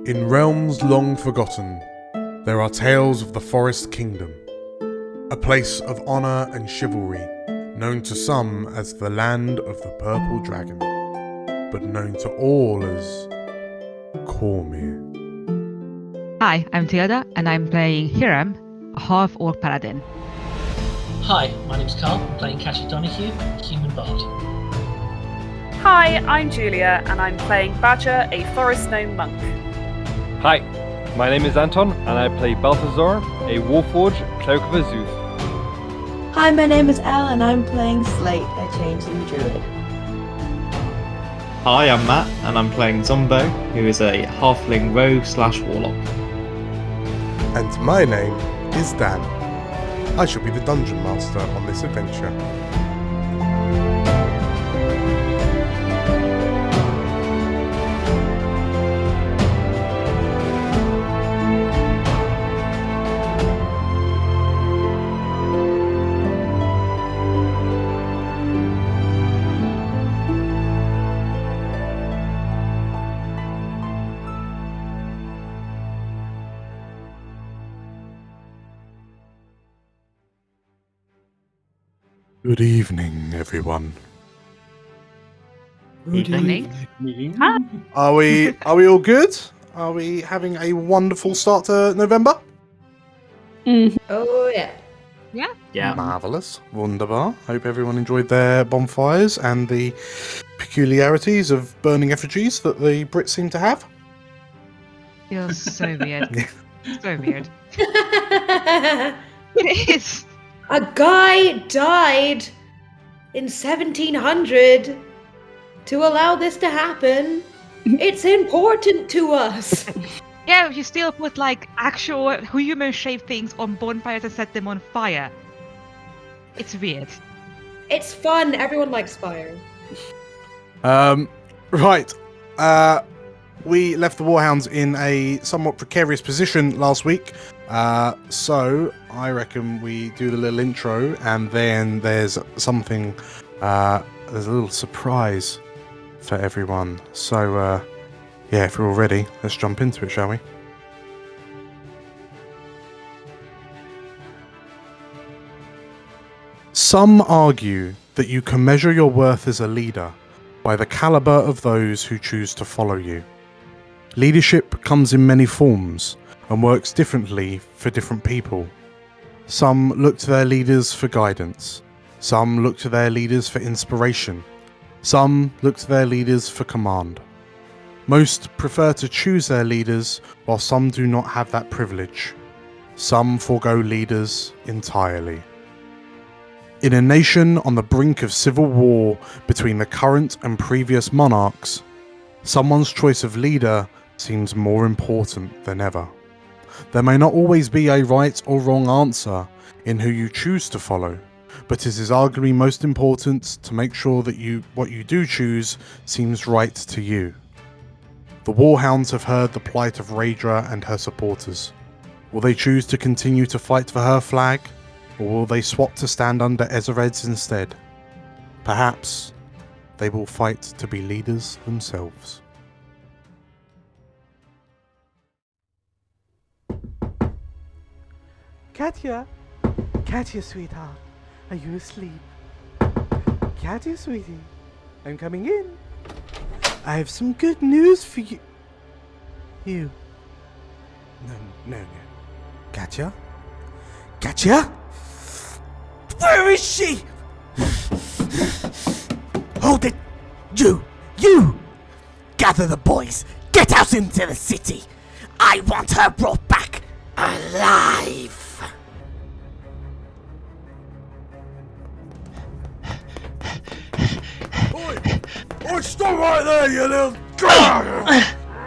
In realms long forgotten, there are tales of the Forest Kingdom, a place of honour and chivalry, known to some as the Land of the Purple Dragon, but known to all as Cormyr. Hi, I'm Theoda, and I'm playing Hiram, a half-orc paladin. Hi, my name's Carl. I'm playing Katya Donahue, human bard. Hi, I'm Julia, and I'm playing Badger, a forest gnome monk. Hi, my name is Anton, and I play Balthazar, a Warforged Cloak of Azuth. Hi, my name is Elle, and I'm playing Slate, a changeling druid. Hi, I'm Matt, and I'm playing Zombo, who is a halfling rogue/warlock. And my name is Dan. I shall be the dungeon master on this adventure. Good evening, everyone. Good evening. Are we all good? Are we having a wonderful start to November? Oh, yeah. Yeah. Marvellous. Wunderbar. Hope everyone enjoyed their bonfires and the peculiarities of burning effigies that the Brits seem to have. Feels so weird. Yeah. So weird. It is. A guy died in 1700 to allow this to happen. It's important to us. Yeah, you still put like actual human-shaped things on bonfires and set them on fire. It's weird. It's fun. Everyone likes fire. Right. We left the Warhounds in a somewhat precarious position last week. So I reckon we do the little intro, and then there's something, there's a little surprise for everyone. So, yeah, if we're all ready, let's jump into it, shall we? Some argue that you can measure your worth as a leader by the caliber of those who choose to follow you. Leadership comes in many forms and works differently for different people. Some look to their leaders for guidance. Some look to their leaders for inspiration. Some look to their leaders for command. Most prefer to choose their leaders, while some do not have that privilege. Some forego leaders entirely. In a nation on the brink of civil war between the current and previous monarchs, someone's choice of leader seems more important than ever. There may not always be a right or wrong answer in who you choose to follow, but it is arguably most important to make sure that what you do choose seems right to you. The Warhounds have heard the plight of Raedra and her supporters. Will they choose to continue to fight for her flag, or will they swap to stand under Ezered's instead? Perhaps they will fight to be leaders themselves. Katya! Katya, sweetheart, are you asleep? Katya, sweetie, I'm coming in. I have some good news for you. No. Katya? Katya? Where is she? Hold it! You! Gather the boys! Get out into the city! I want her brought back alive! Oi, stop right there, you little...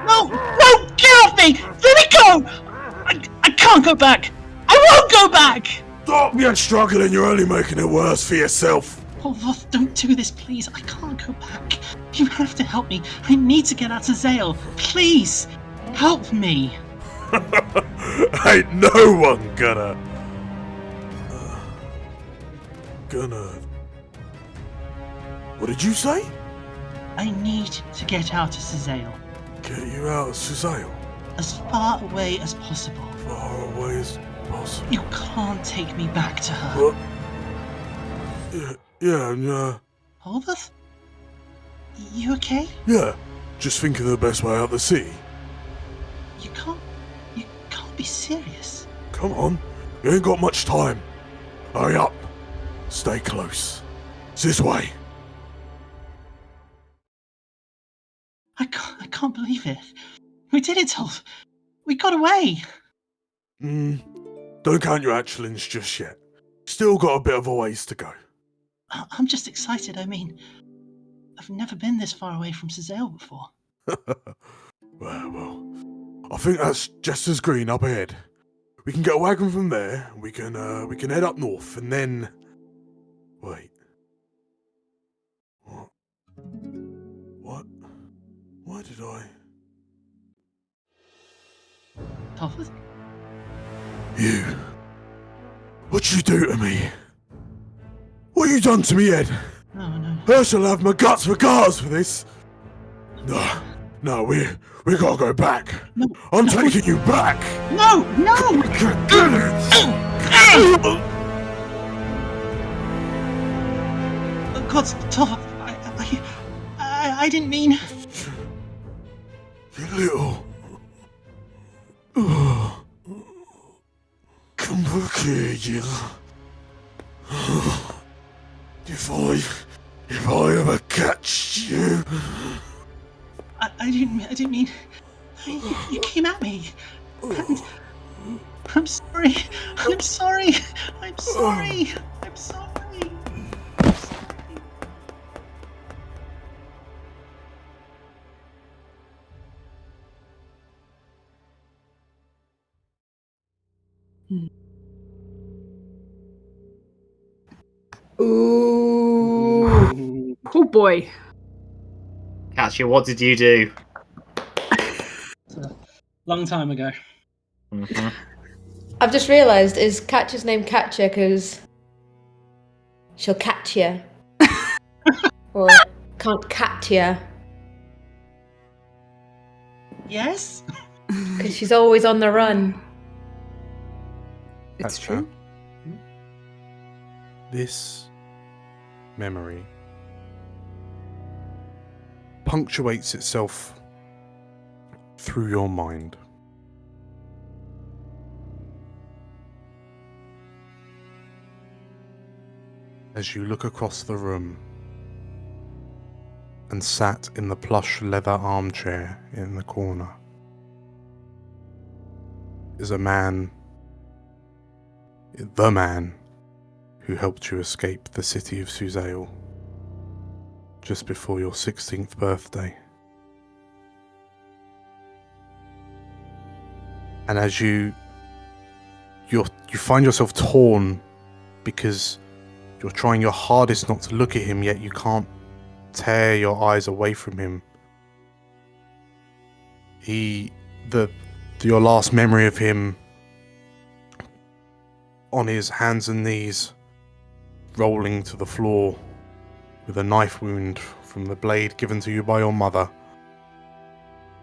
No! Get off me! Let me go! I can't go back! I won't go back! Stop your struggling, you're only making it worse for yourself. Oh, don't do this, please. I can't go back. You have to help me. I need to get out of Zale. Please, help me. Ain't no one gonna... What did you say? I need to get out of Zale. Get you out of Suzail? as far away as possible. Far away as possible. You can't take me back to her. What? Yeah. Holbeth? You okay? Yeah. Just think of the best way out the city. You can't be serious. Come on. You ain't got much time. Hurry up. Stay close. It's this way. I can't believe it. We did it, Tolf. We got away. Don't count your actions just yet. Still got a bit of a ways to go. I'm just excited. I mean, I've never been this far away from Cizale before. Well, I think that's just as green up ahead. We can get a wagon from there. We can head up north and then. Wait. What? Why did I? Tolf? You. What'd you do to me? What you done to me, Ed? No. I shall have my guts for guards for this. No, we gotta go back. No, I'm taking you back. No! God, Tolf, I didn't mean. You little. Come back here, you. If I ever catch you. I didn't mean. You came at me. And I'm sorry. I'm sorry. I'm sorry. I'm sorry. Ooh. Oh boy. Katya, what did you do? Long time ago. Mm-hmm. I've just realised, is Katya's name Katya because she'll catch you? Or can't Katya Yes? because she's always on the run. It's That's true. This memory punctuates itself through your mind. As you look across the room and sat in the plush leather armchair in the corner is a man, the man who helped you escape the city of Cizale just before your 16th birthday. And as you find yourself torn because you're trying your hardest not to look at him, yet you can't tear your eyes away from him. Your last memory of him on his hands and knees, rolling to the floor with a knife wound from the blade given to you by your mother,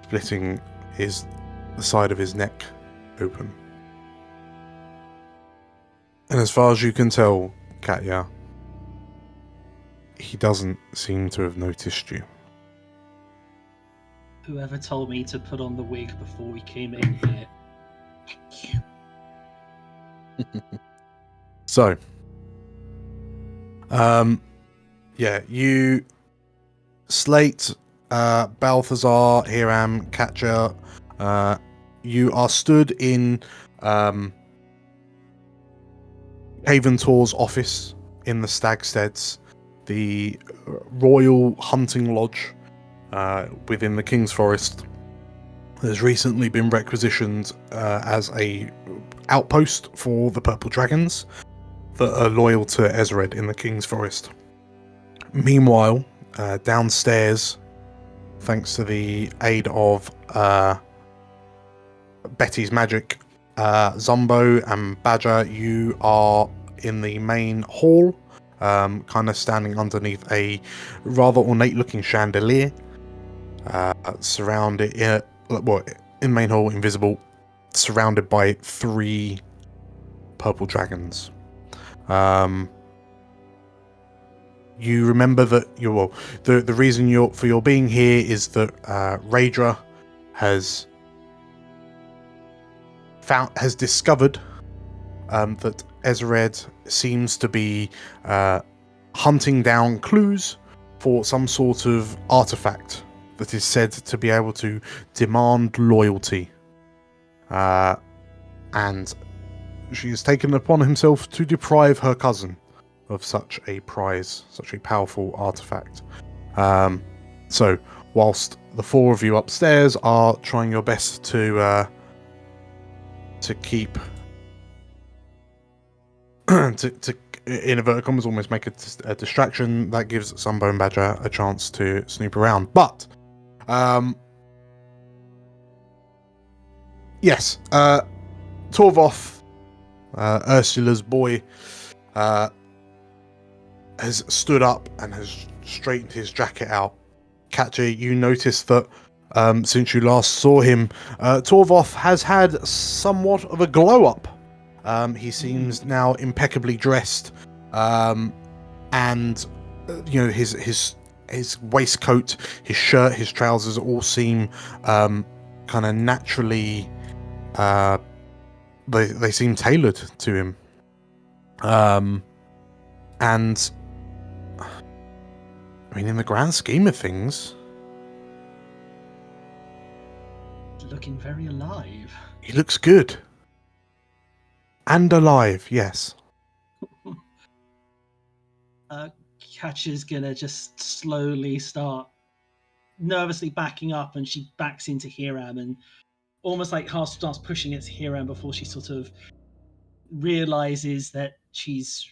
splitting the side of his neck open. And as far as you can tell, Katya, he doesn't seem to have noticed you. Whoever told me to put on the wig before we came in here. Thank you. So, you, Slate, Balthazar, Hiram, Katya, you are stood in Haventor's office in the Stag Steads, the royal hunting lodge within the King's Forest. Has recently been requisitioned as a outpost for the Purple Dragons that are loyal to Ezred in the King's Forest. Meanwhile, downstairs, thanks to the aid of Betty's magic, Zumbo and Badger, you are in the main hall, kind of standing underneath a rather ornate looking chandelier, surrounded in the main hall, invisible, surrounded by 3 purple dragons. You remember that the reason for your being here is that Raedra has discovered that Ezred seems to be hunting down clues for some sort of artifact that is said to be able to demand loyalty. And she has taken it upon himself to deprive her cousin of such a prize, such a powerful artifact. So, whilst the 4 of you upstairs are trying your best to keep to in inverted commas almost make a distraction, that gives Sunbone Badger a chance to snoop around. But yes, Torvoth, Ursula's boy, has stood up and has straightened his jacket out. Katya, you notice that since you last saw him, Torvoth has had somewhat of a glow up. He seems now impeccably dressed, and his waistcoat, his shirt, his trousers all seem kind of naturally. They seem tailored to him, and I mean, in the grand scheme of things, Looking very alive. he looks good. And alive, yes. Katya's gonna just slowly start nervously backing up, and she backs into Hiram and almost like half starts pushing it to Hiram before she sort of realizes that she's,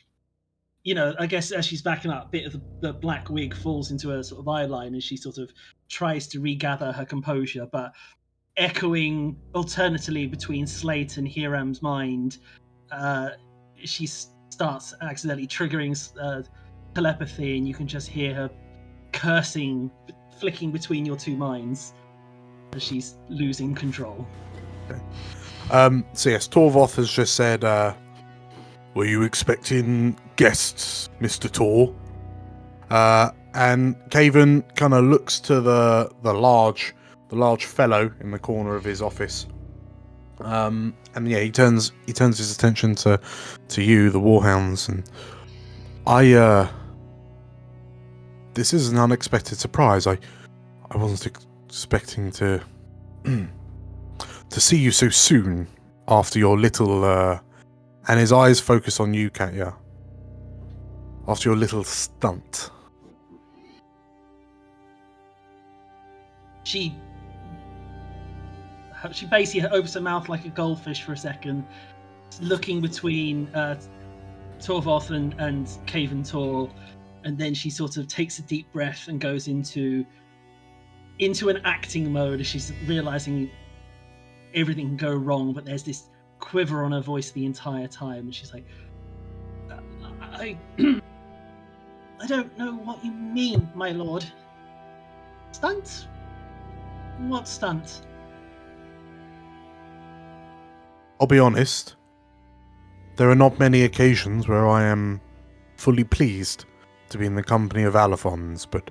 I guess as she's backing up, a bit of the black wig falls into her sort of eye line as she sort of tries to regather her composure, but echoing alternately between Slate and Hiram's mind, she starts accidentally triggering telepathy, and you can just hear her cursing, flicking between your 2 minds as she's losing control. Okay. So yes, Torvoth has just said, were you expecting guests, Mr. Tor? And Caven kind of looks to the large fellow in the corner of his office. And yeah, he turns his attention to you, the Warhounds, and this is an unexpected surprise. I wasn't expecting to see you so soon after your little and his eyes focus on you, Katya. After your little stunt. She basically opens her mouth like a goldfish for a second, looking between Torvoth and Caven Tor, and then she sort of takes a deep breath and goes into an acting mode as she's realizing everything can go wrong, but there's this quiver on her voice the entire time, and she's like, I don't know what you mean, my lord. Stunt? What stunt? I'll be honest, there are not many occasions where I am fully pleased to be in the company of Allophons, but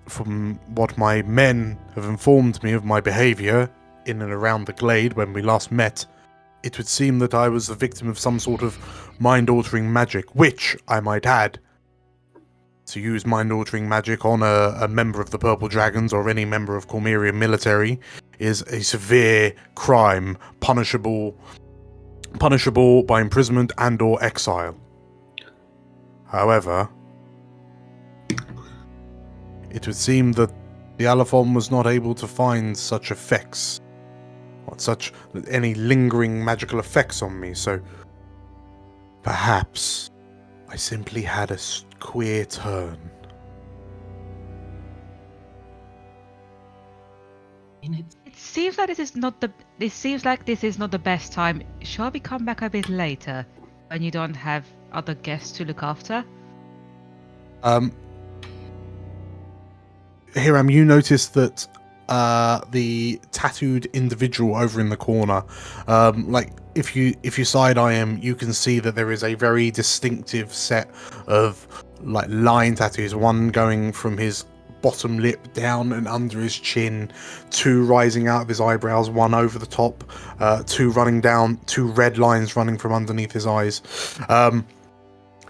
from what my men have informed me of my behaviour in and around the glade when we last met, it would seem that I was the victim of some sort of mind-altering magic, which, I might add, to use mind-altering magic on a member of the Purple Dragons or any member of Cormyrian military is a severe crime, punishable by imprisonment and or exile. However, it would seem that the Allophon was not able to find such effects, or any lingering magical effects on me, so perhaps I simply had a queer turn. It seems like this is not the best time. Shall we come back a bit later when you don't have other guests to look after? Hiram, you notice that the tattooed individual over in the corner. Like if you side eye him, you can see that there is a very distinctive set of like line tattoos. One going from his bottom lip down and under his chin, two rising out of his eyebrows, one over the top, two running down, two red lines running from underneath his eyes.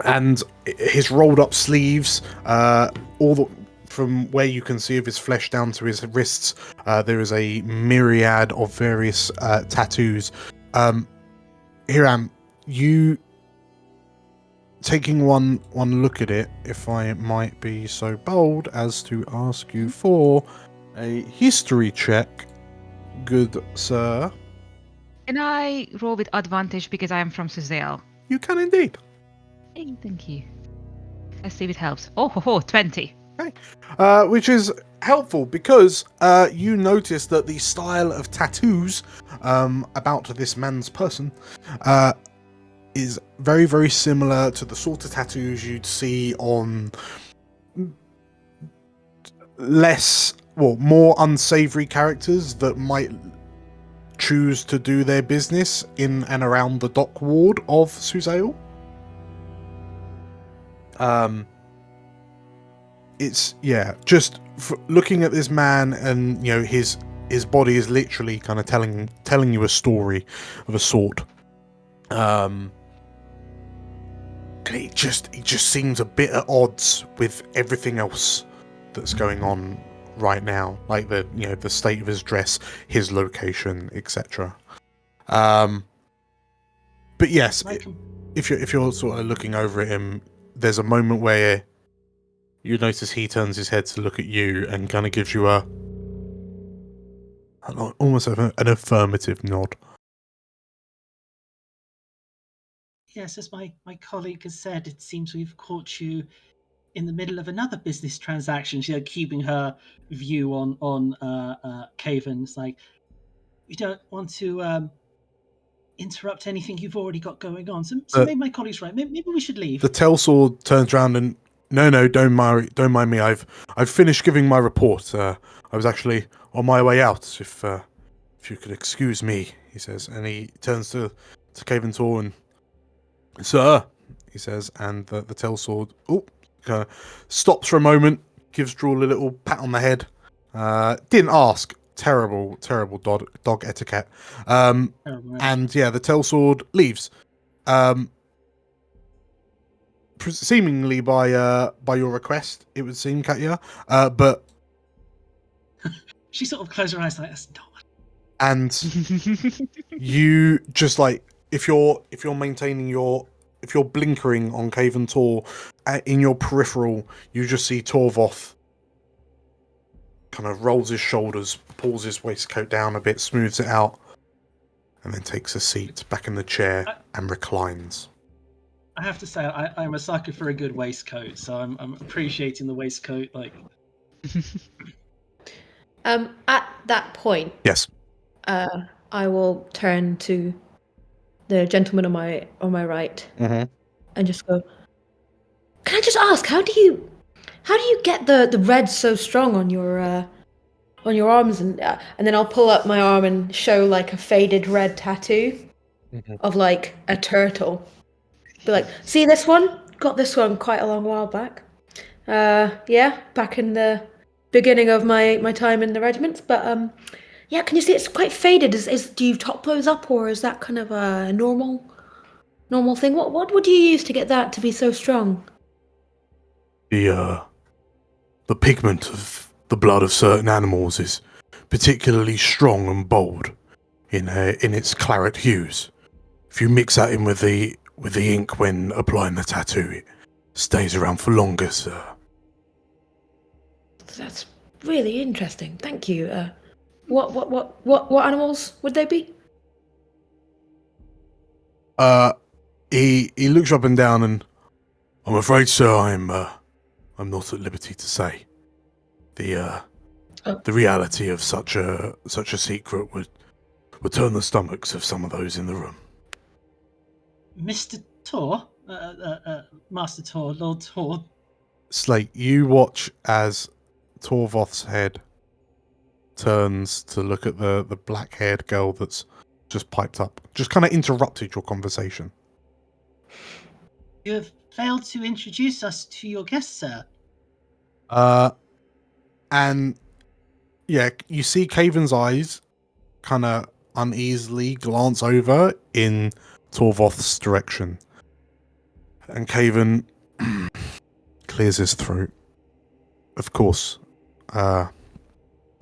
And his rolled up sleeves, from where you can see of his flesh down to his wrists, there is a myriad of various tattoos. Hiram, you taking one look at it, if I might be so bold as to ask you for a history check, good sir. Can I roll with advantage because I am from Suzelle? You can indeed. Hey, thank you. Let's see if it helps. Oh, 20. Which is helpful because you notice that the style of tattoos about this man's person is very, very similar to the sort of tattoos you'd see on more unsavory characters that might choose to do their business in and around the dock ward of Suzelle. It's just looking at this man, and his body is literally kind of telling you a story of a sort. It just seems a bit at odds with everything else that's going on right now, like the state of his dress, his location, etc. But yes, if you're sort of looking over at him, there's a moment where you notice he turns his head to look at you and kind of gives you almost an affirmative nod. Yes, as my colleague has said, it seems we've caught you in the middle of another business transaction. She's keeping her view on Caven. It's like, we don't want to interrupt anything you've already got going on. So maybe my colleague's right. Maybe we should leave. The Telsword turns around and no, don't mind me. I've finished giving my report. I was actually on my way out. If you could excuse me, he says, and he turns to Caven Tor and, sir, he says, and the Telsword kind of stops for a moment, gives Drool a little pat on the head. Didn't ask. Terrible dog etiquette. And the Telsword leaves. Seemingly by your request, it would seem, Katya. But she sort of closed her eyes like, that's not. And you just like, if you're blinkering on Caven Tor, in your peripheral, you just see Torvoth kind of rolls his shoulders, pulls his waistcoat down a bit, smooths it out, and then takes a seat back in the chair and reclines. I have to say, I'm a sucker for a good waistcoat, so I'm appreciating the waistcoat. Like, at that point, yes, I will turn to the gentleman on my right and just go, can I just ask, how do you get the red so strong on your arms? And then I'll pull up my arm and show like a faded red tattoo of like a turtle. Be like, see this one? Got this one quite a long while back. Back in the beginning of my time in the regiment. But can you see it's quite faded? Do you top those up, or is that kind of a normal thing? What would you use to get that to be so strong? The pigment of the blood of certain animals is particularly strong and bold in its claret hues. If you mix that in with the ink when applying the tattoo, it stays around for longer, sir. That's really interesting. Thank you. What animals would they be? He looks up and down, and I'm afraid, sir, I'm not at liberty to say. The reality of such a secret would turn the stomachs of some of those in the room. Mr. Tor, Master Tor, Lord Tor. Slate, you watch as Torvoth's head turns to look at the black-haired girl that's just piped up. Just kind of interrupted your conversation. You have failed to introduce us to your guest, sir. And yeah, you see Caven's eyes kind of uneasily glance over in Torvoth's direction. And Caven clears his throat. Of course.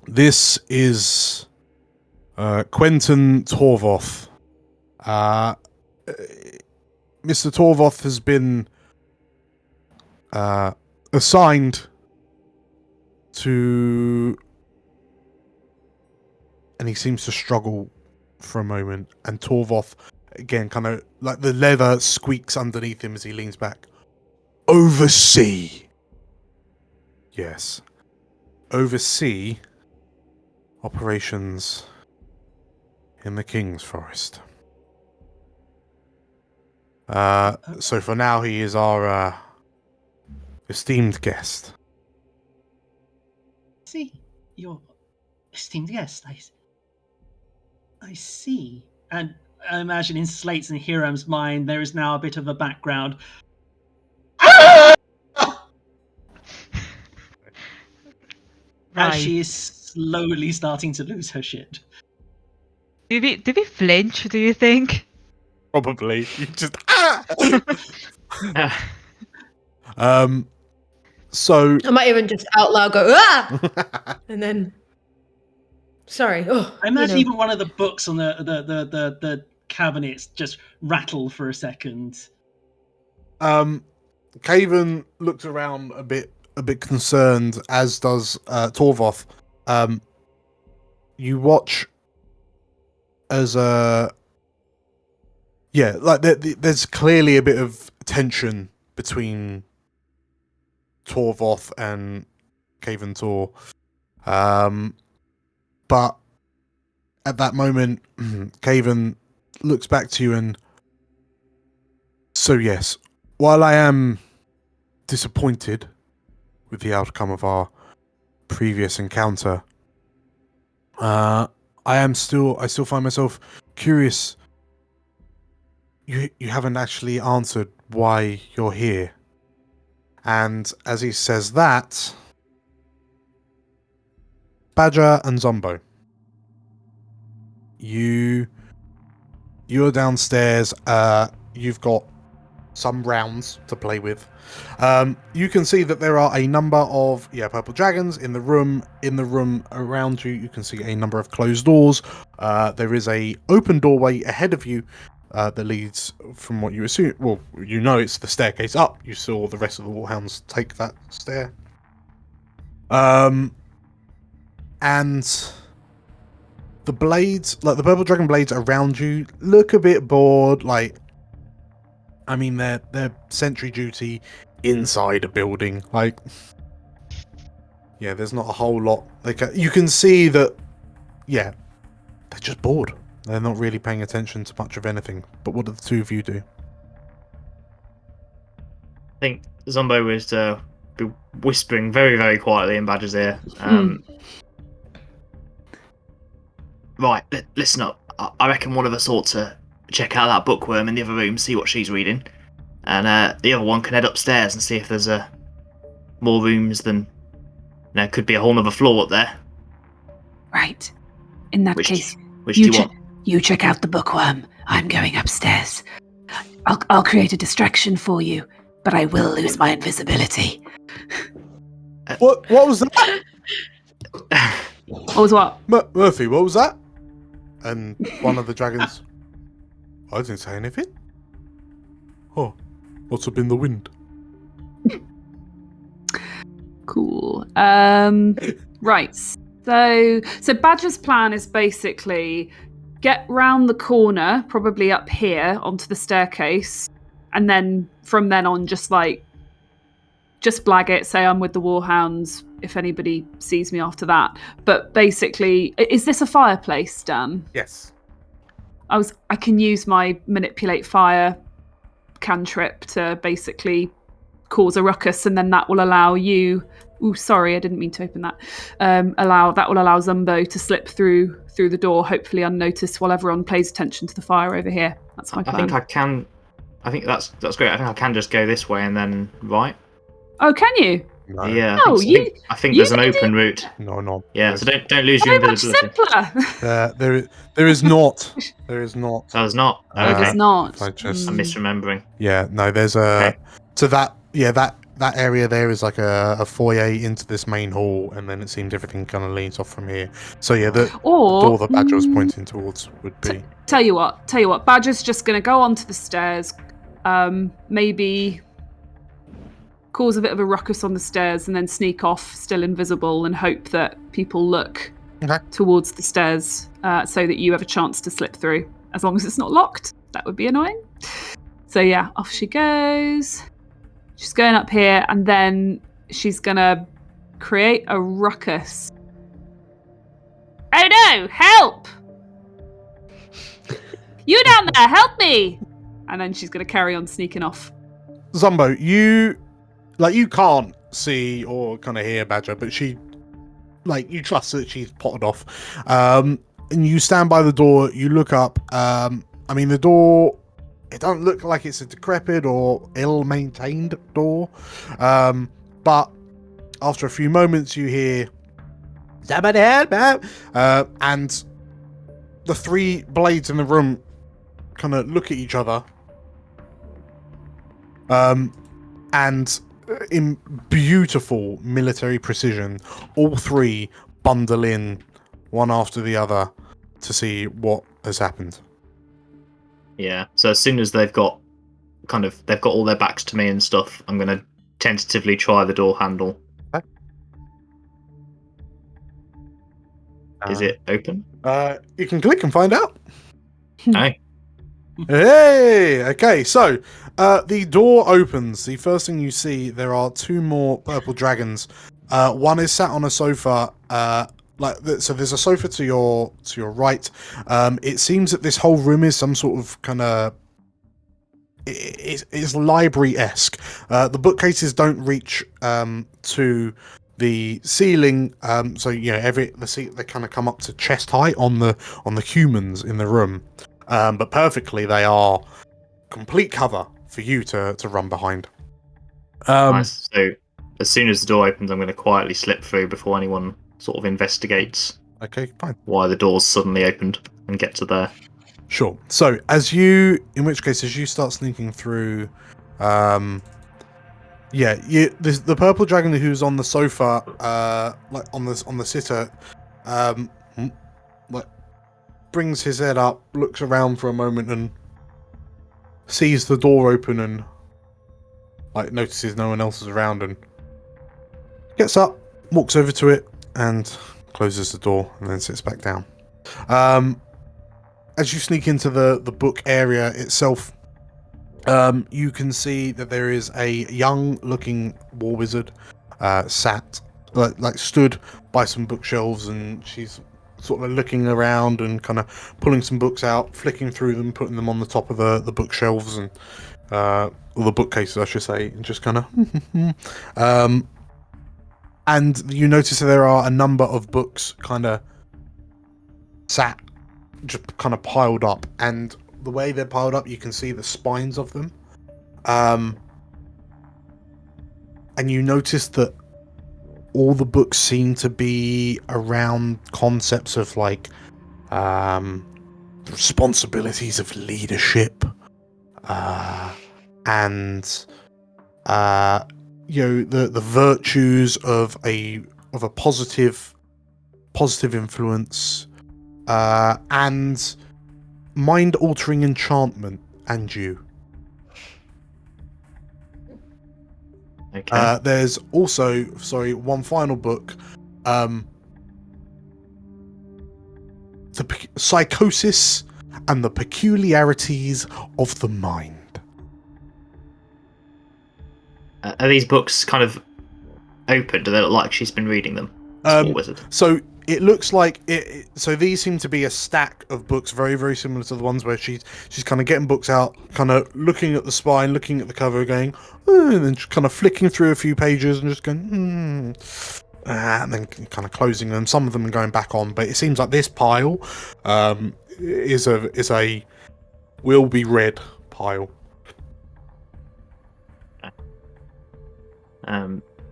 This is Quentin Torvoth. Mr. Torvoth has been assigned to... And he seems to struggle for a moment. And Torvoth, again, kind of like the leather squeaks underneath him as he leans back. Oversee. Yes. Oversee operations in the King's Forest. So for now, he is our esteemed guest. See, your esteemed guest. I see. And I imagine in Slate's and Hiram's mind, there is now a bit of a background. As she is slowly starting to lose her shit. Did we flinch, do you think? Probably. You just So I might even just out loud go, ah! And then... Sorry. Oh, I imagine even one of the books on the cabinets just rattle for a second. Caven looks around a bit concerned, as does Torvoth. You watch as there's clearly a bit of tension between Torvoth and Caven Tor. But at that moment, Caven looks back to you and... So yes, while I am disappointed with the outcome of our previous encounter, I still find myself curious. You haven't actually answered why you're here. And as he says that, Badger and Zombo, you're downstairs. You've got some rounds to play with. You can see that there are a number of purple dragons in the room. In the room around you, you can see a number of closed doors. There is a open doorway ahead of you that leads, from what you assume, well, you know it's the staircase up. You saw the rest of the Warhounds take that stair. And the blades, like the purple dragon blades around you, look a bit bored. Like, I mean, they're sentry duty inside a building. Like, yeah, there's not a whole lot. Like, you can see that, they're just bored. They're not really paying attention to much of anything. But what do the two of you do? I think Zombo was be whispering very, very quietly in Badger's ear. Right, listen up. I reckon one of us ought to check out that bookworm in the other room, see what she's reading. And the other one can head upstairs and see if there's more rooms than... could be a whole other floor up there. Right. In that case, which do you want? You check out the bookworm. I'm going upstairs. I'll create a distraction for you, but I will lose my invisibility. What was that? What was what? Murphy, what was that? And one of the dragons... I didn't say anything. Oh, what's up in the wind? Cool. Right. So Badger's plan is basically get round the corner, probably up here onto the staircase, and then from then on, just blag it. Say I'm with the Warhounds. If anybody sees me after that, but basically, is this a fireplace, Dan? Yes. I can use my manipulate fire cantrip to basically cause a ruckus, and then that will allow you Ooh, sorry, I didn't mean to open that. That will allow Zumbo to slip through the door, hopefully unnoticed, while everyone pays attention to the fire over here. That's my plan. I think that's great. I think I can just go this way and then right. Oh, can you? No. Yeah. No, I think you there's an need open route. No. Yeah. So don't lose your Very much invisibility. simpler. There is not. There is not. So there's not. Oh, there's Okay. not. I just- I'm misremembering. Yeah, no, there's a. Okay. So that area there is like a foyer into this main hall, and then it seems everything kind of leads off from here. So yeah, the door that Badger was pointing towards would be. Tell you what, Badger's just going to go onto the stairs, maybe cause a bit of a ruckus on the stairs, and then sneak off, still invisible, and hope that people look towards the stairs so that you have a chance to slip through. As long as it's not locked, that would be annoying. So yeah, off she goes. She's going up here, and then she's going to create a ruckus. Oh no, help! You down there, help me! And then she's going to carry on sneaking off. Zumbo, you can't see or kind of hear Badger, but you trust that she's potted off. And you stand by the door, you look up. The door, it doesn't look like it's a decrepit or ill-maintained door. But after a few moments, you hear, somebody help, and the three blades in the room kind of look at each other. And in beautiful military precision, all three bundle in one after the other to see what has happened. Yeah. So as soon as they've got all their backs to me and stuff, I'm going to tentatively try the door handle. Okay. Is it open? You can click and find out. Hey. Hey! Okay, so the door opens. The first thing you see, there are two more purple dragons. One is sat on a sofa. So there's a sofa to your right. It seems that this whole room is some sort of kind of it's library-esque. The bookcases don't reach to the ceiling, so they kind of come up to chest height on the humans in the room. But perfectly, they are complete cover for you to run behind. Nice. So as soon as the door opens, I'm going to quietly slip through before anyone sort of investigates. Okay, fine. Why the door's suddenly opened and get to there. Sure. So as you start sneaking through, the purple dragon who's on the sofa, on the sitter, brings his head up, looks around for a moment, and sees the door open, and notices no one else is around, and gets up, walks over to it, and closes the door, and then sits back down. As you sneak into the book area itself, you can see that there is a young-looking war wizard stood by some bookshelves, and she's sort of looking around and kind of pulling some books out, flicking through them, putting them on the top of the bookshelves and or the bookcases, I should say, and just kind of. And you notice that there are a number of books kind of sat, just kind of piled up, and the way they're piled up, you can see the spines of them. And you notice that all the books seem to be around concepts of the responsibilities of leadership, and the virtues of a positive influence, and mind-altering enchantment, and you. Okay. There's also, one final book, Psychosis and the Peculiarities of the Mind. Are these books kind of open? Do they look like she's been reading them? Small wizard. So it looks like it. So these seem to be a stack of books, very, very similar to the ones where she's kind of getting books out, kind of looking at the spine, looking at the cover, going, and then just kind of flicking through a few pages and just going, and then kind of closing them. Some of them are going back on, but it seems like this pile is a will be read pile.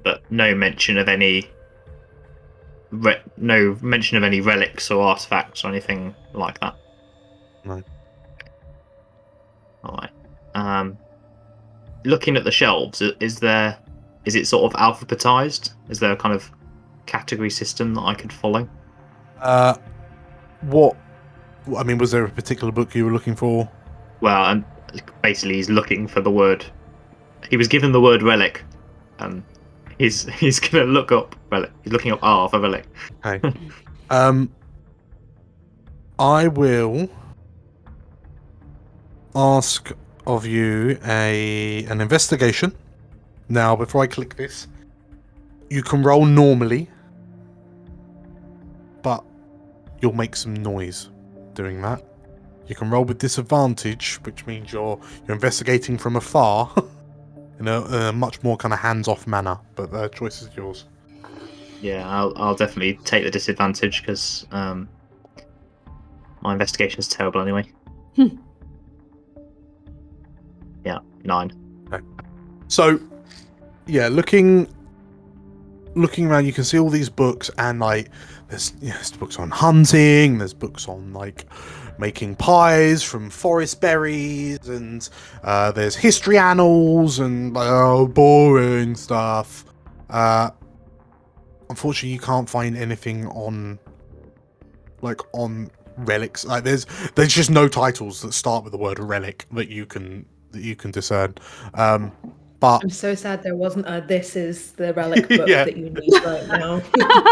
But no mention of any relics or artifacts or anything like that. No. All right. Looking at the shelves, is it sort of alphabetized? Is there a kind of category system that I could follow? What? I mean, was there a particular book you were looking for? Well, and basically, he's looking for the word. He was given the word relic. He's gonna look up relic. He's looking up R for relic. Okay. I will ask of you an investigation. Now, before I click this, you can roll normally, but you'll make some noise doing that. You can roll with disadvantage, which means you're investigating from afar. In a much more kind of hands-off manner, but the choice is yours. Yeah, I'll definitely take the disadvantage because my investigation is terrible anyway. Yeah, 9. Okay. So, yeah, looking around, you can see all these books, and like there's books on hunting, there's books on like making pies from forest berries, and there's history annals and boring stuff. Unfortunately, you can't find anything on relics. Like there's just no titles that start with the word relic that you can discern. But I'm so sad there wasn't a "This is the relic book Yeah. that you need right now."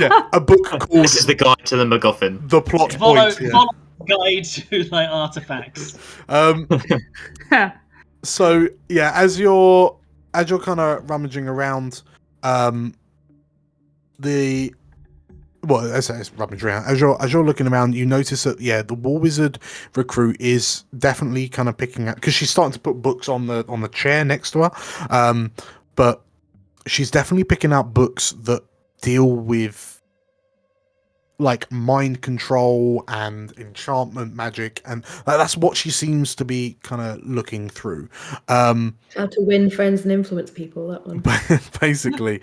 yeah, a book called This is the guide to the MacGuffin. The Plot Follow Point. Yeah. guide to like artifacts. So yeah, as you're kind of rummaging around, it's rummaging around. As you're looking around, you notice that the War Wizard recruit is definitely kind of picking up, because she's starting to put books on the chair next to her. But she's definitely picking out books that deal with like mind control and enchantment magic, and that's what she seems to be kind of looking through. How to win friends and influence people, that one. Basically,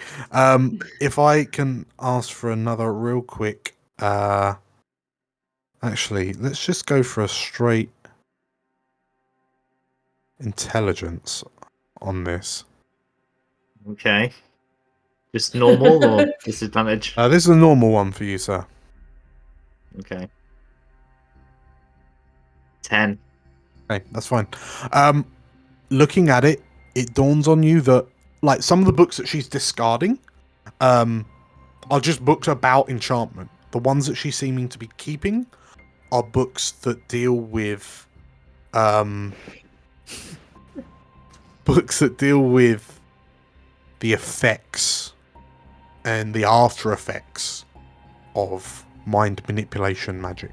if I can ask for another real quick, actually, let's just go for a straight intelligence on this. Okay. Just normal or disadvantage? This is a normal one for you, sir. Okay. 10. Okay, that's fine. Looking at it, it dawns on you that like some of the books that she's discarding are just books about enchantment. The ones that she's seeming to be keeping are books that deal with the effects and the after effects of mind manipulation magic.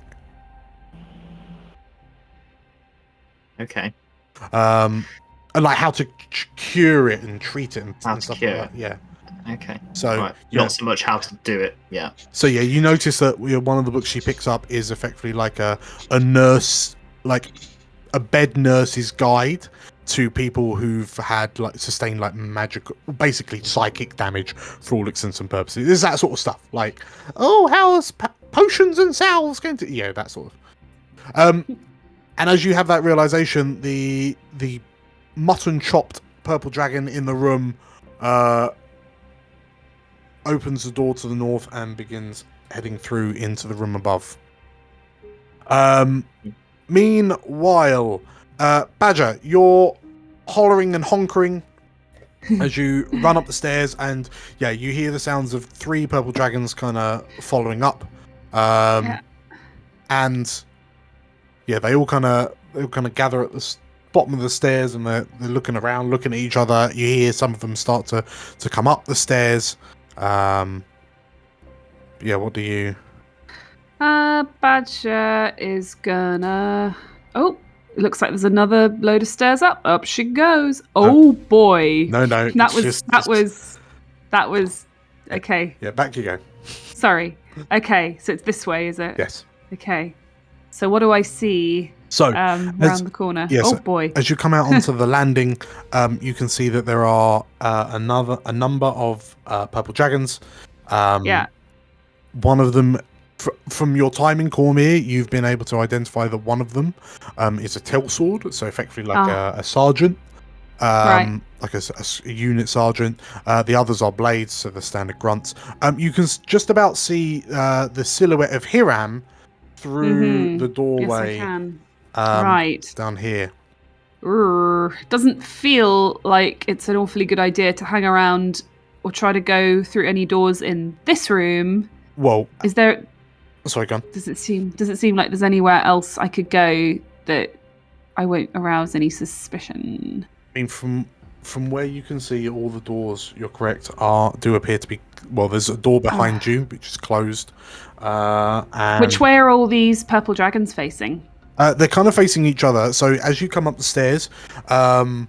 Okay. And like how to cure it and treat it and stuff cure like that. Yeah. Okay. So right. Not so much how to do it. Yeah. So yeah, you notice that one of the books she picks up is effectively like a nurse, like a bed nurse's guide to people who've had like sustained like magical, basically psychic damage for all intents and purposes. It's that sort of stuff. Like, oh, how's potions and salves going to? That sort of. And as you have that realization, the mutton chopped purple dragon in the room opens the door to the north and begins heading through into the room above. Meanwhile, Badger, you're hollering and honkering as you run up the stairs, and you hear the sounds of 3 purple dragons kind of following up. And they all kind of gather at the bottom of the stairs, and they're looking around, looking at each other. You hear some of them start to come up the stairs. What do you Badger is gonna. Oh, it looks like there's another load of stairs up. Up she goes. Oh boy. No, That was. Okay. Yeah, back you go. Sorry. Okay, so it's this way, is it? Yes. Okay. So what do I see? So, round the corner. yes, Oh boy. As you come out onto the landing, you can see that there are a number of purple dragons. Yeah. One of them, from your time in Cormyr, you've been able to identify that one of them is a tail sword, so effectively like a sergeant, Right. like a unit sergeant. The others are blades, so the standard grunts. You can just about see the silhouette of Hiram through the doorway. Yes, I can. Right down here. Doesn't feel like it's an awfully good idea to hang around or try to go through any doors in this room. Well, is there? Sorry, go on. Does it seem like there's anywhere else I could go that I won't arouse any suspicion? I mean, from where you can see, all the doors, you're correct, do appear to be. Well, there's a door behind you which is closed. And which way are all these purple dragons facing? They're kind of facing each other. So as you come up the stairs, one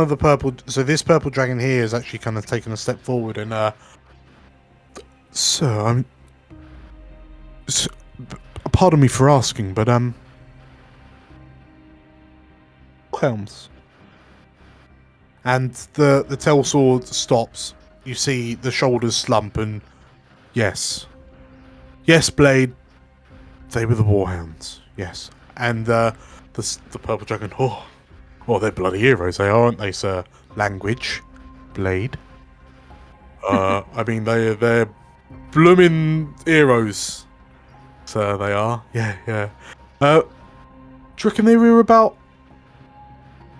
of the purple. So this purple dragon here is actually kind of taken a step forward, and so pardon me for asking, but Warhounds. And the tail sword stops. You see the shoulders slump, and yes, Blade. They were the Warhounds. Yes, and the purple dragon. Oh, they're bloody heroes, they aren't they, sir? Language, Blade. I mean, they're blooming heroes, sir. They are. Yeah. Do you reckon they were about?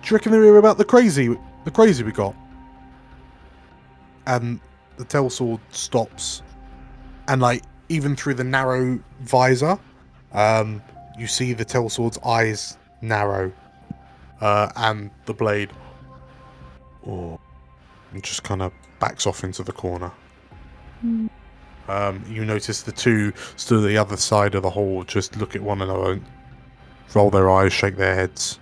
Do you reckon they were about the crazy we got? And the tail sword stops, and like even through the narrow visor, you see the tail sword's eyes narrow, and the blade, and just kind of backs off into the corner. You notice the two stood at the other side of the hall, just look at one another, roll their eyes, shake their heads.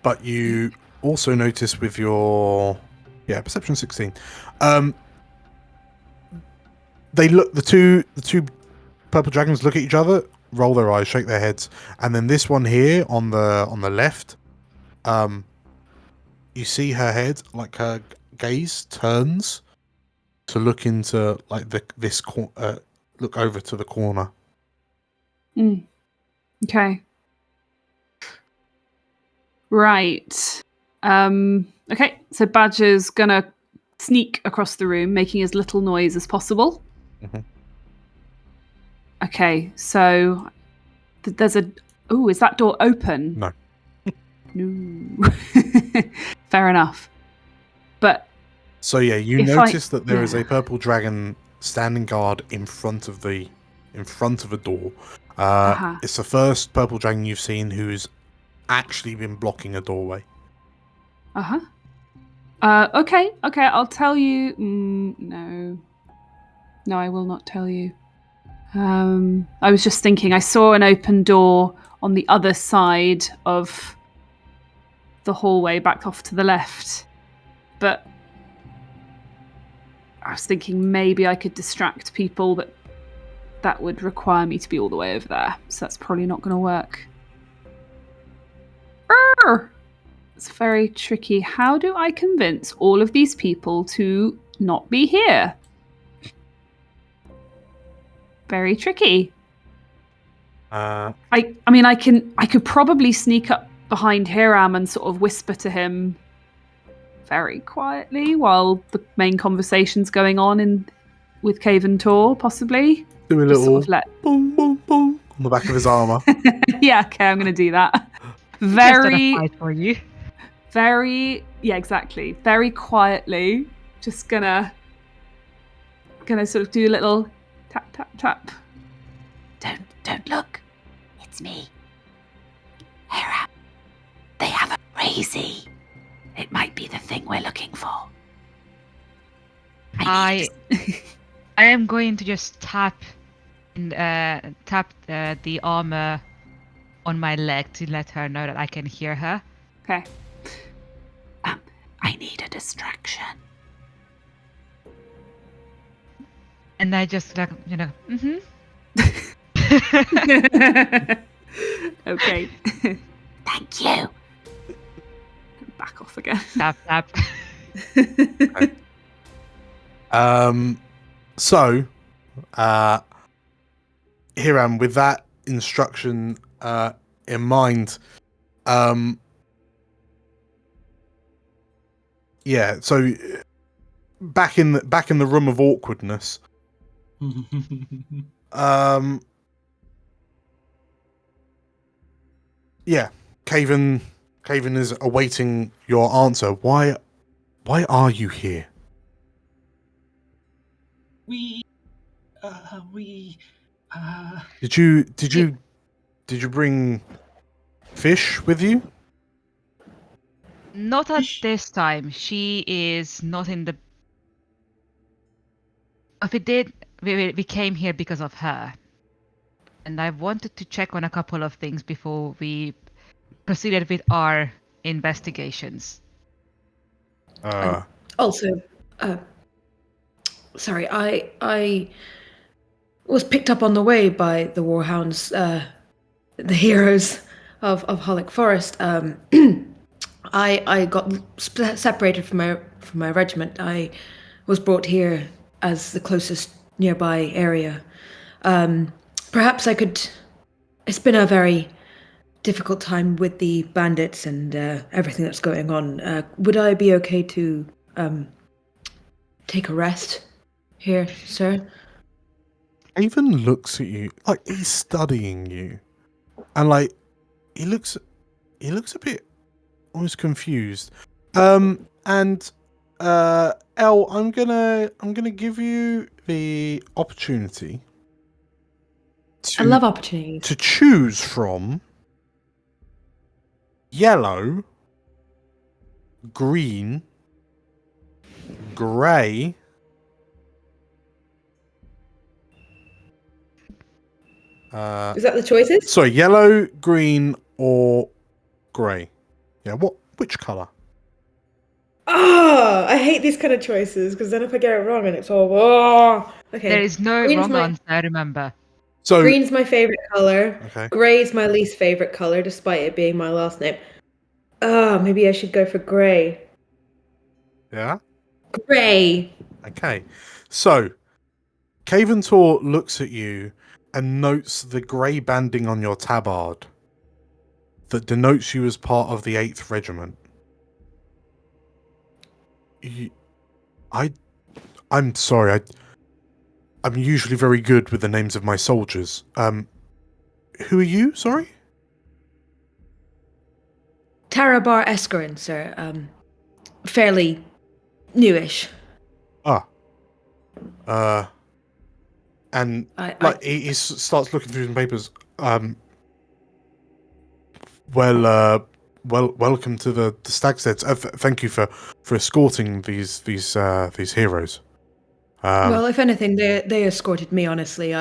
But you also notice with your perception 16, they look, the two purple dragons look at each other, roll their eyes, shake their heads, and then this one here on the left, you see her head, like her gaze turns to look into like look over to the corner. Okay. Right. Okay, so Badger's gonna sneak across the room, making as little noise as possible. Mm-hmm. Okay, so there's a... Oh, is that door open? No. No. Fair enough. But... So yeah, you notice that there is a purple dragon standing guard in front of a door. It's the first purple dragon you've seen who's actually been blocking a doorway. Okay, I'll tell you. No, I will not tell you. I was just thinking, I saw an open door on the other side of the hallway, back off to the left. But I was thinking maybe I could distract people, but that would require me to be all the way over there. So that's probably not going to work. It's very tricky. How do I convince all of these people to not be here? Very tricky. I mean, I could probably sneak up behind Hiram and sort of whisper to him very quietly while the main conversation's going on with Caven Tor, possibly. Do a little sort of boom, boom, boom on the back of his armor. Yeah, okay, I'm going to do that. For you. Yeah, exactly. Very quietly, just gonna sort of do a little tap, tap, tap. Don't look. It's me. Hera, they have a crazy. It might be the thing we're looking for. I I am going to just tap the armor on my leg to let her know that I can hear her. Okay. I need a distraction. And I just mm-hmm. Okay. Thank you. Back off again. Tap tap. So, Hiram, with that instruction in mind, yeah. So, back in the room of awkwardness, yeah. Caven is awaiting your answer. Why are you here? Did you bring fish with you? Not at this time. She is not in the. If we did, we came here because of her. And I wanted to check on a couple of things before we proceeded with our investigations. Also, sorry, I was picked up on the way by the Warhounds, the heroes of Hollick Forest. I got separated from my regiment. I was brought here as the closest nearby area. Perhaps I could. It's been a very difficult time with the bandits and everything that's going on. Would I be okay to take a rest here, sir? Even looks at you like he's studying you, and like he looks a bit almost confused. And Elle, I'm gonna give you the opportunity. I love opportunities. To choose from yellow, green, grey, Is that the choices? sorry, yellow, green, or grey. Yeah, which colour? Oh, I hate these kind of choices because then if I get it wrong and it's all okay. There is no Green's wrong answer, I remember. So green's my favorite color. Okay. Grey's my least favorite color, despite it being my last name. Oh, maybe I should go for grey. Yeah. Grey. Okay. So Caventor looks at you and notes the grey banding on your tabard that denotes you as part of the 8th Regiment. I'm sorry. I'm usually very good with the names of my soldiers. Who are you? Sorry. Tarabar Escarin, sir. Fairly newish. And he starts looking through some papers. Welcome to the Stag Steads. Thank you for escorting these heroes. Well, if anything, they escorted me. Honestly,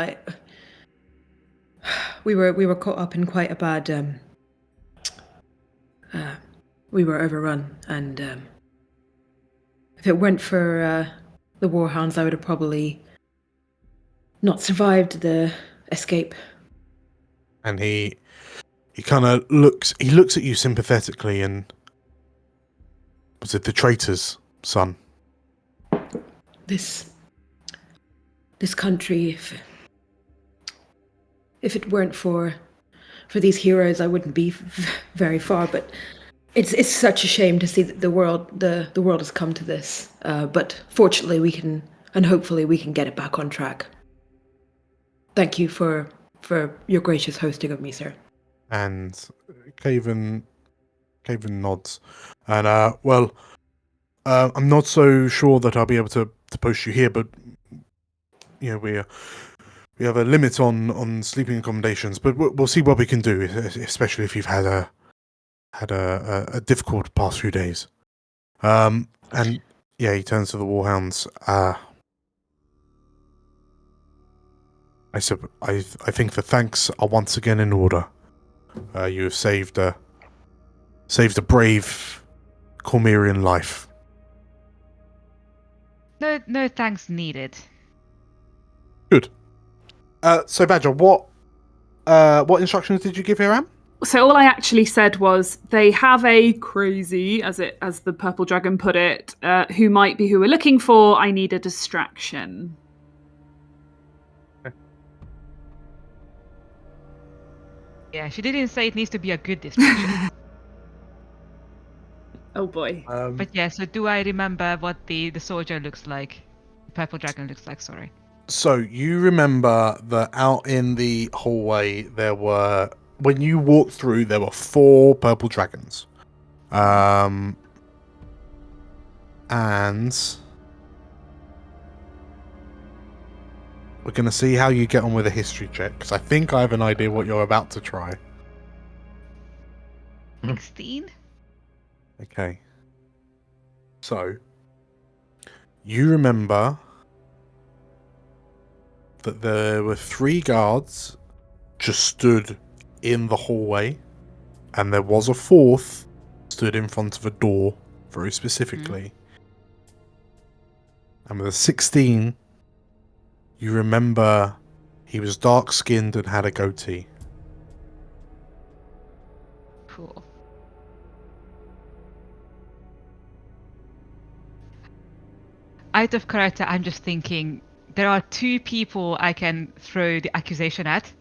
we were caught up in quite a bad. We were overrun, and if it weren't for the Warhounds, I would have probably not survived the escape. And he kind of looks at you sympathetically, and was it the traitor's son? This country, if it weren't for these heroes, I wouldn't be very far. But it's such a shame to see that the world has come to this. But fortunately, we can, and hopefully we can get it back on track. Thank you for your gracious hosting of me, sir. And Caven nods. And I'm not so sure that I'll be able to post you here, but you know, we have a limit on sleeping accommodations, but we'll see what we can do, especially if you've had a difficult past few days. And yeah, he turns to the Warhounds. I think the thanks are once again in order. You have saved a brave Cormyrian life. No thanks needed. Good. So Badger, what instructions did you give Hiram? So all I actually said was they have a crazy, as the purple dragon put it, who might be who we're looking for. I need a distraction. Yeah, she didn't say it needs to be a good distraction. Oh boy. But yeah, so do I remember what the soldier looks like? The purple dragon looks like, sorry. So you remember that out in the hallway when you walked through, there were 4 purple dragons. And we're going to see how you get on with a history check, because I think I have an idea what you're about to try. 16? Okay. So, you remember that there were 3 guards just stood in the hallway, and there was a 4th stood in front of a door, very specifically. And with a 16, you remember he was dark-skinned and had a goatee. Cool. Out of character, I'm just thinking there are 2 people I can throw the accusation at.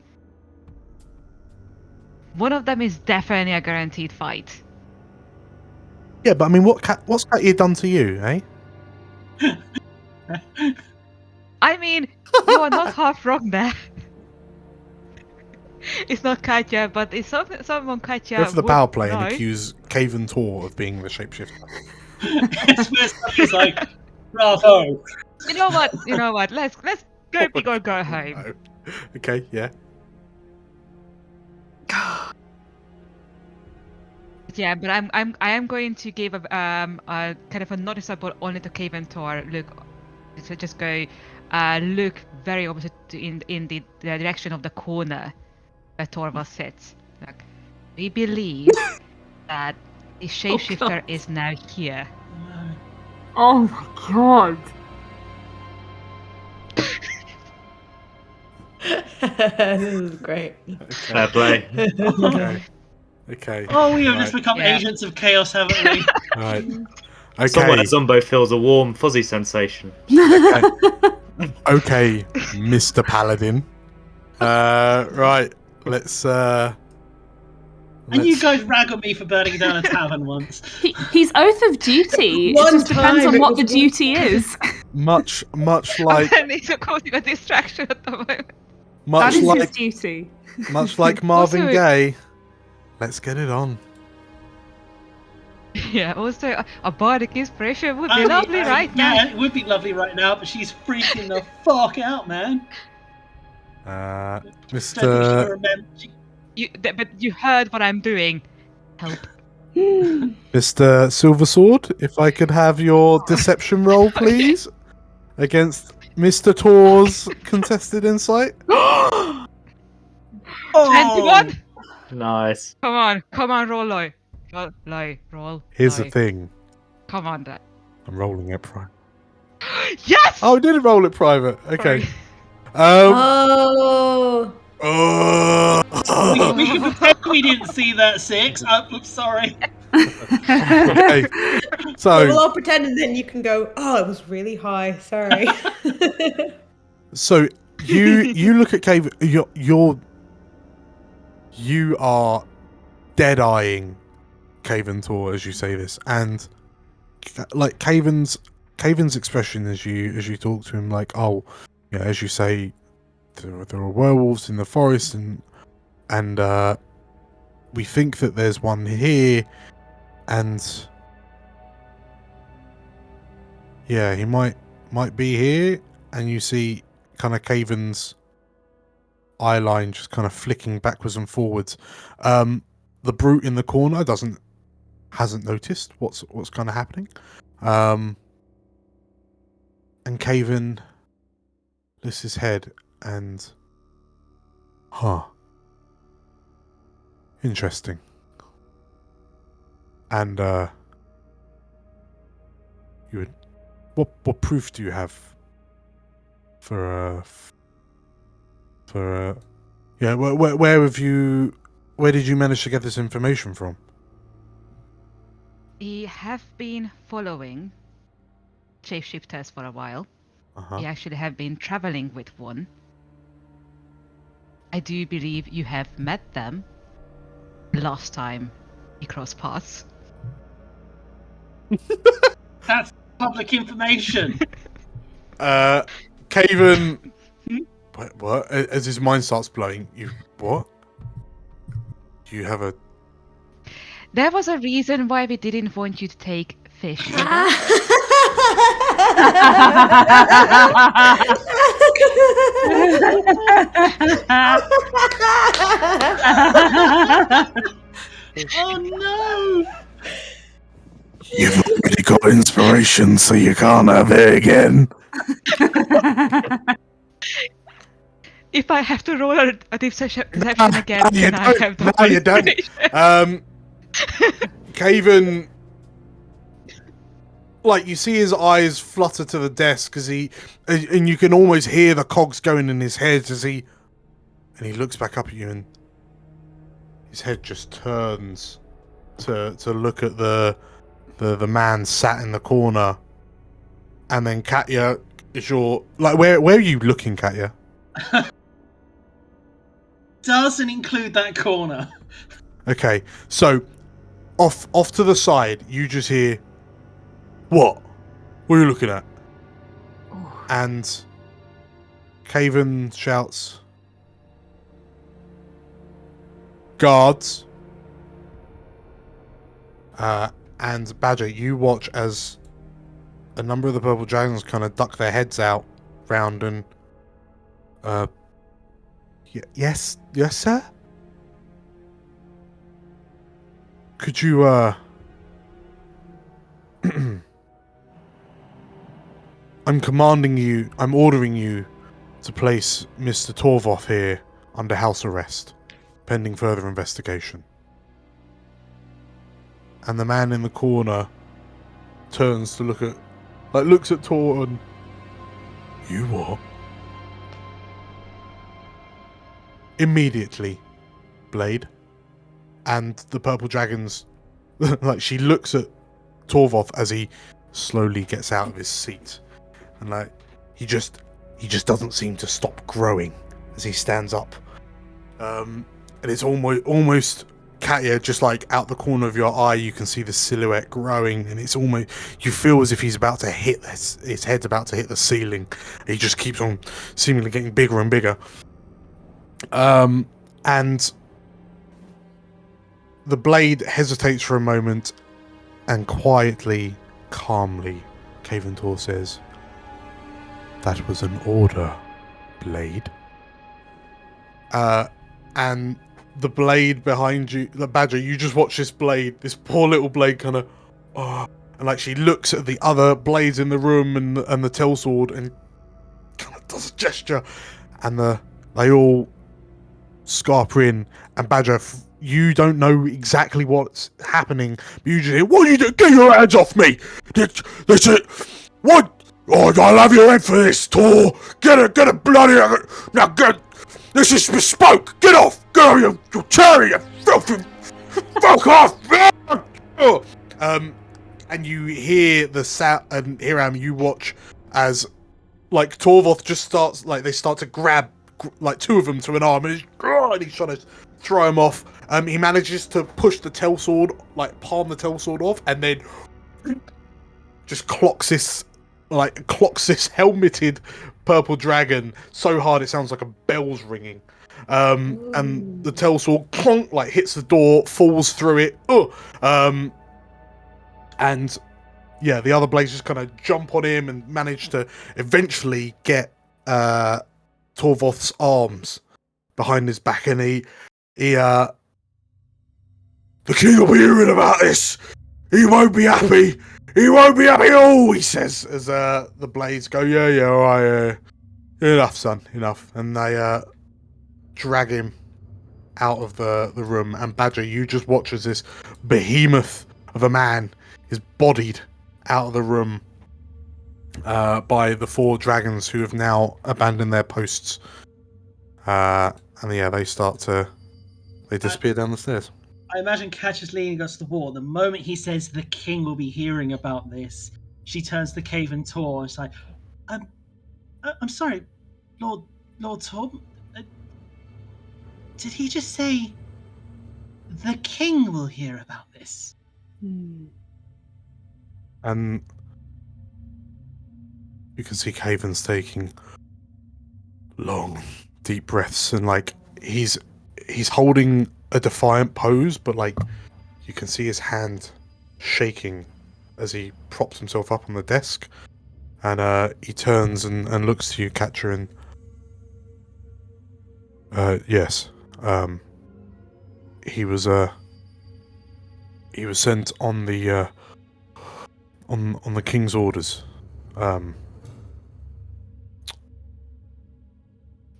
One of them is definitely a guaranteed fight. Yeah, but I mean, what's Katya done to you, eh? I mean, you are not half wrong there. It's not Katya, but it's someone Katya Go for the would power play know. and accuse Caven Tor of being the shapeshifter. It's like, bravo. You know what? Let's go big or go home. No. Okay, yeah. Yeah, but I am going to give a kind of a noticeable only to Cave and Tor look. So just go look very opposite in the direction of the corner where Torvald sits. Like, we believe that the shapeshifter is now here. Oh my god. This is great. Fair play. Okay. Oh, we have just become agents of chaos, haven't we? Right. Okay. Someone at Zombo feels a warm, fuzzy sensation. Okay, Mr. Paladin. Right. Let's. And you guys rag on me for burning down a tavern once. He's oath of duty. It just depends on what the duty is. Much like. I need to cause you a distraction at the moment. Much that is like his duty. Much like Marvin Also, Gaye. Let's get it on. Yeah, also a bardic inspiration would be lovely right now. Yeah, it would be lovely right now, but she's freaking the fuck out, man. Mr. But you heard what I'm doing. Help. Mr. Silversword, if I could have your deception roll, please, against Mr. Tor's contested insight. 21. Nice. Come on, roll low. Roll. Here's low. the thing. Come on, Dad. I'm rolling it private. Yes! Oh, I didn't roll it private. Okay. Oh. We can pretend we didn't see that 6. I'm sorry. Okay. So We'll all pretend, and then you can go, oh, it was really high. Sorry. So you look at Cave. You are dead-eyeing Caven Tor as you say this, and like Caven's expression as you talk to him, like, oh, yeah, as you say, there are werewolves in the forest, and we think that there's one here, and yeah, he might be here, and you see kind of Caven's eye line just kind of flicking backwards and forwards. The brute in the corner hasn't noticed what's kind of happening, and Caven lifts his head and Huh. Interesting. And you would. What proof do you have for yeah? Where did you manage to get this information from? We have been following shapeshifters for a while. Uh-huh. We actually have been traveling with one. I do believe you have met them last time we crossed paths. That's public information. Caven. What? As his mind starts blowing, you what? You have a. There was a reason why we didn't want you to take fish with us. Oh no! You've already got inspiration, so you can't have it again. If I have to roll a deception again, then I have the No, you don't. Caven, like, you see his eyes flutter to the desk as and you can almost hear the cogs going in his head and he looks back up at you and his head just turns to look at the man sat in the corner. And then Katya, where are you looking, Katya? Doesn't include that corner. Okay, so off to the side, you just hear, what? What are you looking at? Oh. And Caven shouts, guards. And Badger, you watch as a number of the purple dragons kind of duck their heads out round and yes, sir? Could you I'm ordering you to place Mr. Torvoth here under house arrest, pending further investigation. And the man in the corner turns to looks at Tor and, you what? Immediately, Blade, and the purple dragons, she looks at Torvoth as he slowly gets out of his seat, and he just doesn't seem to stop growing as he stands up, and it's almost Katya, just out the corner of your eye, you can see the silhouette growing, and it's almost, you feel as if he's about to hit his head's about to hit the ceiling. He just keeps on seemingly getting bigger and bigger. And the blade hesitates for a moment, and quietly, calmly, Caventor says, "That was an order, Blade." And the blade behind you, the Badger, you just watch this poor little blade kind of, and she looks at the other blades in the room and the tail sword and kind of does a gesture, and they all scarper in, and Badger, you don't know exactly what's happening, but you just hear, "What are you doing? Get your hands off me! That's it! What? Oh, I'll have your head for this, Tor! Get it bloody... Now get... This is bespoke! Get off! Get off, you cherry, you filthy... Fuck off! And you hear the sound, and Hiram, you watch as, Torvoth just starts, they start to grab, two of them to an arm, and he's trying to throw him off. He manages to push the tail sword, palm the tail sword off, and then just clocks this helmeted purple dragon so hard it sounds like a bell's ringing. And the tail sword clonk, hits the door, falls through it. And yeah, the other blades just kind of jump on him and manage to eventually get Torvoth's arms behind his back, and the king will be hearing about this. He won't be happy. He won't be happy at all, he says, as the blades go, yeah, all right, enough, son, enough. And they drag him out of the room, and Badger, you just watch as this behemoth of a man is bodied out of the room by the 4 dragons who have now abandoned their posts. And yeah, they disappear down the stairs. I imagine Katya's leaning against the wall. The moment he says the king will be hearing about this, she turns to Cave and Tor and she's like, I'm sorry, Lord Torb. Did he just say the king will hear about this? And you can see Caven's taking long, deep breaths, and like he's holding a defiant pose, but like you can see his hand shaking as he props himself up on the desk, and he turns and looks to you, Katya, and yes, he was sent on the on the king's orders.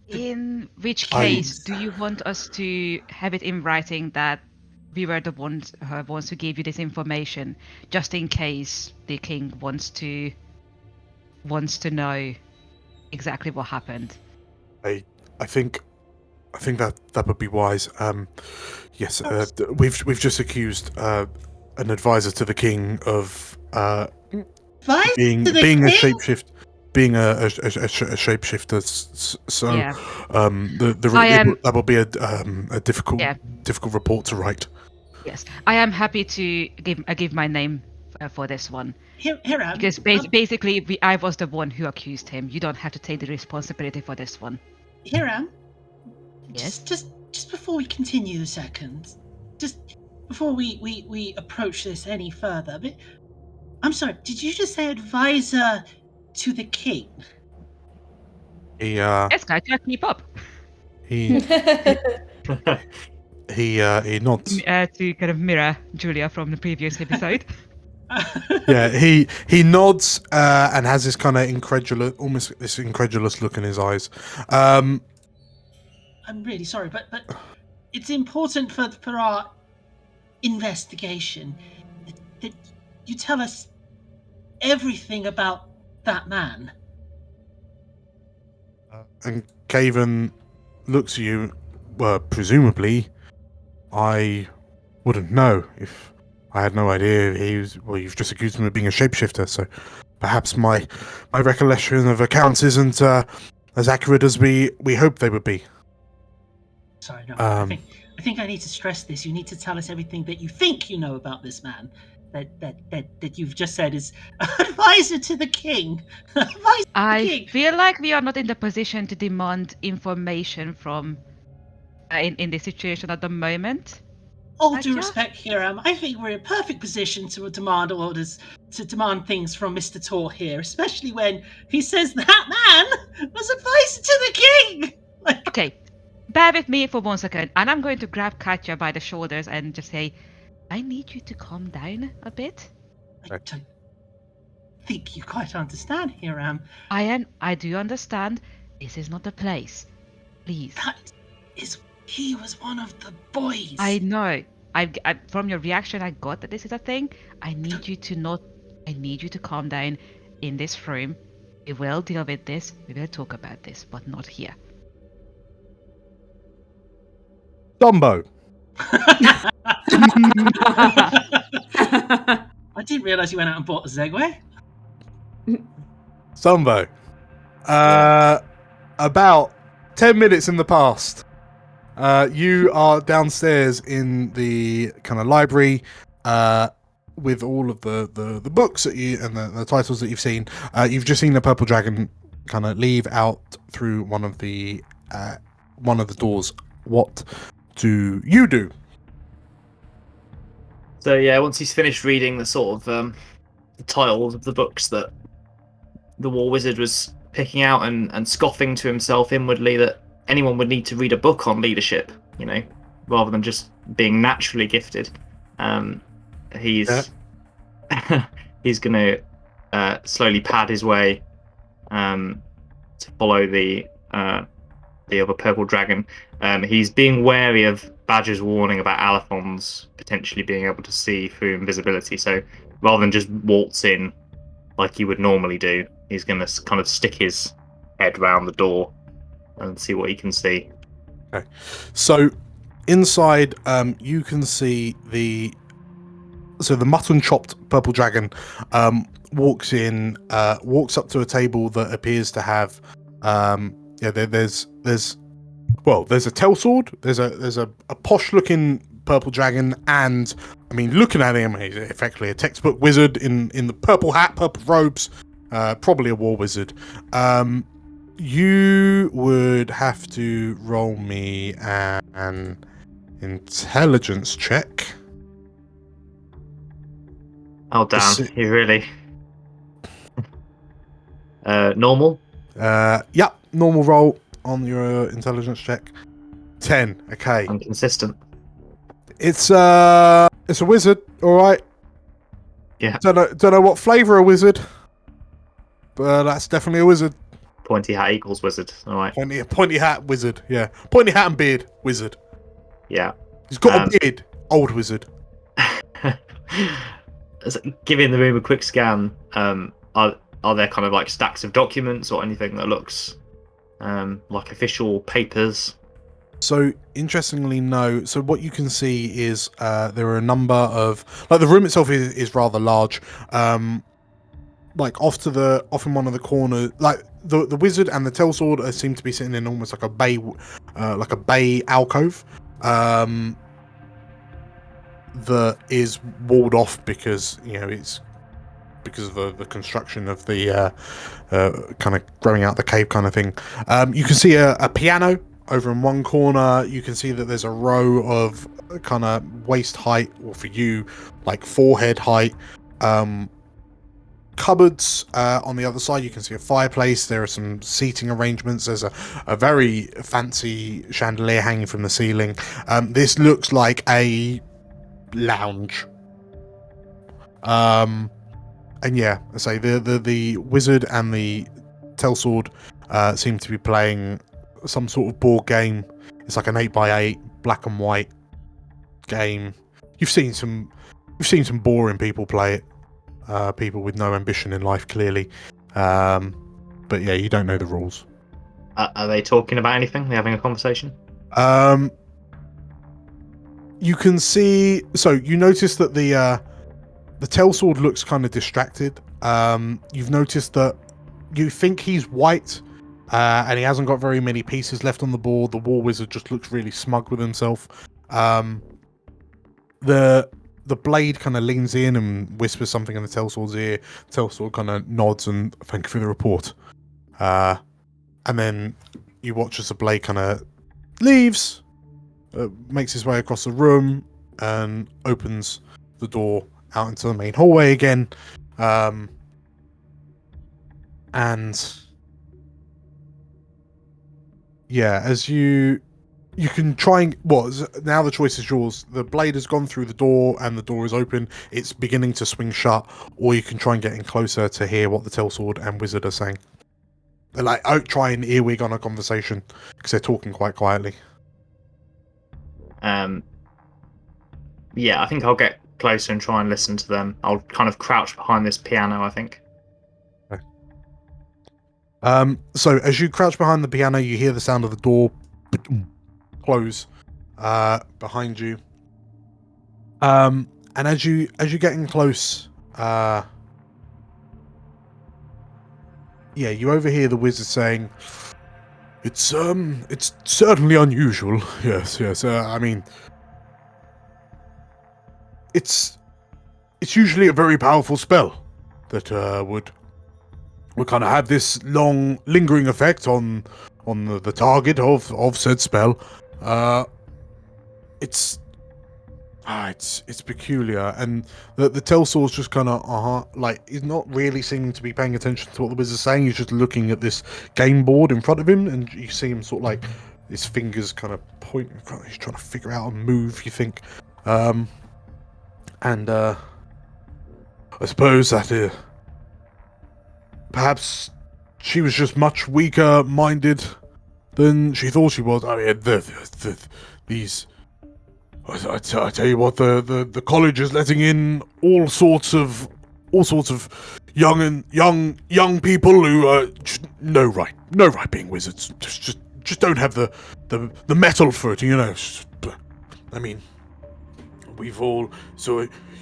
In which case, do you want us to have it in writing that we were the ones who gave you this information, just in case the king wants to know exactly what happened? I think that would be wise. Yes, we've just accused an advisor to the king of being a shapeshift. Being a shapeshifter, so Yeah. that will be a difficult report to write. Yes, I am happy to give my name for this one. Hiram, Because basically, I was the one who accused him. You don't have to take the responsibility for this one. Hiram. Yes. Just before we continue a second, just before we approach this any further, but I'm sorry, did you just say advisor to the king? Yes, I can't keep up. He nods. To kind of mirror Julia from the previous episode. Yeah, he nods and has this kind of incredulous look in his eyes. I'm really sorry, but it's important for our investigation that you tell us everything about that man. And Caven looks at you. Well, presumably, I wouldn't know if I had no idea he was. Well, you've just accused him of being a shapeshifter, so perhaps my recollection of accounts isn't as accurate as we hoped they would be. Sorry, no. I think I need to stress this. You need to tell us everything that you think you know about this man. That you've just said is advisor to the king. I feel like we are not in the position to demand information from in this situation at the moment. All due respect, Hiram, I think we're in a perfect position to demand orders, to demand things from Mr. Tor here, especially when he says that man was advisor to the king. Okay, bear with me for 1 second, and I'm going to grab Katya by the shoulders and just say, I need you to calm down a bit. I don't think you quite understand, Hiram. I do understand. This is not the place. Please. He was one of the boys. I know. I from your reaction, I got that this is a thing. I need you to calm down in this room. We will deal with this. We will talk about this, but not here. Dumbo. I didn't realise you went out and bought a Zegway. Zombo. About 10 minutes in the past, you are downstairs in the kind of library with all of the books that you and the titles that you've seen. You've just seen the purple dragon kind of leave out through one of the doors. What do you do? So yeah, once he's finished reading the sort of the titles of the books that the War Wizard was picking out and scoffing to himself inwardly that anyone would need to read a book on leadership, rather than just being naturally gifted. He's going to slowly pad his way to follow the the other purple dragon. He's being wary of Badger's warning about Alathons potentially being able to see through invisibility. So rather than just waltz in like he would normally do, he's going to kind of stick his head round the door and see what he can see. Okay. So inside, you can see the mutton chopped purple dragon walks up to a table that appears to have there's a tail sword, there's a posh looking purple dragon, and I mean, looking at him, he's effectively a textbook wizard in the purple hat, purple robes, probably a war wizard. You would have to roll me an intelligence check. Oh damn, you really? Normal? Yeah, normal roll on your intelligence check. 10. Okay. I'm consistent. It's a wizard, all right. Yeah. Don't know what flavor a wizard, but that's definitely a wizard. Pointy hat equals wizard. All right. Pointy hat wizard. Yeah. Pointy hat and beard wizard. Yeah. He's got a beard. Old wizard. Giving the room a quick scan, are there kind of like stacks of documents or anything that looks like official papers? So interestingly, no. So what you can see is there are a number of, like, the room itself is rather large. Like off in one of the corners, like the wizard and the Tellsword seem to be sitting in almost like a bay alcove. That is walled off because it's because of the construction of the kind of growing out the cave kind of thing. You can see a piano over in one corner. You can see that there's a row of kind of waist height, or for you, like forehead height, cupboards. On the other side, you can see a fireplace. There are some seating arrangements. There's a very fancy chandelier hanging from the ceiling. This looks like a lounge. And yeah, I say the wizard and the Tellsword seem to be playing some sort of board game. It's like an 8x8 black and white game. You've seen some boring people play it. People with no ambition in life, clearly. But yeah, you don't know the rules. Are they talking about anything? Are they having a conversation? You can see. So you notice that the Tellsword looks kind of distracted. You've noticed that you think he's white, and he hasn't got very many pieces left on the board. The war wizard just looks really smug with himself. The blade kind of leans in and whispers something in the Tellsword's ear. Tellsword kind of nods and thank you for the report. And then you watch as the blade kind of leaves, makes his way across the room, and opens the door out into the main hallway again. And yeah, as you can try and now the choice is yours. The blade has gone through the door and the door is open. It's beginning to swing shut, or you can try and get in closer to hear what the Tellsword and wizard are saying. They're like, try and earwig on a conversation because they're talking quite quietly. Yeah, I think I'll get closer and try and listen to them. I'll kind of crouch behind this piano, I think. Okay. So as you crouch behind the piano, you hear the sound of the door close behind you. And as you're getting close, you overhear the wizard saying, It's certainly unusual. Yes. I mean, it's usually a very powerful spell that would kind of have this long lingering effect on the target of said spell. It's peculiar, and the Tellsword's just kind of like he's not really seeming to be paying attention to what the wizard's saying. He's just looking at this game board in front of him, and you see him sort of like his fingers kind of pointing. He's trying to figure out a move, you think. And I suppose that perhaps she was just much weaker minded than she thought she was. I mean, these. I tell you what, the college is letting in all sorts of young people who just no right being wizards. Just don't have the metal for it, you know. I mean, we've all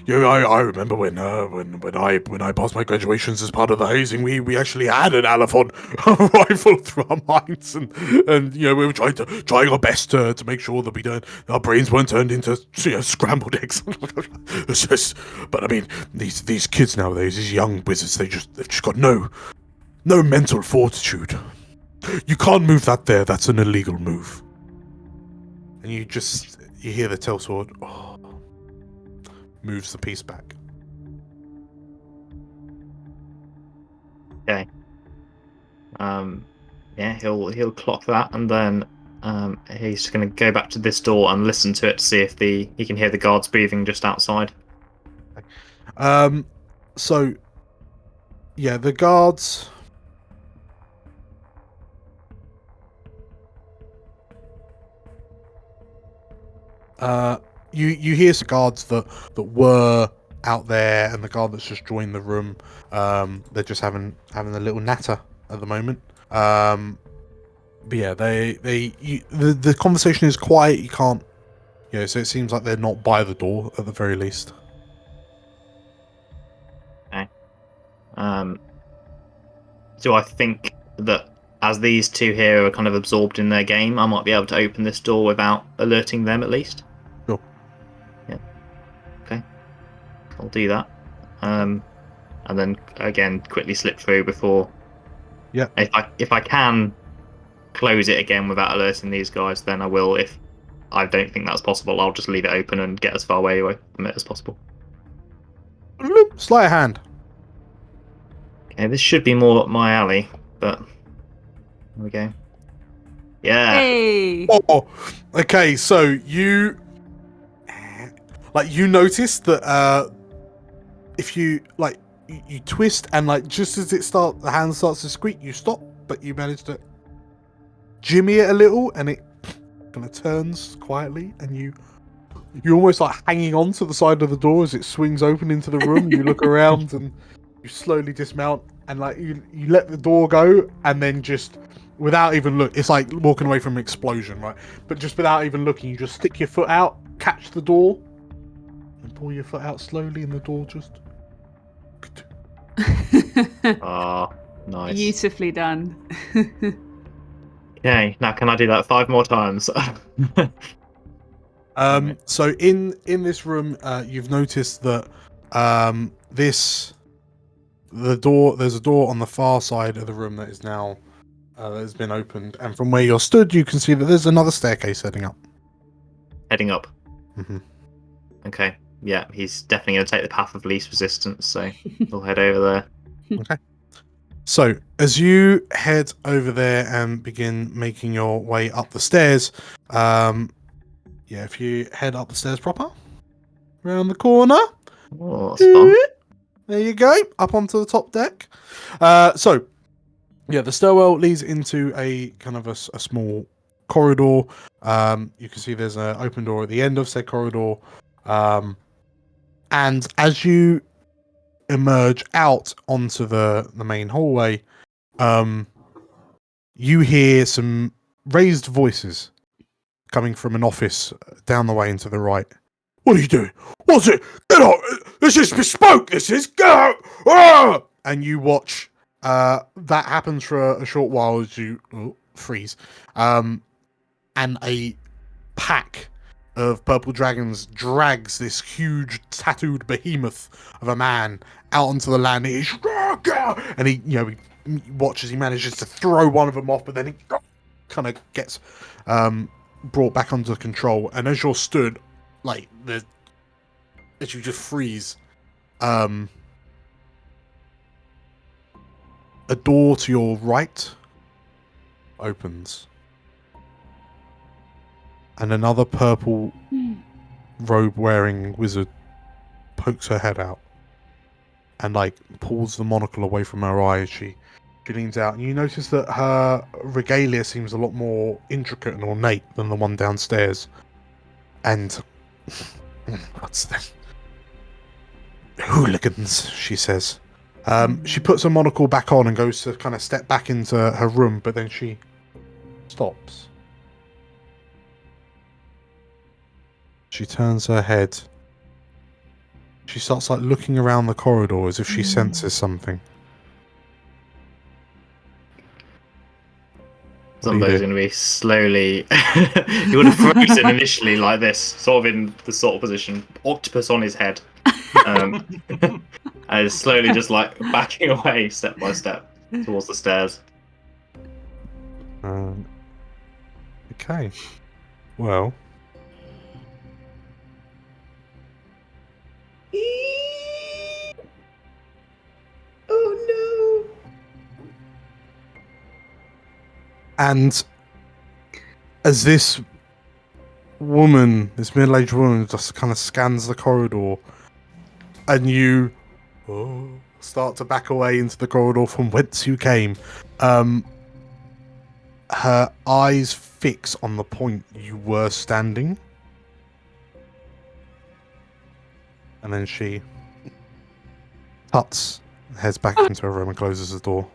I remember when I passed my graduations as part of the hazing, we actually had an Alphon rifle through our minds, and we were trying our best to make sure that our brains weren't turned into scrambled eggs. But I mean, these kids nowadays, these young wizards, they've just got no mental fortitude. You can't move that there. That's an illegal move. And you hear the tail sword. Moves the piece back. Okay. He'll clock that, and then he's just going to go back to this door and listen to it to see if he can hear the guards breathing just outside. So, yeah, the guards. You hear some guards that were out there, and the guard that's just joined the room. They're just having a little natter at the moment. But yeah, the conversation is quiet. You can't, so it seems like they're not by the door at the very least. Okay. Do I think that as these two here are kind of absorbed in their game, I might be able to open this door without alerting them at least? Sure. Yeah. Okay. I'll do that. And then again quickly slip through before. Yeah. If I can close it again without alerting these guys, then I will. If I don't think that's possible, I'll just leave it open and get as far away from it as possible. Sleight of hand. Okay, this should be more up my alley, but there we go. Yeah. Hey. Oh, okay. So you notice that if you you twist and just as the hand starts to squeak, you stop, but you manage to jimmy it a little, and it kind of turns quietly, and you're almost hanging on to the side of the door as it swings open into the room. You look around and you slowly dismount, and you let the door go, and then just without even look, it's like walking away from an explosion, right? But just without even looking, you just stick your foot out, catch the door, and pull your foot out slowly, and the door just. Ah, nice. Beautifully done. Okay, now can I do that 5 more times? So in this room, you've noticed that there's a door on the far side of the room that is now has been opened, and from where you're stood, you can see that there's another staircase heading up. Heading up. Mm-hmm. Okay. Yeah, he's definitely going to take the path of least resistance, so we'll head over there. Okay. So, as you head over there and begin making your way up the stairs, if you head up the stairs proper, around the corner, Oh, that's fun. there you go, up onto the top deck. The stairwell leads into a kind of a small corridor. You can see there's an open door at the end of said corridor. And as you emerge out onto the main hallway, you hear some raised voices coming from an office down the way and to the right. What are you doing? What's it? Get out! This is bespoke! This is... Get out! Ah! And you watch that happens for a short while as you freeze. And a pack of purple dragons drags this huge tattooed behemoth of a man out onto the land. And he watches. He manages to throw one of them off, but then he kind of gets brought back under control. And as you're stood, as you just freeze, a door to your right opens. And another purple robe-wearing wizard pokes her head out and pulls the monocle away from her eye as she She leans out, and you notice that her regalia seems a lot more intricate and ornate than the one downstairs. And what's that? Hooligans, she says. She puts her monocle back on and goes to kind of step back into her room, but then she stops. She turns her head. She starts like looking around the corridor as if she senses something. Zombo's going to be slowly. He would have frozen initially like this, sort of in the sort of position, octopus on his head, and is slowly just like backing away step by step towards the stairs. Okay. Well. Oh no. And as this woman, this middle-aged woman, just kind of scans the corridor, and you start to back away into the corridor from whence you came, her eyes fix on the point you were standing, and then she tuts, heads back into her room and closes the door.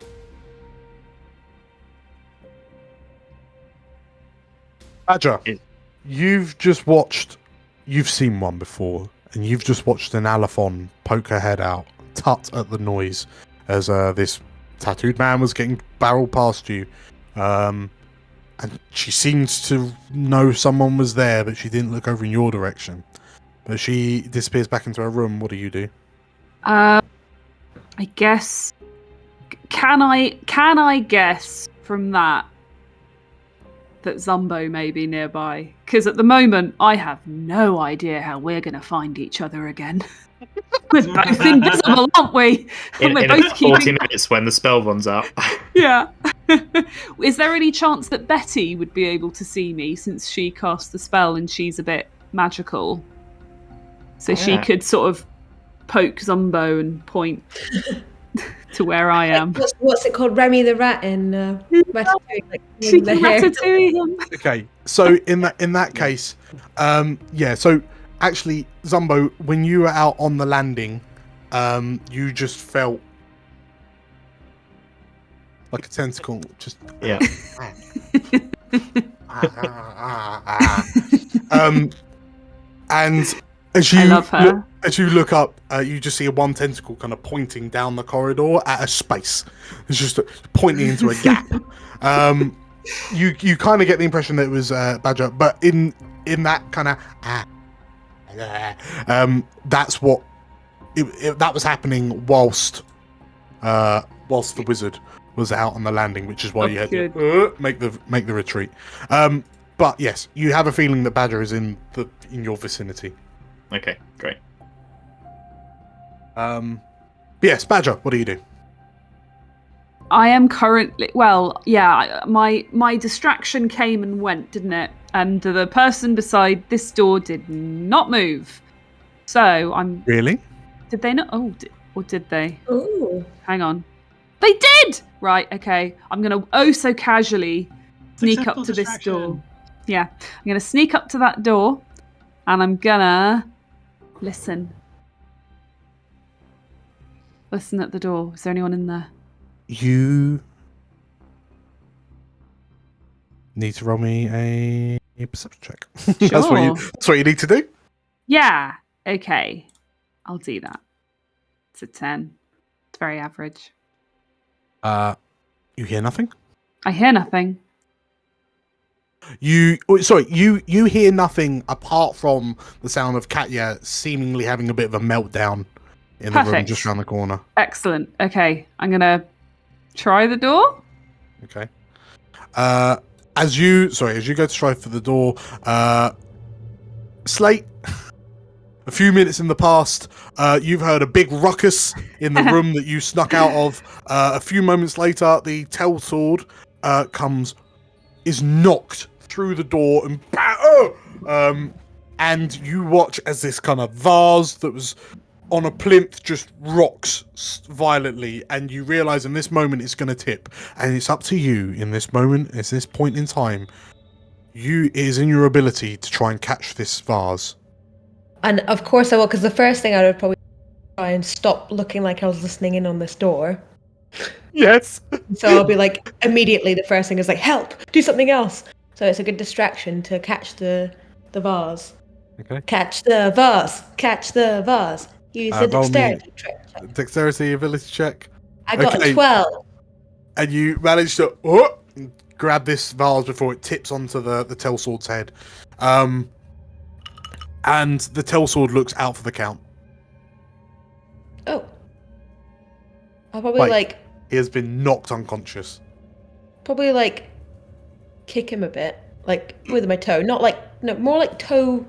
Badger, you've seen one before, and you've just watched an Alaphon poke her head out, tut at the noise, as this tattooed man was getting barreled past you. And she seems to know someone was there, but she didn't look over in your direction. But she disappears back into her room. What do you do? I guess. Can I guess from that Zumbo may be nearby? Because at the moment, I have no idea how we're going to find each other again. We're both invisible, aren't we? In we're both 40 minutes when the spell runs out. Yeah. Is there any chance that Betty would be able to see me since she cast the spell and she's a bit magical? So she could sort of poke Zumbo and point to where I am. What's it called? Remy the Rat in Ratatouille. Like, She can Ratatouille him. Okay, so in that case, so actually, Zumbo, when you were out on the landing, you just felt like a tentacle, just and as you look up, you just see one tentacle kind of pointing down the corridor at a space. It's just pointing into a gap. You kind of get the impression that it was Badger, but in that kind of that's what that was happening whilst the wizard was out on the landing, which is why you had to make the retreat. But yes, you have a feeling that Badger is in your vicinity. Okay, great. Yes, Badger, what do you do? I am currently my distraction came and went, didn't it? And the person beside this door did not move. So I'm really. Did they not? Oh, or did they? Oh, hang on. They did. Right. Okay. I'm gonna so casually sneak up to this door. Yeah, I'm gonna sneak up to that door, and I'm gonna listen. Listen at the door. Is there anyone in there? You need to roll me a perception check. Sure. That's what you need to do. Yeah. Okay. I'll do that. It's a 10. It's very average. You hear nothing? I hear nothing. You hear nothing apart from the sound of Katya seemingly having a bit of a meltdown in the room just around the corner. Excellent. Okay. I'm going to try the door. Okay. As you go to try for the door, Slate, a few minutes in the past, you've heard a big ruckus in the room that you snuck out of. A few moments later, the tellsword is knocked through the door and you watch as this kind of vase that was on a plinth just rocks violently, and you realise in this moment it's going to tip, and it's up to you in this moment, at this point in time. It is in your ability to try and catch this vase. And of course I will, because the first thing I would probably try and stop looking like I was listening in on this door. Yes. So I'll be like, immediately the first thing is like, help, do something else. So it's a good distraction to catch the vase. Okay. Catch the vase. Catch the vase. Use the roll me dexterity check. Dexterity ability check. I got Okay. a 12. And you manage to grab this vase before it tips onto the Telsword's head. And the Telsword looks out for the count. Oh. I'll probably He has been knocked unconscious. kick him a bit. Like with my toe. More like toe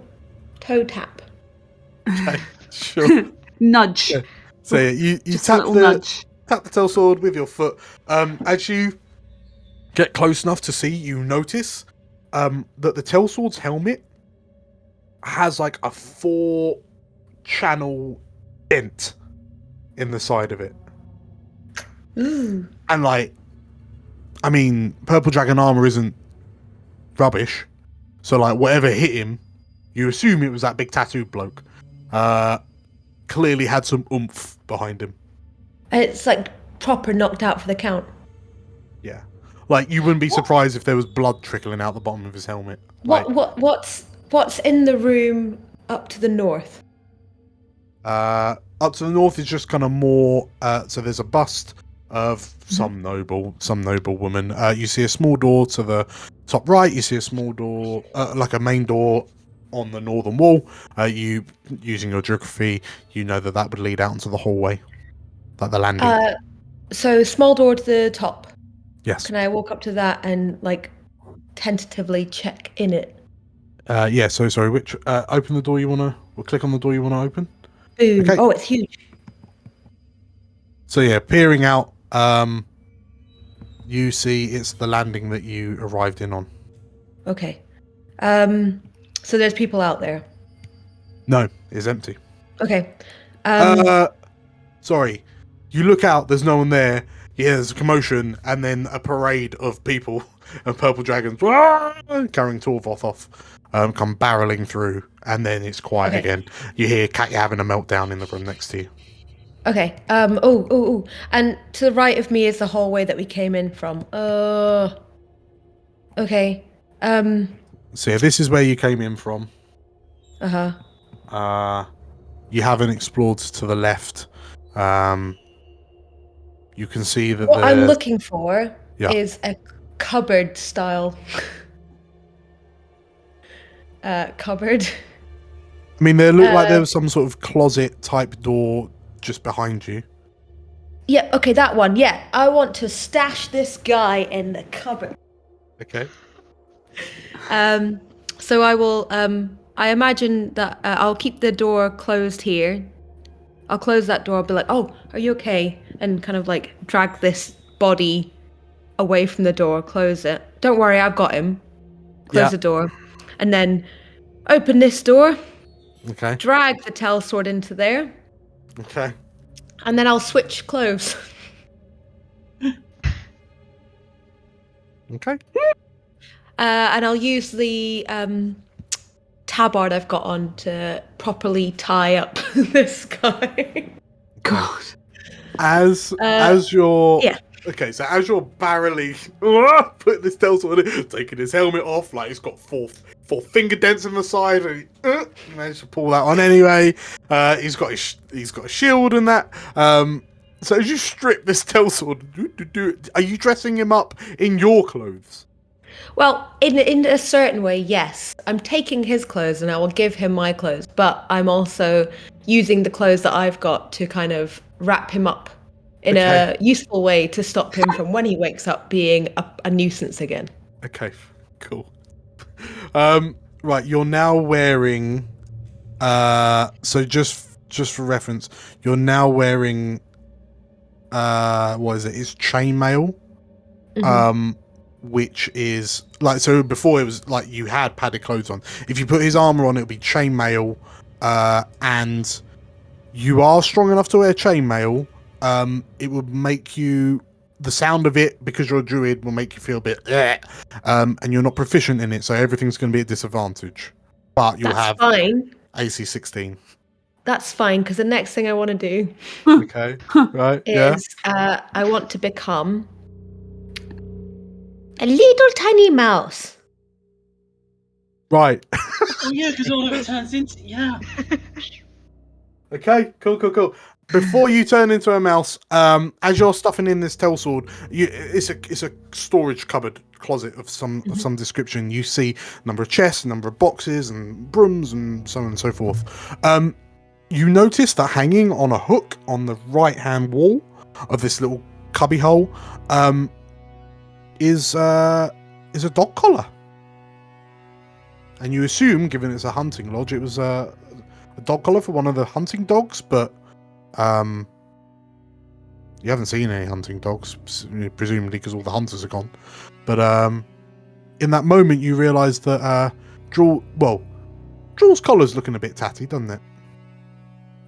tap. Okay, sure. Nudge. Yeah. So you Just tap a little nudge. tap the Telsword with your foot. As you get close enough to see, you notice that the Telsword's helmet has like a 4-channel dent in the side of it. Ooh. And purple dragon armor isn't rubbish. So whatever hit him, you assume it was that big tattooed bloke. Clearly had some oomph behind him. It's proper knocked out for the count. Yeah. You wouldn't be surprised if there was blood trickling out the bottom of his helmet. What's in the room up to the north? Up to the north is just kind of more. So there's a bust of some noble woman. You see a small door to the top right. You see a small door, like a main door on the northern wall. You, using your geography, you know that would lead out into the hallway, like the landing. So small door to the top. Yes. Can I walk up to that and tentatively check in it? Yeah. So sorry. Which open the door you wanna? Or click on the door you wanna open. Boom. Okay. Oh, it's huge. So yeah, peering out, you see it's the landing that you arrived in on. Okay. So there's people out there. No, it's empty. Okay. Sorry. You look out, there's no one there. Yeah, there's a commotion, and then a parade of people and purple dragons carrying Torvoth off come barreling through, and then it's quiet again. You hear Katya having a meltdown in the room next to you. Okay. Oh. And to the right of me is the hallway that we came in from. Okay. So yeah, this is where you came in from. Uh-huh. You haven't explored to the left. You can see that what I'm looking for is a cupboard style cupboard. I mean, there looked like there was some sort of closet type door just behind you. Yeah, okay, that one. Yeah, I want to stash this guy in the cupboard. Okay. So I will. I imagine that I'll keep the door closed here. I'll close that door. I'll be like, "Oh, are you okay?" And kind of drag this body away from the door. Close it. Don't worry, I've got him. Close the door, and then open this door. Okay. Drag the Telsword into there. Okay. And then I'll switch clothes. Okay. And I'll use the tabard I've got on to properly tie up this guy. God. As you're okay, so as you're barreling, putting this Telsword in, taking his helmet off, it's got four finger dents in the side, and he managed to pull that on anyway. He's got a shield and that. So as you strip this Telsword, are you dressing him up in your clothes? Well, in a certain way, yes. I'm taking his clothes and I will give him my clothes, but I'm also using the clothes that I've got to kind of wrap him up in a useful way to stop him from, when he wakes up, being a nuisance again. Okay, cool. Right, you're now wearing. So just for reference, you're now wearing. What is it? It's chainmail. Which is so before it was you had padded clothes on. If you put his armor on, it would be chainmail, and You are strong enough to wear chainmail. It would make you... The sound of it, because you're a druid, will make you feel a bit... and you're not proficient in it, so everything's going to be at disadvantage. But you'll That's have fine. AC 16. That's fine, because the next thing I want to do Okay, right, yeah. is I want to become a little tiny mouse. Right. Oh yeah, because all of it turns into Okay, cool. Before you turn into a mouse, as you're stuffing in this tail sword, it's a storage cupboard closet of some description. You see a number of chests, a number of boxes, and brooms, and so on and so forth. You notice that hanging on a hook on the right-hand wall of this little cubby hole is a dog collar. And you assume, given it's a hunting lodge, it was a dog collar for one of the hunting dogs, but you haven't seen any hunting dogs, presumably because all the hunters are gone. But in that moment, you realise that Jewel's collar's looking a bit tatty, doesn't it?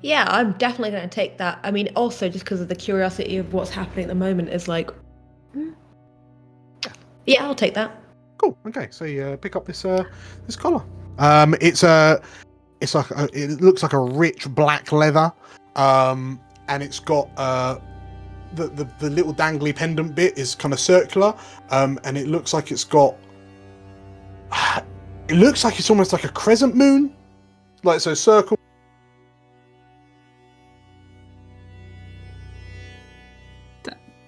Yeah, I'm definitely going to take that. I mean, also just because of the curiosity of what's happening at the moment is like, yeah, I'll take that. Cool. Okay, so you pick up this collar. It looks like a rich black leather, and it's got the little dangly pendant bit is kind of circular, and it looks like it's got. It looks like it's almost like a crescent moon, like so circle.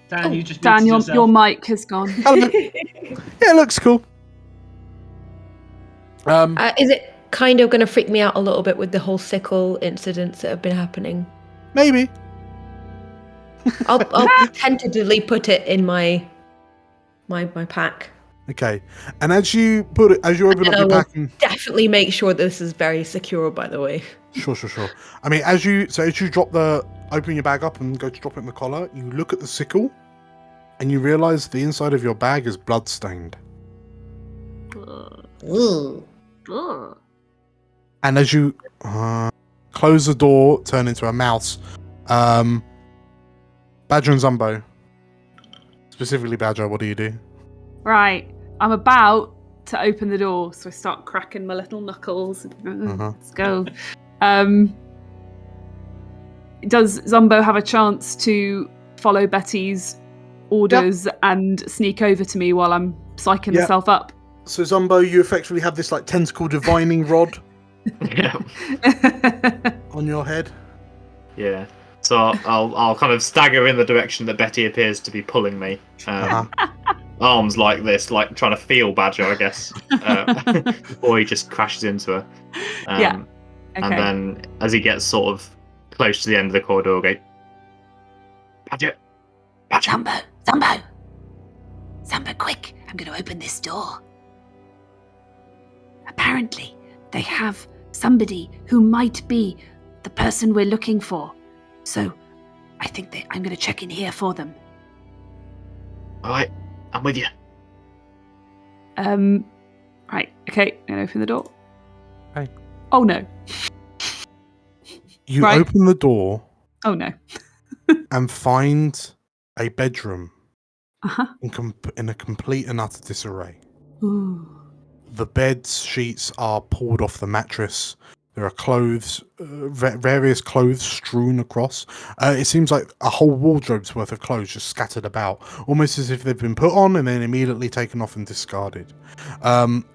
Dan, you just Dan, muted your yourself. mic has gone. Yeah, it looks cool. Is it kind of going to freak me out a little bit with the whole sickle incidents that have been happening? Maybe. I'll tentatively put it in my pack. Okay, and as you open up your pack, and definitely make sure this is very secure. By the way. Sure. I mean, as you open your bag up and go to drop it in the collar, you look at the sickle, and you realise the inside of your bag is blood-stained. And as you close the door, turn into a mouse, Badger and Zumbo, specifically Badger, what do you do? Right, I'm about to open the door, so I start cracking my little knuckles. Let's go. Does Zumbo have a chance to follow Betty's orders and sneak over to me while I'm psyching myself up? So Zumbo, you effectively have this like tentacle divining rod on your head. Yeah. So I'll kind of stagger in the direction that Betty appears to be pulling me. Arms like this, like trying to feel Badger, I guess, before he just crashes into her. Okay. And then as he gets sort of close to the end of the corridor, I'll go, Badger. Zumbo, quick! I'm going to open this door. Apparently, they have somebody who might be the person we're looking for. So, I think I'm going to check in here for them. All right, I'm with you. Right, okay, I'm going to open the door. Hey. Oh no. You open the door. Oh no. And find a bedroom Uh-huh. in a complete and utter disarray. Ooh. The bed sheets are pulled off the mattress. There are clothes, various clothes strewn across. It seems like a whole wardrobe's worth of clothes just scattered about, almost as if they've been put on and then immediately taken off and discarded.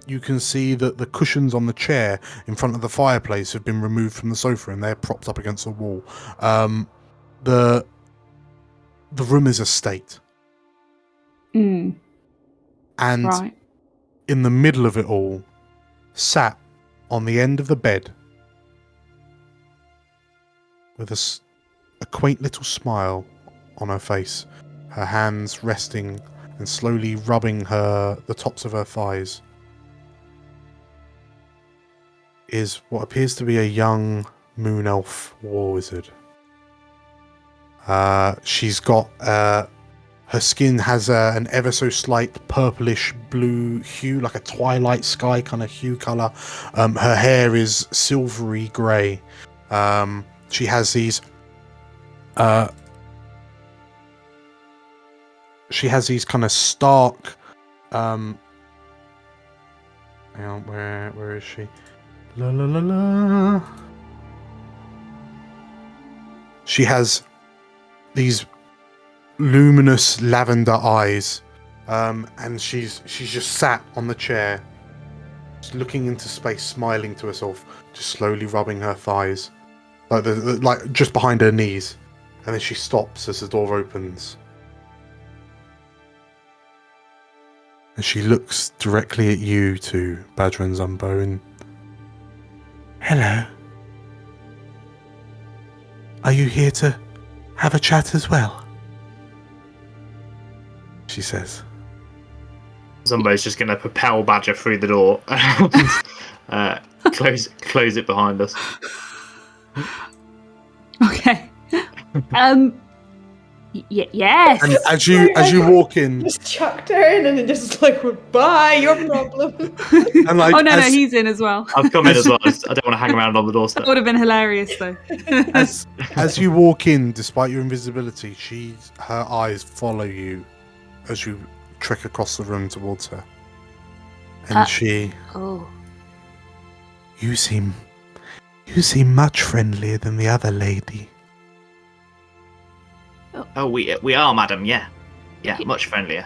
You can see that the cushions on the chair in front of the fireplace have been removed from the sofa and they're propped up against the wall. The room is a state. Mm. And Right. in the middle of it all, sat on the end of the bed, with a quaint little smile on her face, her hands resting and slowly rubbing the tops of her thighs, is what appears to be a young moon elf war wizard. She's got her skin has an ever so slight purplish blue hue, like a twilight sky kind of hue color. Her hair is silvery grey. she has these kind of stark hang on, where is she? La la la la. She has these luminous lavender eyes, and she's just sat on the chair, just looking into space, smiling to herself, just slowly rubbing her thighs, like just behind her knees, and then she stops as the door opens, and she looks directly at you two, Badger and Zumbo, and hello. Are you here to have a chat as well? She says. Zumbo's just going to propel Badger through the door and close it behind us. Okay. Yes. And as you walk in, Just chucked her in and then just like, bye, your problem. and like, oh no, he's in as well. I've come in as well. I don't want to hang around on the doorstep. That would have been hilarious though. as you walk in, despite your invisibility, her eyes follow you as you trek across the room towards her, and Oh. You seem much friendlier than the other lady. Oh, we are, madam. Yeah, much friendlier.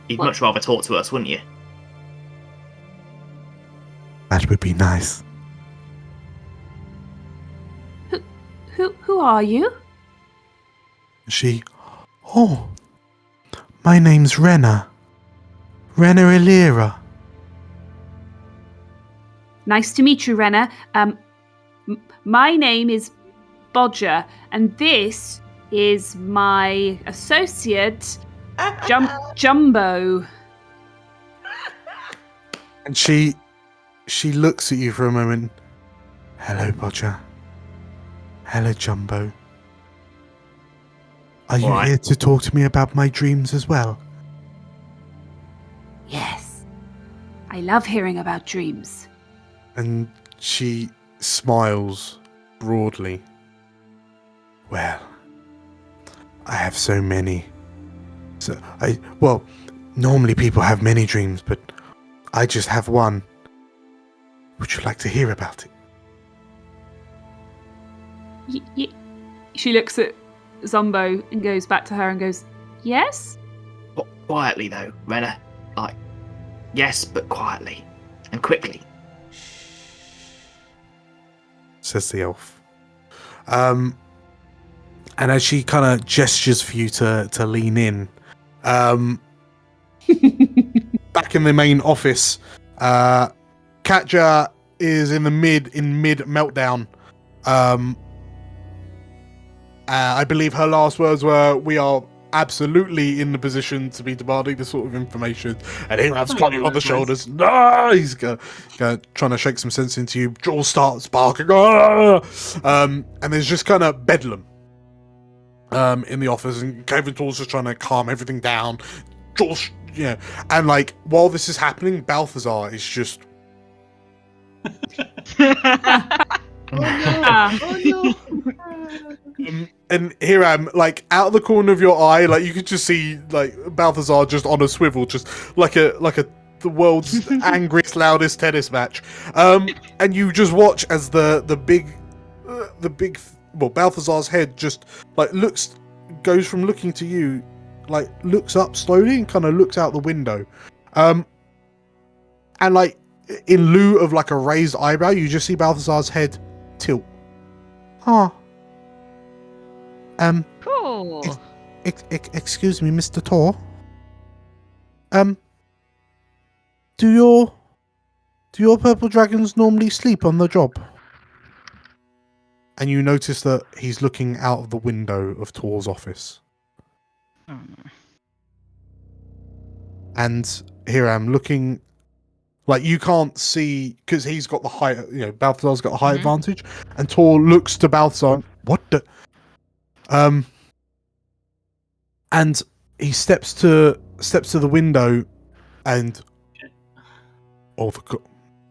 You'd much rather talk to us, wouldn't you? That would be nice. Who are you? Oh, my name's Rena Illyra. Nice to meet you, Rena. My name is Bodger, and this is my associate, Jumbo. And she looks at you for a moment. Hello, Bodger. Hello, Jumbo. Are you here to talk to me about my dreams as well? Yes. I love hearing about dreams. And she smiles broadly. Well, I have so many. Normally people have many dreams, but I just have one. Would you like to hear about it? She looks at Zumbo and goes back to her and goes, yes? Quietly though, Rena. Like, yes, but quietly and quickly. Says the elf. And as she kind of gestures for you to lean in, back in the main office, Katya is in mid meltdown. I believe her last words were, "We are absolutely in the position to be demanding this sort of information." And Hiram's clapping on the shoulders. No, he's trying to shake some sense into you. Joel starts barking. And there's just kind of bedlam in the office, and Kevin Tall's just trying to calm everything down. Joel, and like while this is happening, Balthazar is just. And Hiram, like out of the corner of your eye, like you could just see like Balthazar just on a swivel, just like the world's angriest, loudest tennis match. And you just watch as the big Balthazar's head just like goes from looking to you, like looks up slowly and kind of looks out the window. And like in lieu of like a raised eyebrow, you just see Balthazar's head tilt. Cool. Excuse me, Mr. Tor. Do your purple dragons normally sleep on the job? And you notice that he's looking out of the window of Tor's office. Oh, no. And here I'm looking, like you can't see because he's got the height. Balthazar's got the height advantage, and Tor looks to Balthazar. What the? And he steps to the window, and oh,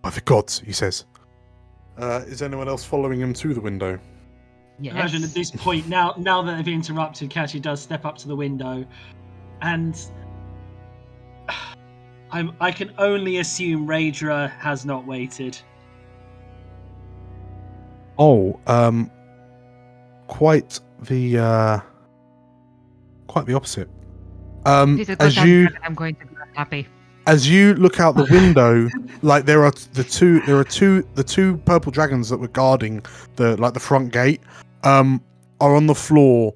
by the gods, he says. Is anyone else following him to the window? Yes. Imagine at this point, now that they've interrupted, Katya does step up to the window, and I can only assume Raedra has not waited. Oh, quite the opposite. This is I'm going to be happy. As you look out the window, like there are two purple dragons that were guarding the front gate, are on the floor,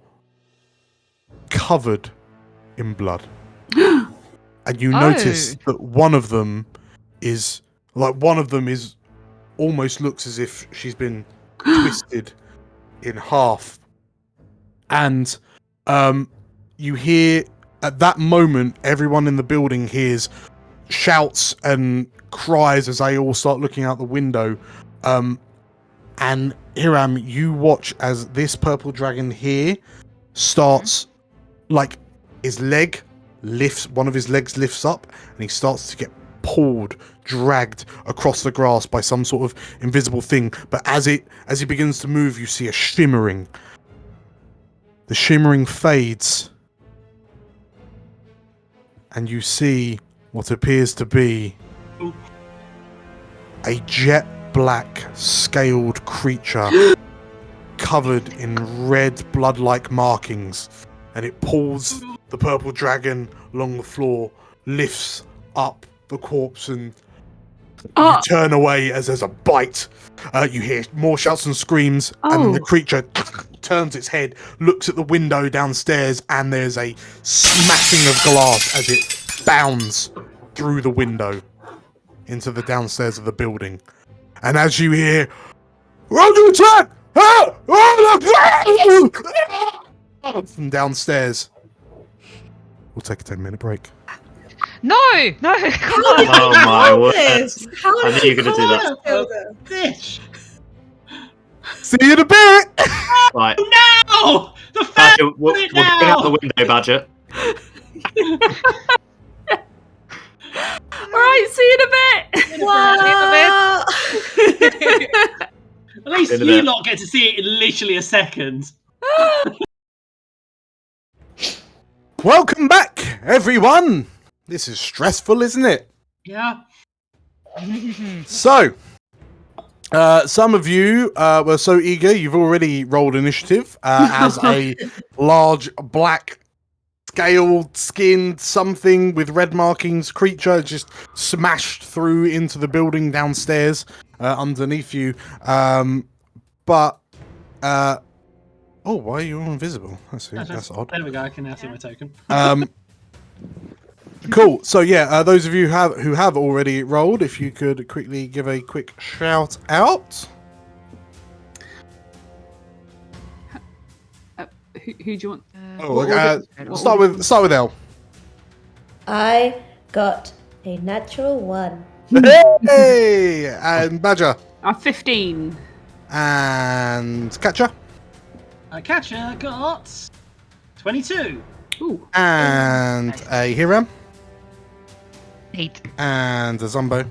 covered in blood, and you notice that one of them is almost looks as if she's been twisted in half, and you hear at that moment everyone in the building hears shouts and cries as they all start looking out the window, and Hiram, you watch as this purple dragon here starts, like one of his legs lifts up and he starts to get dragged across the grass by some sort of invisible thing, but as he begins to move, you see the shimmering fades, and you see what appears to be a jet black scaled creature covered in red blood-like markings, and it pulls the purple dragon along the floor, lifts up the corpse, and you turn away as there's a bite. You hear more shouts and screams, and then the creature turns its head, looks at the window downstairs, and there's a smashing of glass as it bounds through the window into the downstairs of the building. And as you hear, "Roger attack!" from downstairs, we'll take a 10-minute break. No, come on. Oh my word! How I knew you were going to do that. Bitch! See you in a bit. Right. No! The fact We'll bring out the window, Badger. Alright, see you in a bit! At least In a you bit. lot get to see it in literally a second. Welcome back, everyone. This is stressful, isn't it? Yeah. So, some of you were so eager, you've already rolled initiative as a large black scaled skinned something with red markings creature just smashed through into the building downstairs underneath you. Why are you all invisible? That's odd. There we go. I can now see my token. Cool. So yeah, those of you who have already rolled, if you could quickly give a quick shout out. Who do you want? We'll start with Elle. I got a natural 1. Hey, and Badger. 15. And Katya. Katya got 22. Ooh. And a Hiram. 8. And a Zombo.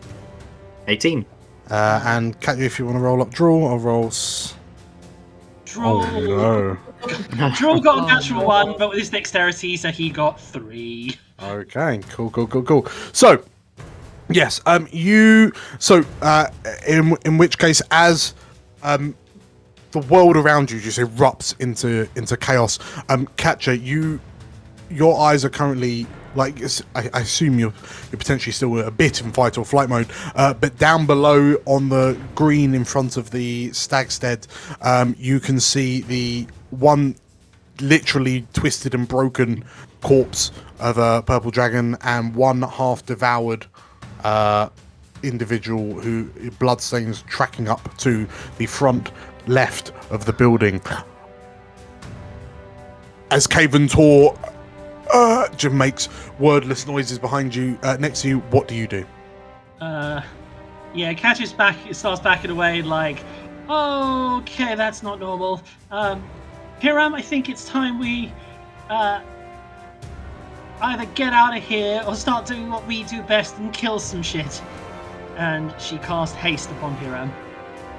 18. And Katya, if you want to roll up draw, I'll roll. Draw. Oh no. Draw got a natural 1, but with his dexterity, so he got 3. Okay, cool. So, yes, in which case, as the world around you just erupts into chaos, Katya, your eyes are currently like, I assume you're potentially still a bit in fight or flight mode, but down below on the green in front of the Stag Stead, you can see the one literally twisted and broken corpse of a purple dragon and one half devoured individual who bloodstains tracking up to the front left of the building. As Caven Tor just makes wordless noises behind you, next to you, what do you do? Yeah, Katya's back. It starts backing away like, oh, okay, that's not normal. Hiram, I think it's time we either get out of here or start doing what we do best and kill some shit. And she cast haste upon Hiram.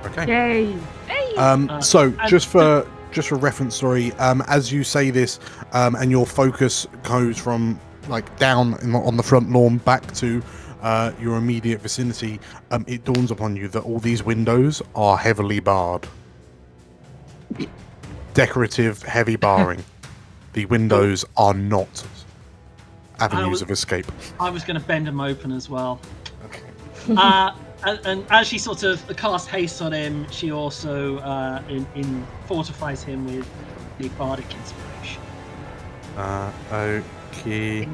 Okay. Yay! So just for just for reference, sorry, as you say this, and your focus goes from like down on the front lawn back to your immediate vicinity, it dawns upon you that all these windows are heavily barred. Decorative, heavy barring. The windows are not avenues of escape. I was going to bend them open as well. Okay. And as she sort of casts haste on him, she also fortifies him with the bardic inspiration. Okay.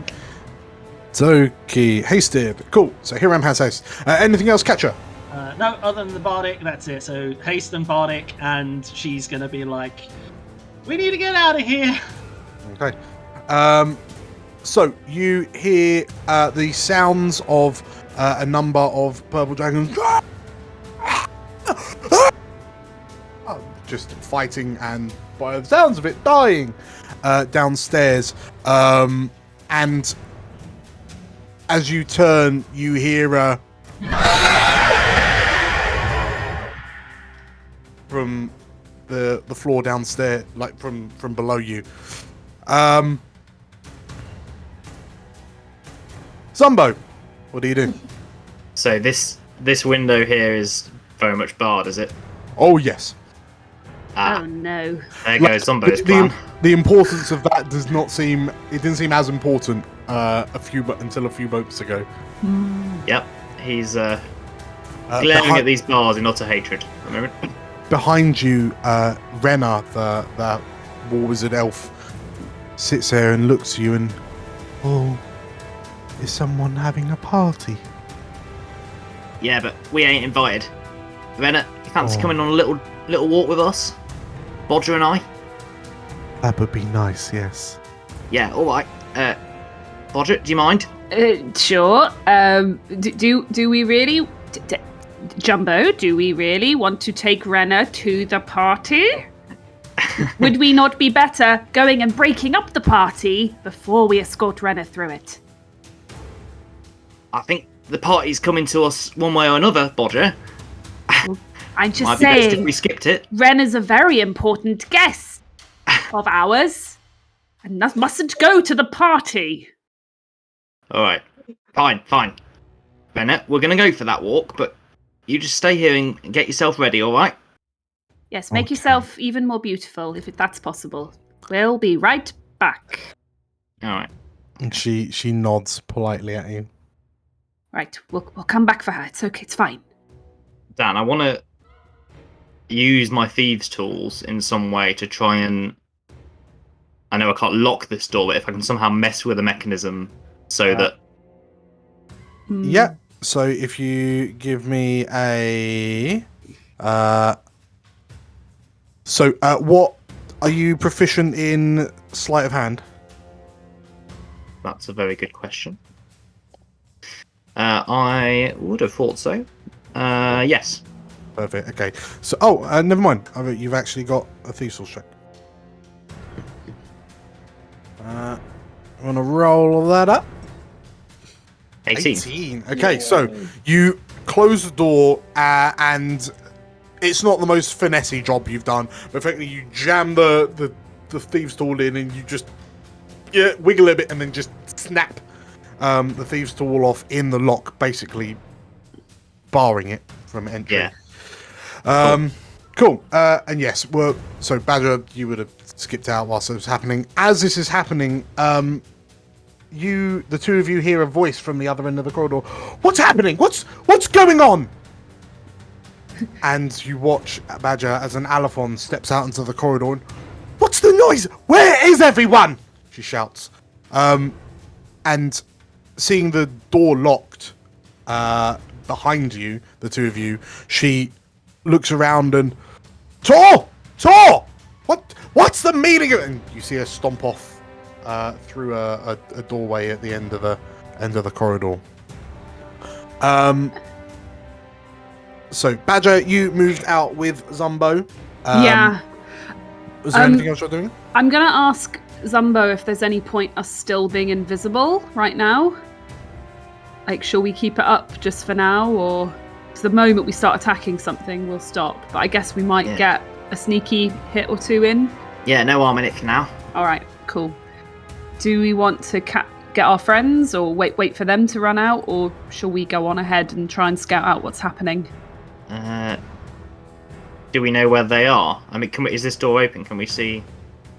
It's okay. Hasted. Cool. So Hiram has haste. Anything else, Katya? No, other than the bardic, that's it. So haste and bardic, and she's going to be like, we need to get out of here. Okay. So you hear the sounds of a number of purple dragons just fighting and, by the sounds of it, dying downstairs. And as you turn, you hear a from the floor downstairs, like from below you. Zumbo, what are you doing? So this window here is very much barred, is it? Oh yes. Oh no. There goes Zumbo's plan. The importance of that didn't seem as important until a few moments ago. Yep, he's glaring at these bars in utter hatred. Remember? Behind you, Renna, the war wizard elf, sits there and looks at you and, oh, is someone having a party? Yeah, but we ain't invited. Renna, you fancy coming on a little walk with us? Bodger and I? That would be nice, yes. Yeah, all right. Bodger, do you mind? Sure. Do we really... Jumbo, do we really want to take Renna to the party? Would we not be better going and breaking up the party before we escort Renna through it? I think the party's coming to us one way or another, Bodger. I'm just Might saying, be best if we skipped it. Renna's a very important guest of ours, and mustn't go to the party. All right, fine. Renna, we're going to go for that walk, but you just stay here and get yourself ready, all right? Yes, make yourself even more beautiful, if that's possible. We'll be right back. All right. And she nods politely at you. Right, we'll come back for her. It's okay, it's fine. Dan, I want to use my thieves' tools in some way to try and... I know I can't lock this door, but if I can somehow mess with the mechanism so that... Yeah, so if you give me a... what... Are you proficient in sleight of hand? That's a very good question. I would have thought so. Yes. Perfect. Okay. So, never mind. You've actually got a thieves' tools check. I'm gonna roll that up. 18. Okay, so you close the door, and it's not the most finessey job you've done, but effectively you jam the thieves' tool in, and you just wiggle a bit, and then just snap the thieves' tool off in the lock, basically barring it from entry. Yeah. Cool. And yes, so Badger, you would have skipped out whilst it was happening. As this is happening, the two of you hear a voice from the other end of the corridor. What's happening? What's going on? And you watch Badger as an Allophon steps out into the corridor. And, what's the noise? Where is everyone? She shouts. And seeing the door locked behind you, the two of you, she looks around and Tor! What's the meaning of it? And you see her stomp off through a doorway at the end of the corridor. So Badger, you moved out with Zumbo. Yeah. Was there anything else you're doing? I'm gonna ask Zumbo if there's any point us still being invisible right now. Like, shall we keep it up just for now, or to the moment we start attacking something, we'll stop. But I guess we might get a sneaky hit or two in? Yeah, no harm in it for now. All right, cool. Do we want to get our friends, or wait for them to run out, or shall we go on ahead and try and scout out what's happening? Do we know where they are? I mean, is this door open? Can we see?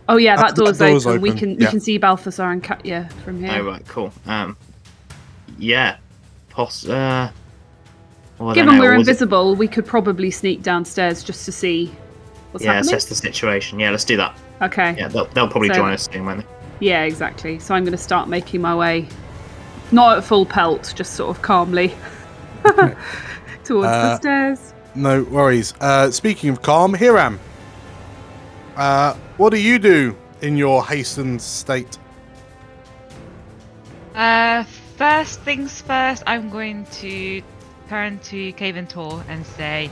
Oh yeah, that door's open. We Yeah. can see Balthazar and Katya from here. Oh right, cool. Yeah. Well, I don't Given know, we're was it- invisible, we could probably sneak downstairs just to see what's happening. assess the situation. Yeah, let's do that. Okay. Yeah, they'll probably So- join us soon, won't they? Yeah, exactly. So I'm going to start making my way, not at full pelt, just sort of calmly towards the stairs. No worries. Speaking of calm, Hiram, what do you do in your hastened state? First things first, I'm going to turn to Caventor and say,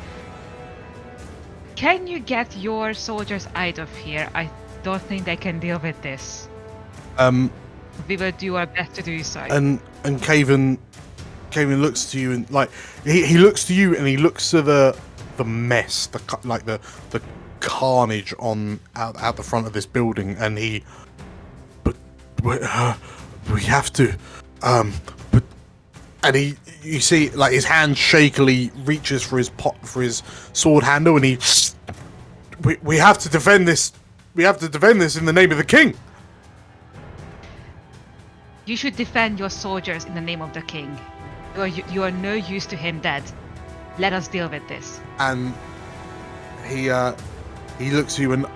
can you get your soldiers out of here? I don't think they can deal with this. We will do our best to do so. And Caven looks to you and like he looks to you and he looks to the mess, the carnage on out the front of this building, and but we have to, but and you see like his hand shakily reaches for his sword handle, and we have to defend this. We have to defend this in the name of the king. You should defend your soldiers in the name of the king. You are no use to him dead. Let us deal with this. And he looks at you and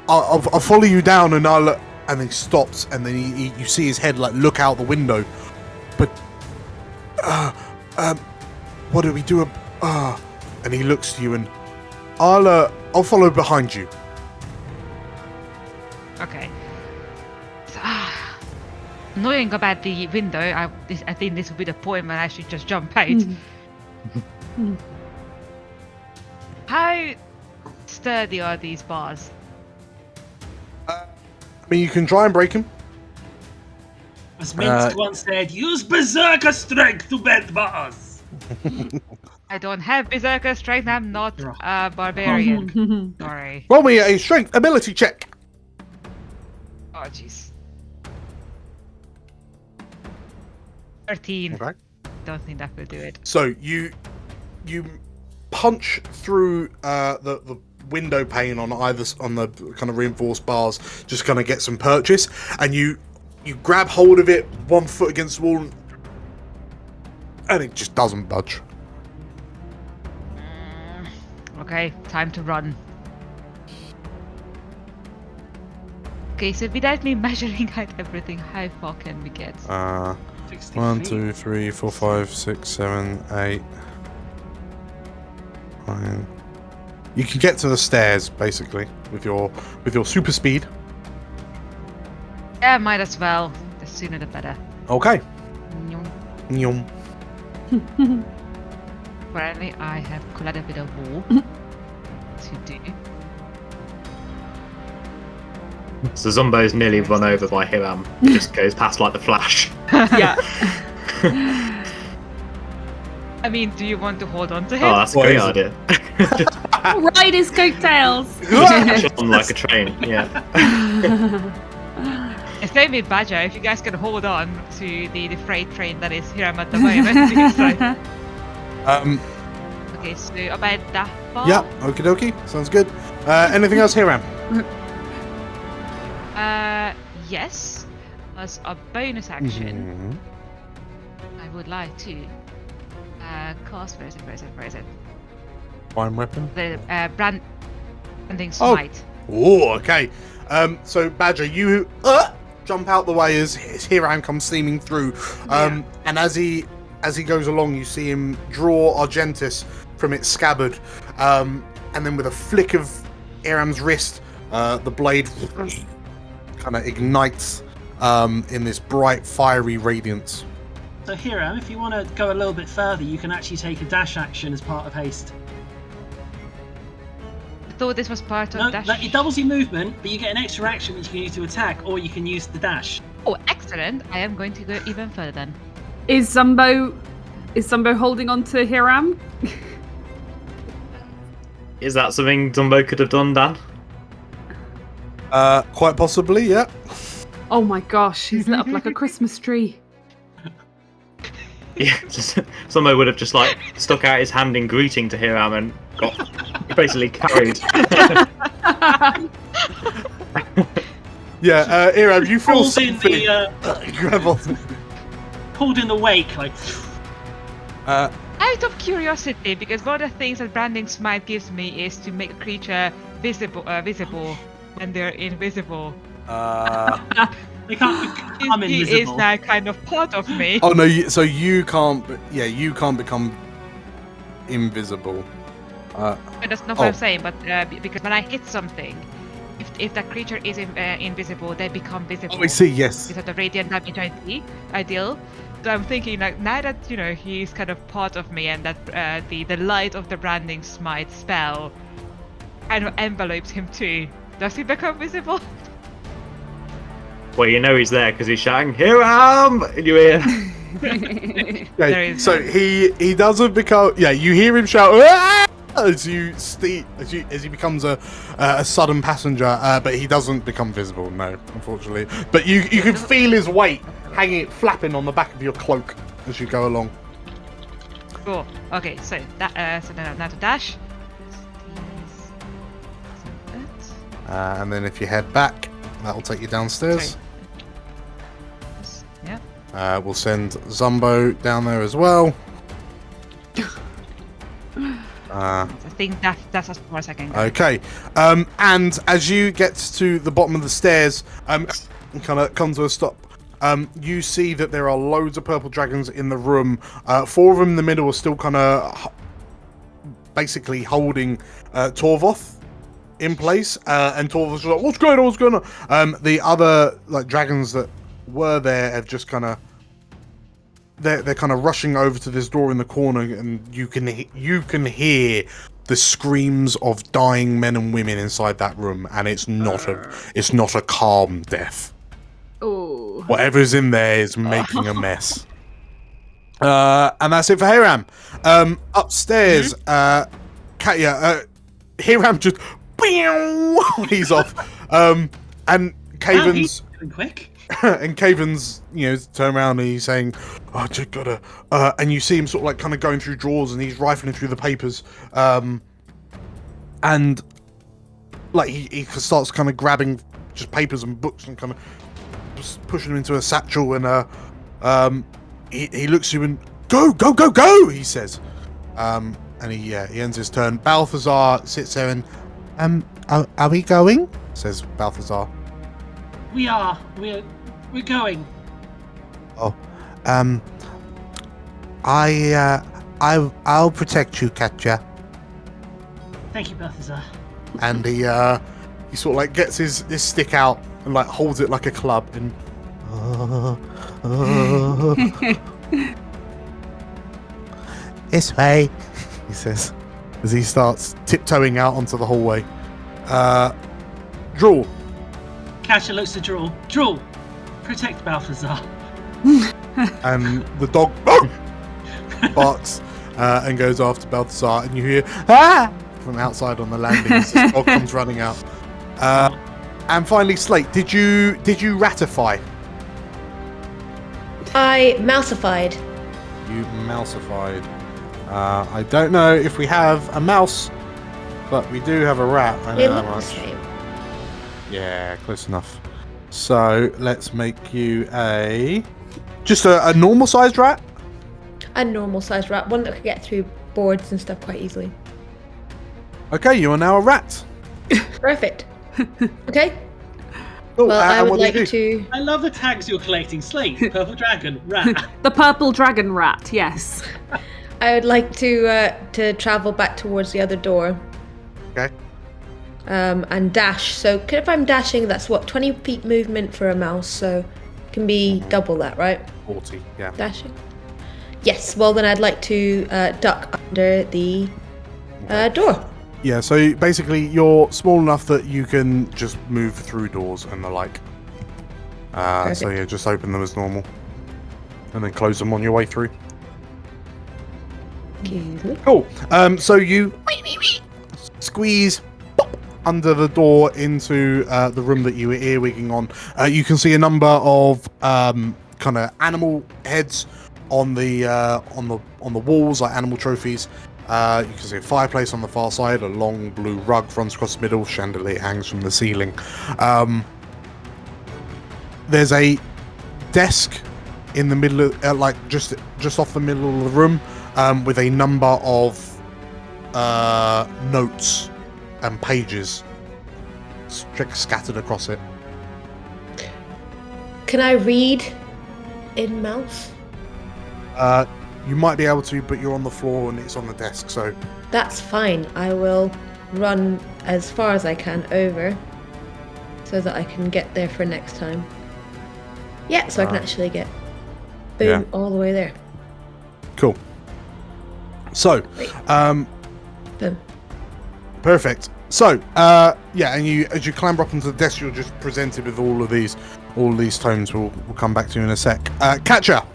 I'll follow you down, and and he stops, and then you see his head like look out the window. But what do we do? And he looks to you and I'll follow behind you. Okay. So, knowing about the window, I think this will be the point when I should just jump out. How sturdy are these bars? I mean, you can try and break him. As Minsc once said, use berserker strength to bend bars. I don't have berserker strength. I'm not a barbarian. Sorry. Roll me a strength ability check. Oh jeez. 13. Okay. Don't think that will do it. So you punch through the window pane on the kind of reinforced bars, just kind of get some purchase, and you grab hold of it, 1 foot against the wall, and it just doesn't budge. Okay, time to run. Okay, so without me measuring out everything, how far can we get? 1, 2, 3, 4, 5, 6, 7, 8, 9. You can get to the stairs basically with your super speed. Yeah, might as well. The sooner the better. Okay. Nyum. Nyum. Apparently, I have collided with a wall to do. So Zumbo's nearly run over by Hiram. He just goes past like the Flash. Yeah. I mean, do you want to hold on to him? Oh, that's a great idea. Ride his coattails. Just on like a train, yeah. It's going to be Badger if you guys can hold on to the freight train that is here at the moment. Okay, so about that far? Yeah, okie dokie. Sounds good. Anything else here, Ram? Yes. As a bonus action, I would like to cast. Where is it? Fine weapon. The branding smite. Oh, okay. So Badger, you jump out the way as Hiram comes steaming through, and as he goes along, you see him draw Argentis from its scabbard, and then with a flick of Hiram's wrist, the blade kind of ignites in this bright, fiery radiance. So Hiram, if you want to go a little bit further, you can actually take a dash action as part of haste. I thought this was part of No, dash. it doubles your movement, but you get an extra action which you can use to attack, or you can use the dash. Oh, excellent! I am going to go even further then. Is Zumbo holding on to Hiram? Is that something Dumbo could have done, Dan? Quite possibly, yeah. Oh my gosh, he's lit up like a Christmas tree. Yeah, Dumbo would have just like stuck out his hand in greeting to Hiram and got basically carried. Yeah, Hiram, you feel Pulled in something. the pulled in the wake, like. Out of curiosity, because one of the things that branding smite gives me is to make a creature visible when they're invisible. They can't become He invisible. is now kind of part of me. Oh no! So you can't. Yeah, you can't become invisible. But that's not what I'm saying. But because when I hit something, if that creature is invisible, they become visible. Oh, I see. Yes. Because of the radiant damage I deal. So I'm thinking, like, now that he's kind of part of me, and that the light of the branding smite spell kind of envelopes him too. Does he become visible? Well, you know he's there because he's shouting, "Hiram!" in your ear. Okay, so he doesn't become. Yeah, you hear him shout "Ah!" as he becomes a sudden passenger, but he doesn't become visible. No, unfortunately. But you can feel his weight flapping on the back of your cloak as you go along. Cool. Okay, so that so now to dash. And then if you head back, that'll take you downstairs. Yeah. We'll send Zumbo down there as well. I think that's as far as I can go. Okay. And as you get to the bottom of the stairs, and kind of come to a stop, you see that there are loads of purple dragons in the room. 4 of them in the middle are still kind of basically holding Torvoth in place, and Torvoth's like, what's going on? The other dragons that were there have just kind of they're kind of rushing over to this door in the corner, and you can hear the screams of dying men and women inside that room, and it's not a calm death. Oh. Whatever's in there is making a mess. And that's it for Hiram. Upstairs, Katya, Hiram just he's off. And Caven's quick. And Caven's, turn around and he's saying, "Oh, I just gotta," and you see him sort of kind of going through drawers, and he's rifling through the papers, and he starts kind of grabbing just papers and books and kind of just pushing them into a satchel, and he looks at you and go, he says, and he ends his turn. Balthazar sits there and, are we going? Says Balthazar. We're going. Oh, I'll protect you, Katya. Thank you, Balthazar. And he sort of gets his stick out and holds it like a club and This way, he says as he starts tiptoeing out onto the hallway. Draw. Katya looks at Drool. Drool, protect Balthazar. And the dog barks and goes after Balthazar, and you hear "Ah!" from outside on the landing as this dog comes running out. And finally, Slate, did you ratify? I mouseified. You mouseified. I don't know if we have a mouse, but we do have a rat. I know that much. Yeah, close enough. So let's make you just a normal sized rat. A normal sized rat, one that could get through boards and stuff quite easily. Okay, you are now a rat. Perfect. Okay. Cool. Well, I and would what do you like do? to. I love the tags you're collecting. Slate, purple dragon, rat. The purple dragon rat, yes. I would like to travel back towards the other door. Okay. And dash. So if I'm dashing, that's 20 feet movement for a mouse. So it can be double that, right? 40. Yeah. Dashing. Yes. Well, then I'd like to duck under the door. Yeah, so basically you're small enough that you can just move through doors and the like. So yeah, just open them as normal. And then close them on your way through. Okay. Cool. So you squeeze pop, under the door into the room that you were earwigging on. You can see a number of kind of animal heads on the walls, like animal trophies. You can see a fireplace on the far side, a long blue rug runs across the middle, chandelier hangs from the ceiling. There's a desk in the middle of, like just off the middle of the room, with a number of notes and pages scattered across it. Can I read in mouse? You might be able to, but you're on the floor and it's on the desk, so... That's fine. I will run as far as I can over so that I can get there for next time. Yeah, so I can actually get all the way there. Cool. So, Boom. perfect. So, and you, as you clamber up onto the desk, you're just presented with all of these tomes. We'll come back to you in a sec. Katya!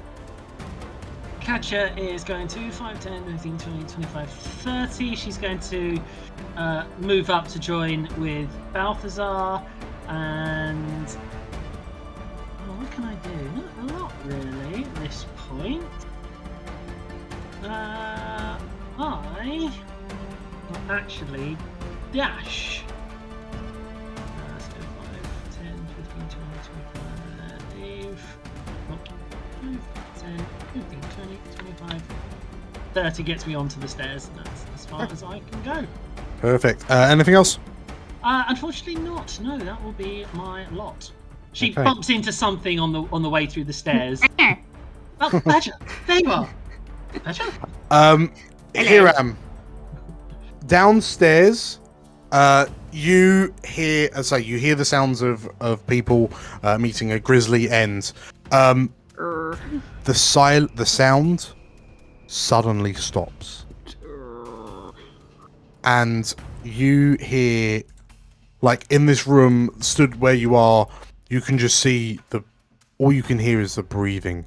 Katya is going to 5, 10, 15, 20, 25, 30. She's going to move up to join with Balthazar. And what can I do? Not a lot, really, at this point. I will actually dash. So 5, 10, 15, 20, 25, 5, 10, 15, 20, 25, 30 gets me onto the stairs, and that's as far as I can go. Perfect. Anything else? Unfortunately not. No, that will be my lot. She bumps into something on the way through the stairs. Oh, Badger! There you are! Badger? Hiram. Downstairs, you hear the sounds of people meeting a grisly end. The sound suddenly stops, and you hear, like in this room, stood where you are, you can just see all you can hear is the breathing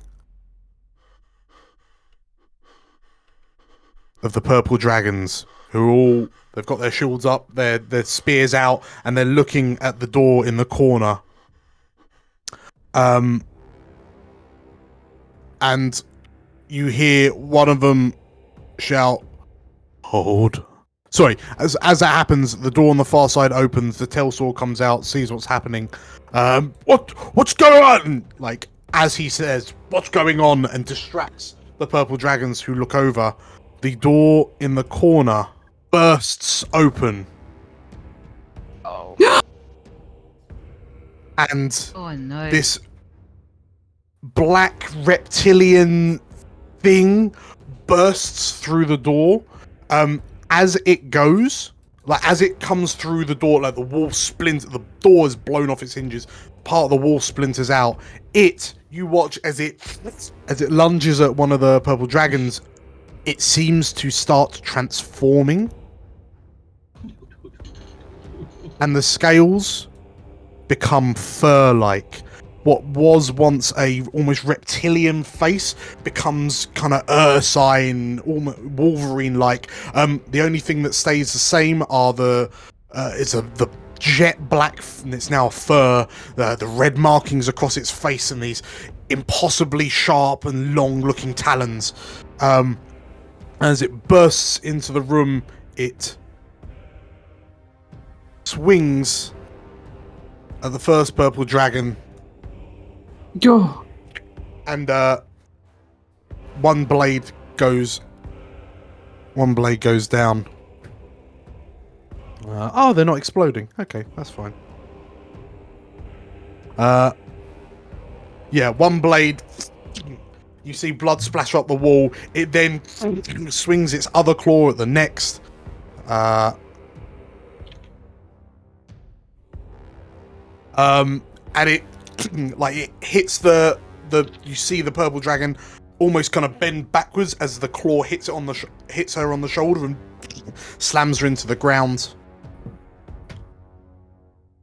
of the purple dragons, who they've got their shields up, their spears out, and they're looking at the door in the corner. And you hear one of them shout, "Hold." Sorry, as that happens, the door on the far side opens, the Telsor comes out, sees what's happening. What's going on? Like, as he says, "What's going on?" and distracts the purple dragons, who look over. The door in the corner bursts open. Oh. And Oh no. this black reptilian thing bursts through the door. As it goes, like as it comes through the door, like the wall splinters, the door is blown off its hinges, part of the wall splinters out. You watch as it lunges at one of the purple dragons. It seems to start transforming, and the scales become fur-like. What was once a almost reptilian face becomes kind of ursine, almost Wolverine-like. The only thing that stays the same are the jet black, and it's now fur, the red markings across its face, and these impossibly sharp and long-looking talons. As it bursts into the room, it swings at the first purple dragon. Yo. And one blade goes down. They're not exploding. Okay, that's fine. One blade. You see blood splatter up the wall. It then swings its other claw at the next. And it hits the you see the purple dragon almost kind of bend backwards as the claw hits it hits her on the shoulder and slams her into the ground.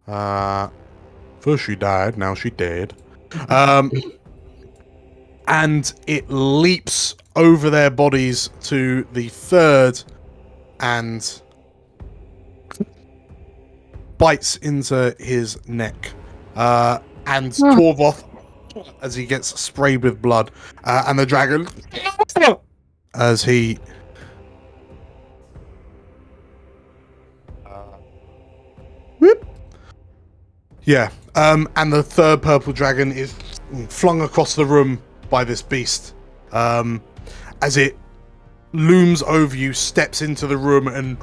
First she died, now she dead. And it leaps over their bodies to the third and bites into his neck. And Torvoth, as he gets sprayed with blood, and the dragon, as he... whoop. Yeah, and the third purple dragon is flung across the room by this beast. As it looms over you, steps into the room, and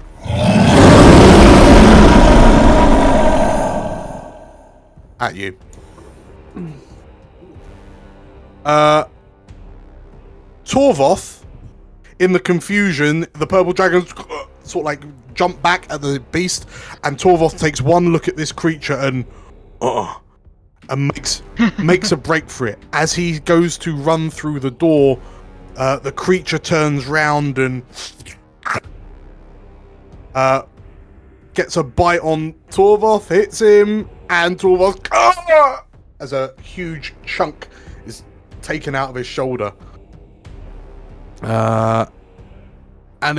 at you. Torvoth, in the confusion, the purple dragons sort of like jump back at the beast, and Torvoth takes one look at this creature and makes a break for it. As he goes to run through the door, the creature turns round and gets a bite on Torvoth, hits him, and Torvoth, as a huge chunk is taken out of his shoulder. And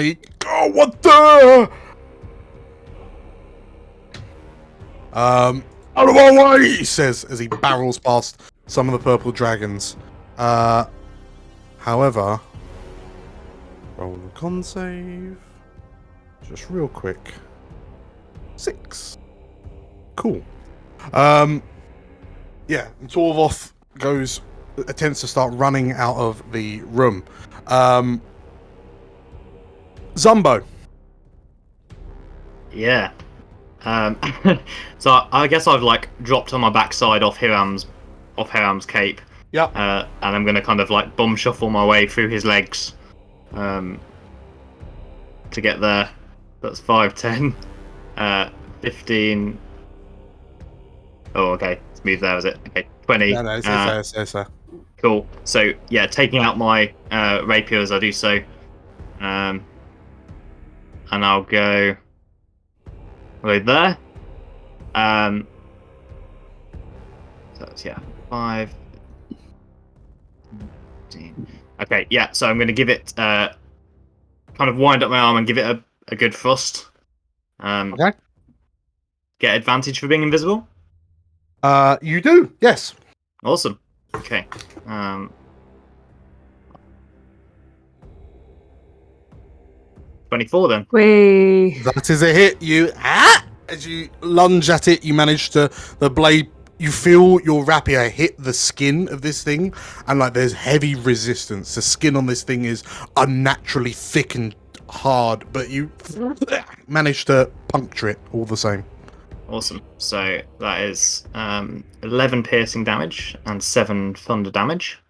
he, what the? Out of our way, he says as he barrels past some of the purple dragons. However, roll a con save. Just real quick. 6. Cool. Yeah, and Torvoth attempts to start running out of the room. Zumbo. Yeah. So I guess I've like dropped on my backside off Hiram's cape. Yep. And I'm gonna kind of like bum shuffle my way through his legs, to get there. That's 5, 10, 15. Oh, okay. It's moved there, is it? Okay, 20. No, it's there. Cool. So yeah, taking out my rapier as I do so, and I'll go right there. So that's 5. 15. Okay, yeah. So I'm going to give it kind of wind up my arm and give it a good thrust. Okay. Get advantage for being invisible. You do, yes. Awesome. Okay. 24 then. Whee. That is a hit. You as you lunge at it, you manage to the blade. You feel your rapier hit the skin of this thing, and like there's heavy resistance. The skin on this thing is unnaturally thick and hard, but you manage to puncture it all the same. Awesome. So that is 11 piercing damage and 7 thunder damage.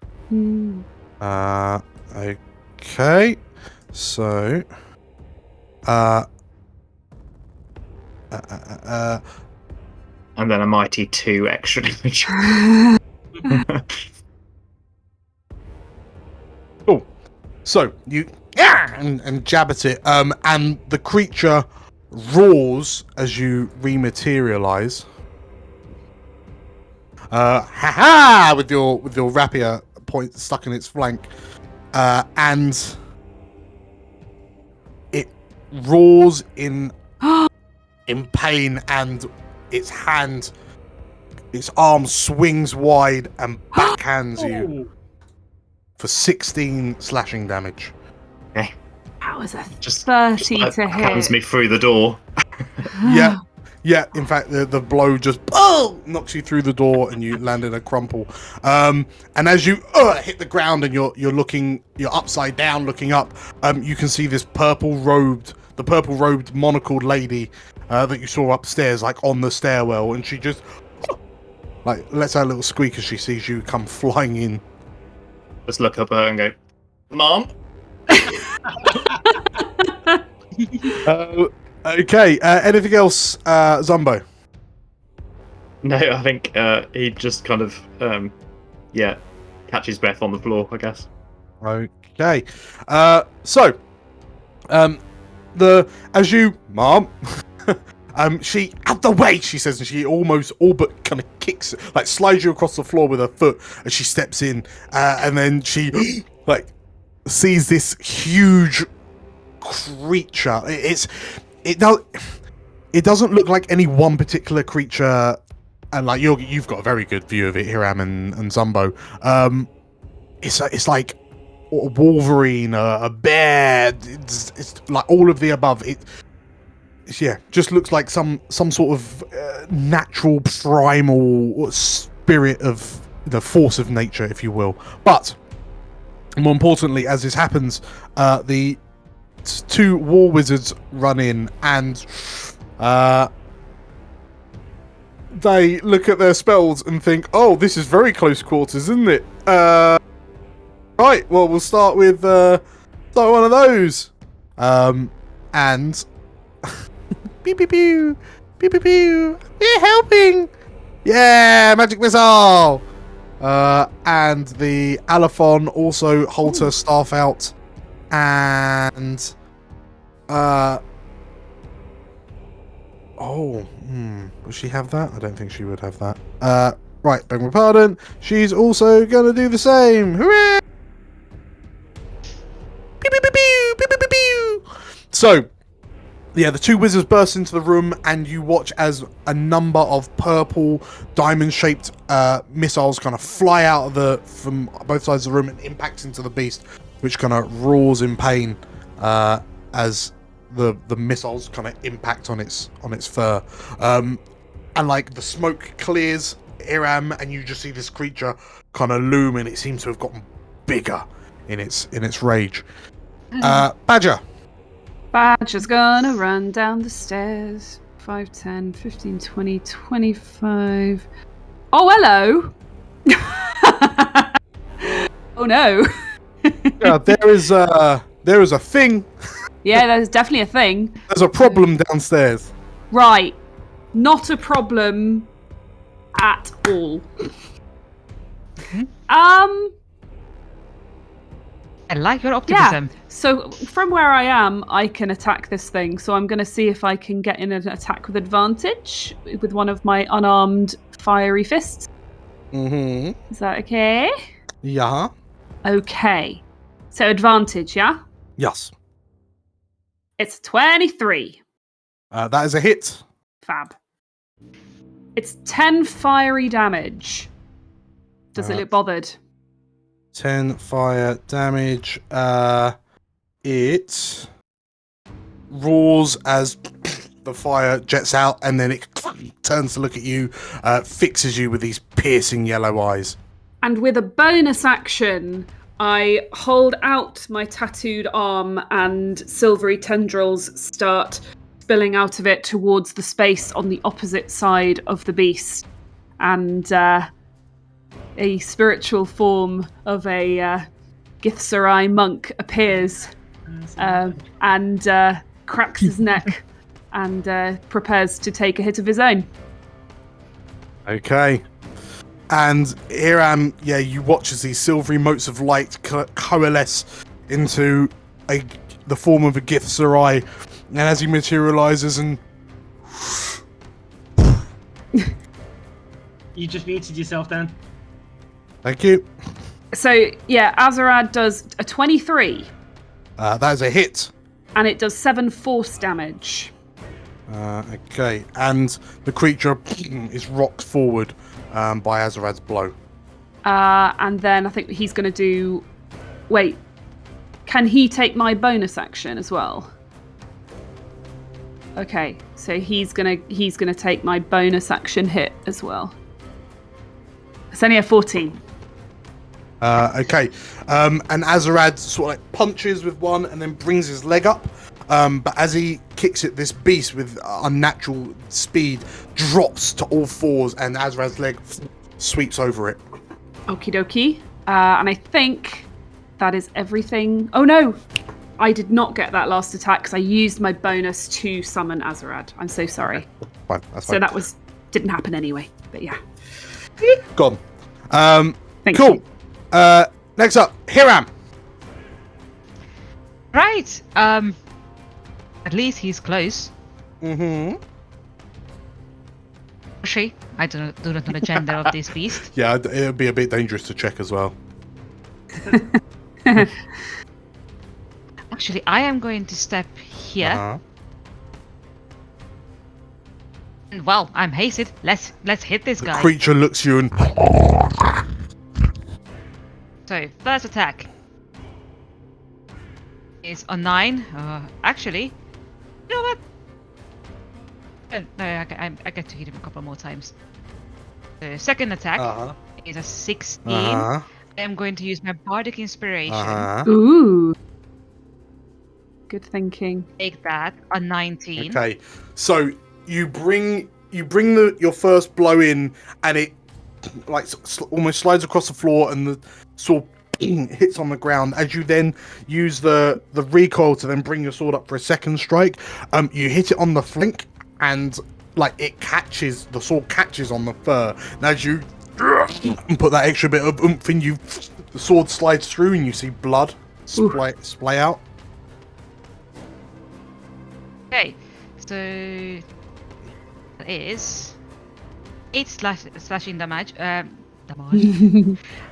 Okay. So and then a mighty 2 extra damage. Cool. So you and jab at it, and the creature roars as you rematerialize. With your rapier point stuck in its flank, and it roars in pain, and its arm swings wide and backhands you for 16 slashing damage. Okay. That was a Just 30 to hands hit. me through the door. Yeah. In fact, the blow just knocks you through the door, and you land in a crumple. And as you hit the ground, and you're upside down, looking up, you can see this purple robed monocled lady that you saw upstairs, like on the stairwell, and she just like lets out a little squeak as she sees you come flying in. Just look up at her and go, "Mom." Okay. Anything else, Zumbo? No, I think he just kind of catches breath on the floor, I guess. Okay. So, as you, Mom, she out the way, she says, and she almost all but kind of kicks, like slides you across the floor with her foot as she steps in, and then she like sees this huge creature. it doesn't look like any one particular creature, and like you've got a very good view of it, Hiram and Zumbo. It's like a wolverine, a bear. It's like all of the above. Just looks like some sort of natural primal spirit of the force of nature, if you will. But more importantly, as this happens, the two war wizards run in and they look at their spells and think, "Oh, this is very close quarters, isn't it?" Right. Well, we'll start with one of those, and pew pew pew pew pew pew. We're helping. Yeah, magic missile. And the Alaphon also holds her staff out, and will she have that? I don't think she would have that. Right, beg my pardon. She's also gonna do the same. Hooray! Pew, pew, pew, pew, pew, pew, pew, pew. So, yeah, the two wizards burst into the room, and you watch as a number of purple diamond-shaped missiles kind of fly out of from both sides of the room and impact into the beast, which kind of roars in pain as the missiles kind of impact on its fur, and like the smoke clears, Hiram, and you just see this creature kind of loom, and it seems to have gotten bigger in its rage. Badger. Badger's gonna run down the stairs. 5, 10, 15, 20, 25. Oh, hello! Oh no. Yeah, there is a thing. Yeah, there's definitely a thing. There's a problem downstairs. Right. Not a problem at all. I like your optimism. Yeah. So from where I am, I can attack this thing. So I'm going to see if I can get in an attack with advantage with one of my unarmed fiery fists. Mm-hmm. Is that okay? Yeah. Okay. So advantage, yeah? Yes. It's 23. That is a hit. Fab. It's 10 fiery damage. Does it look bothered? 10 fire damage. It roars as the fire jets out, and then it turns to look at you, fixes you with these piercing yellow eyes. And with a bonus action, I hold out my tattooed arm, and silvery tendrils start spilling out of it towards the space on the opposite side of the beast. And a spiritual form of a Githzerai monk appears and cracks his neck and prepares to take a hit of his own. Okay. And Hiram, you watch as these silvery motes of light coalesce into the form of a Githzerai, and as he materializes and... You just muted yourself, Dan. Thank you. So, Azarad does a 23. That is a hit. And it does 7 force damage. Okay, and the creature is rocked forward by Azarad's blow. And then I think he's going to do... Wait, can he take my bonus action as well? Okay, so he's gonna take my bonus action hit as well. It's only a 14. Okay, and Azarad sort of like punches with one and then brings his leg up. But as he kicks it, this beast with unnatural speed drops to all fours, and Azarad's leg sweeps over it. Okie dokie. And I think that is everything. Oh no! I did not get that last attack because I used my bonus to summon Azarad. I'm so sorry. Fine, that's fine. So that didn't happen anyway, but yeah. Gone. Thank cool. you. Next up, Hiram. Right. At least he's close. Mm-hmm. She? I do not know the gender of this beast. Yeah, it would be a bit dangerous to check as well. Actually, I am going to step here. Well, I'm hasted. Let's hit this The guy. creature looks you and So first attack is a 9. Actually, you know what? No, I get to hit him a couple more times. The second attack is a 16. I am going to use my bardic inspiration. Ooh. Good thinking. Take that, a 19. Okay, so you bring your first blow in, and it like almost slides across the floor, and the sword hits on the ground. As you then use the recoil to then bring your sword up for a second strike, you hit it on the flank, and like the sword catches on the fur. And as you put that extra bit of oomph in, the sword slides through, and you see blood splay out. Okay, so that is 8 slashing damage.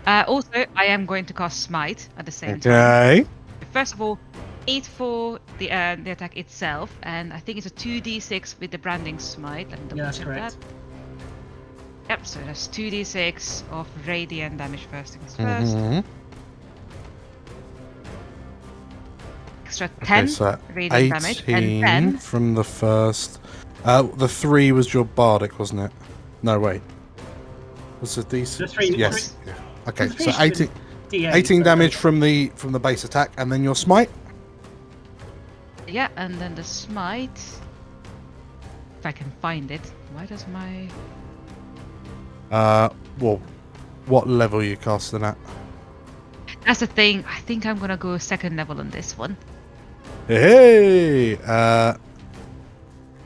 Also, I am going to cast Smite at the same time. Okay. First of all, 8 for the attack itself, and I think it's a 2d6 with the branding Smite. Let me double that's check correct. that. Yep, so that's 2d6 of radiant damage first things first. Extra 10 radiant damage, and then from the first. The 3 was your bardic, wasn't it? No, wait. Was it these? The 3. Yes. Yeah. Okay, the so 3 18 damage from the base attack, and then your smite. Yeah, and then the smite. If I can find it. Why does my... Well, what level are you casting at? That's the thing. I think I'm gonna go second level on this one. Hey!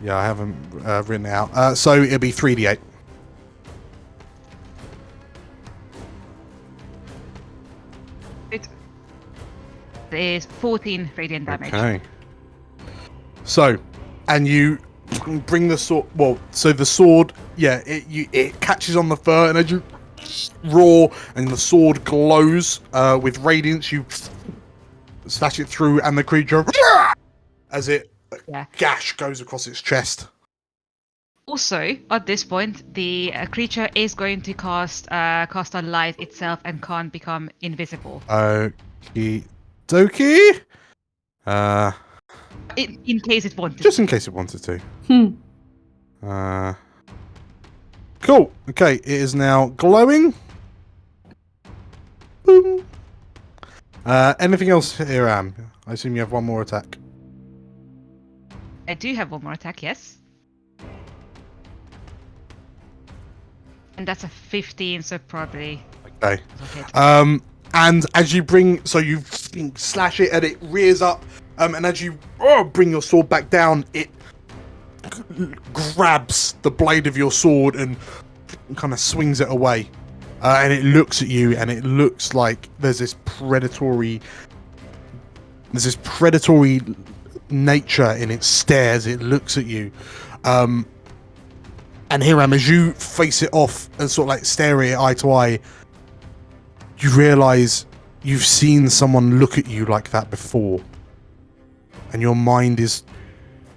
Yeah, I haven't written it out. So it'll be 3d8. It is 14 radiant damage. Okay. So, and you bring the sword. Well, so the sword, yeah, it catches on the fur, and as you roar, and the sword glows with radiance, you slash it through, and the creature, as it gash goes across its chest. Also, at this point, the creature is going to cast a light itself and can't become invisible. Okie dokie. In case it wanted. Just in case it wanted to. Cool. Okay, it is now glowing. Boom. Anything else here, Am? I assume you have one more attack. I do have one more attack, yes. And that's a 15, so probably... Okay. And as you you slash it and it rears up, and as you bring your sword back down, it grabs the blade of your sword and kind of swings it away. And it looks at you, and it looks like there's this predatory nature in its stares. It looks at you. And Hiram, as you face it off and sort of like stare at it eye to eye, you realise you've seen someone look at you like that before. And your mind is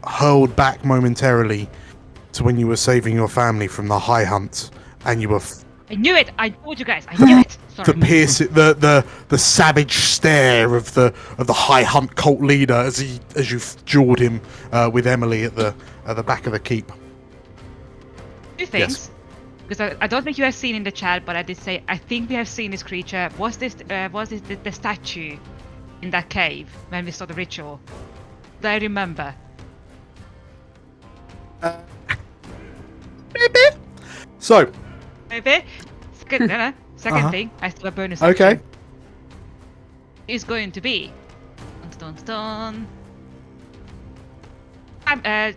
hurled back momentarily to when you were saving your family from the high hunt, and you were... I knew it! I told you guys! I knew it! Sorry. To pierce it, the savage stare of the high hunt cult leader as you jawed him with Emily at the back of the keep. Two things. Yes. Because I don't think you have seen in the chat, but I did say I think we have seen this creature. Was this the statue in that cave when we saw the ritual? Do I remember? Maybe. So. Maybe. Second thing, I still have a bonus Okay. action. Is going to be channel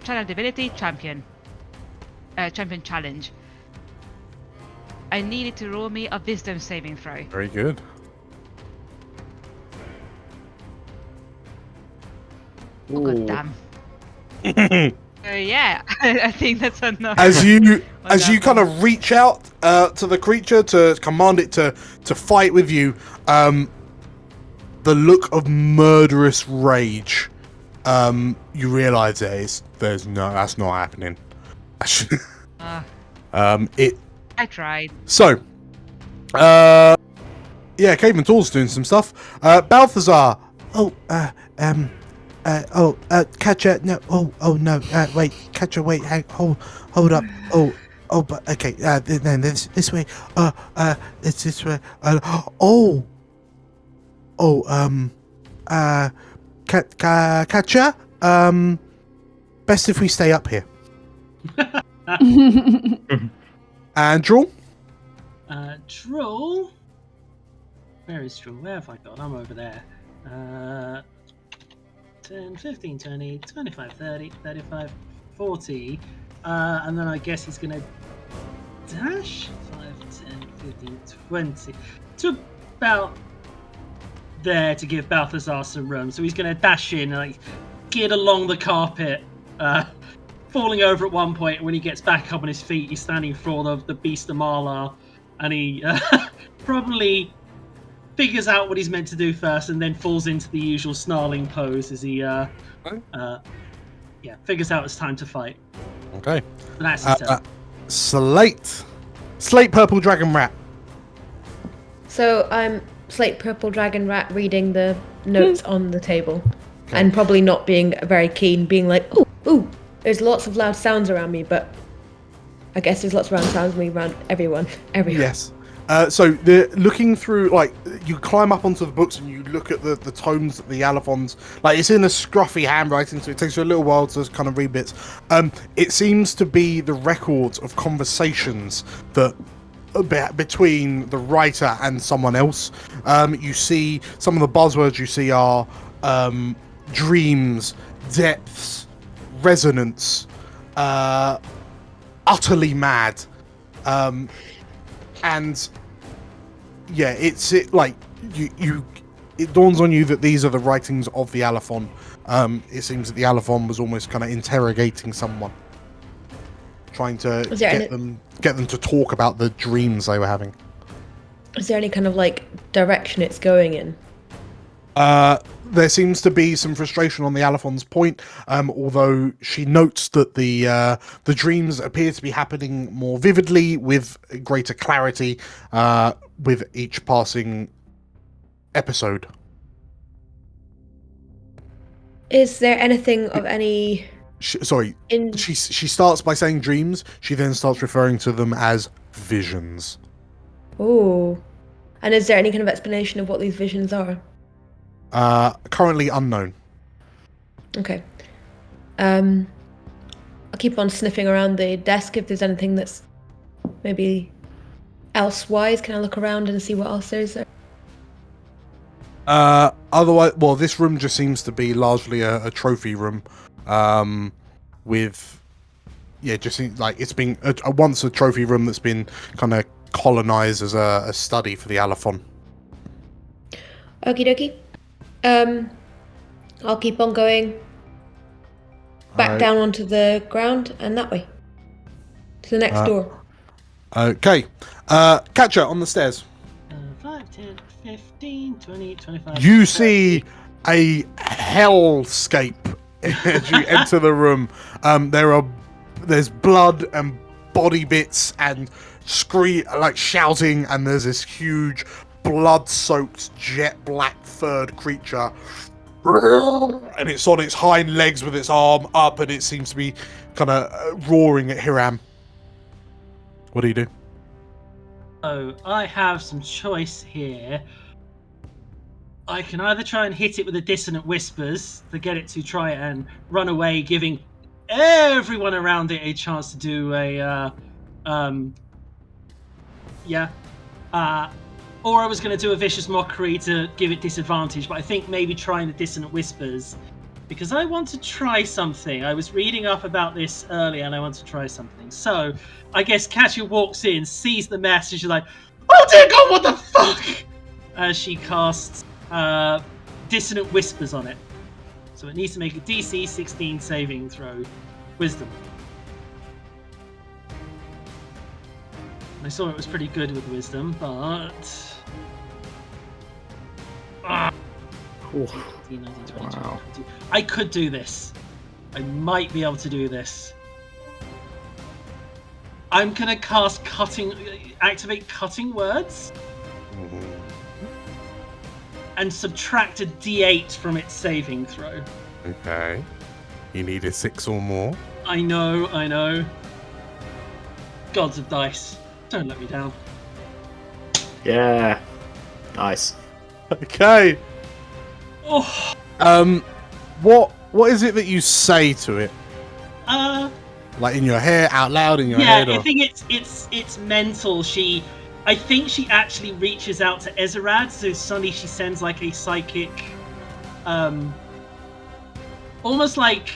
ability champion. Champion challenge. I needed to roll me a wisdom saving throw. Very good. Oh, god damn. Yeah, I think that's enough. As you kind of reach out to the creature to command it to fight with you, the look of murderous rage, you realise that's not happening. It. I tried. So, Caveman Tall's doing some stuff. Balthazar. Katya, no, no, wait, Katya, wait, hold up, but okay, then this way, it's this way, Katya, best if we stay up here. And Drool? Drool? Where is Drool? Where have I gone? I'm over there. 10, 15, 20, 25, 30, 35, 40. And then I guess he's going to dash 5, 10, 15, 20 to about there to give Balthazar some room. So he's going to dash in and like get along the carpet, falling over at one point. When he gets back up on his feet, he's standing for the beast of Marla, and he probably figures out what he's meant to do first, and then falls into the usual snarling pose as he figures out it's time to fight. Okay. So that's his turn. Slate Purple Dragon Rat. So I'm Slate Purple Dragon Rat reading the notes on the table, and probably not being very keen, being like, ooh, there's lots of loud sounds around me, but I guess there's lots of loud sounds around everyone. Yes. So the looking through, like, you climb up onto the books and you look at the tomes that the Allophons, like, it's in a scruffy handwriting, so it takes you a little while to kind of read bits. It seems to be the records of conversations that between the writer and someone else. You see some of the buzzwords you see are dreams, depths, resonance, utterly mad, and yeah, it dawns on you that these are the writings of the Allophon. It seems that the Allophon was almost kind of interrogating someone, trying to get them to talk about the dreams they were having. Is there any kind of like direction it's going in? There seems to be some frustration on the Allophon's point, although she notes that the dreams appear to be happening more vividly, with greater clarity, with each passing episode. Is there anything of any... She starts by saying dreams, she then starts referring to them as visions. Oh. And is there any kind of explanation of what these visions are? Currently unknown. Okay. I'll keep on sniffing around the desk if there's anything that's maybe elsewise. Can I look around and see what else there is there? Otherwise, well, this room just seems to be largely a trophy room, with, just like it's been once a trophy room that's been kind of colonized as a study for the Allophon. Okie dokie. I'll keep on going back down onto the ground and that way to the next door. Okay. Katya on the stairs. 5, 10, 15, 20, 25. You see a hellscape as you enter the room. There's blood and body bits and shouting, and there's this huge blood-soaked jet black furred creature, and it's on its hind legs with its arm up, and it seems to be kind of roaring at Hiram. What do you do? So I have some choice here. I can either try and hit it with the dissonant whispers to get it to try and run away, giving everyone around it a chance to do or I was going to do a vicious mockery to give it disadvantage, but I think maybe trying the dissonant whispers, because I want to try something. I was reading up about this earlier, and I want to try something. So I guess Katya walks in, sees the mess, and she's like, "Oh dear God, what the fuck!" As she casts dissonant whispers on it. So it needs to make a DC 16 saving throw, wisdom. I saw it was pretty good with wisdom, but 18, 19, 20, 22. I could do this. I might be able to do this. I'm gonna cast activate cutting words, and subtract a D8 from its saving throw. Okay. You need a 6 or more. I know. Gods of dice, don't let me down. Yeah. Nice. Okay. Oh. What is it that you say to it? Like in your hair, out loud in your head? I think it's mental. I think she actually reaches out to Ezerad, so suddenly she sends like a psychic, almost like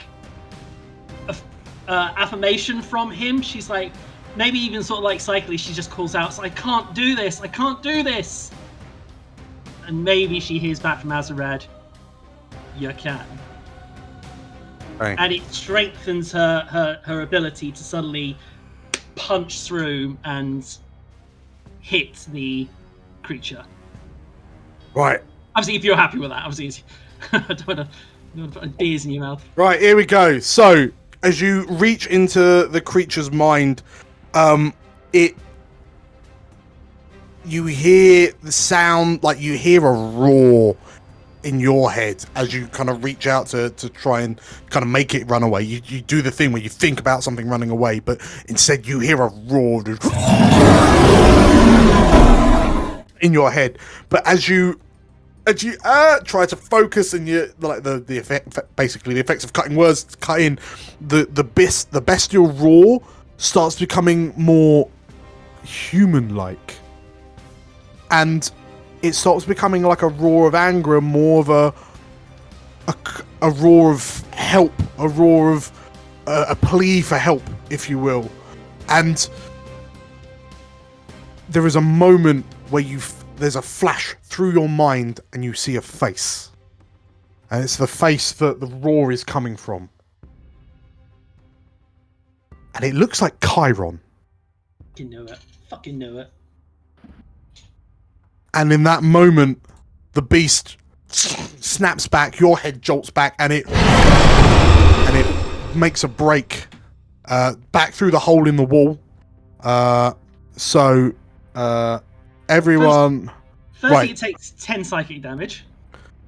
affirmation from him. She's like, maybe even sort of like psychically, she just calls out, I can't do this, and maybe she hears back from Ezerad, you can. Right. And it strengthens her ability to suddenly punch through and hit the creature. Right. Obviously, if you're happy with that, obviously, I don't want to put beers in your mouth. Right, here we go. So, as you reach into the creature's mind, you hear the sound, like you hear a roar in your head as you kind of reach out to try and kind of make it run away. You do the thing where you think about something running away, but instead you hear a roar in your head. But as you try to focus, and you like the effect, basically the effects of cutting words, cutting the bestial roar starts becoming more human-like, and it starts becoming like a roar of anger, more of a roar of help, a roar of a plea for help, if you will. And there is a moment where there's a flash through your mind, and you see a face, and it's the face that the roar is coming from, and it looks like Chiron. Fucking knew it. And in that moment, the beast snaps back, your head jolts back, and it makes a break back through the hole in the wall. Everyone... Firstly, right. it takes 10 psychic damage.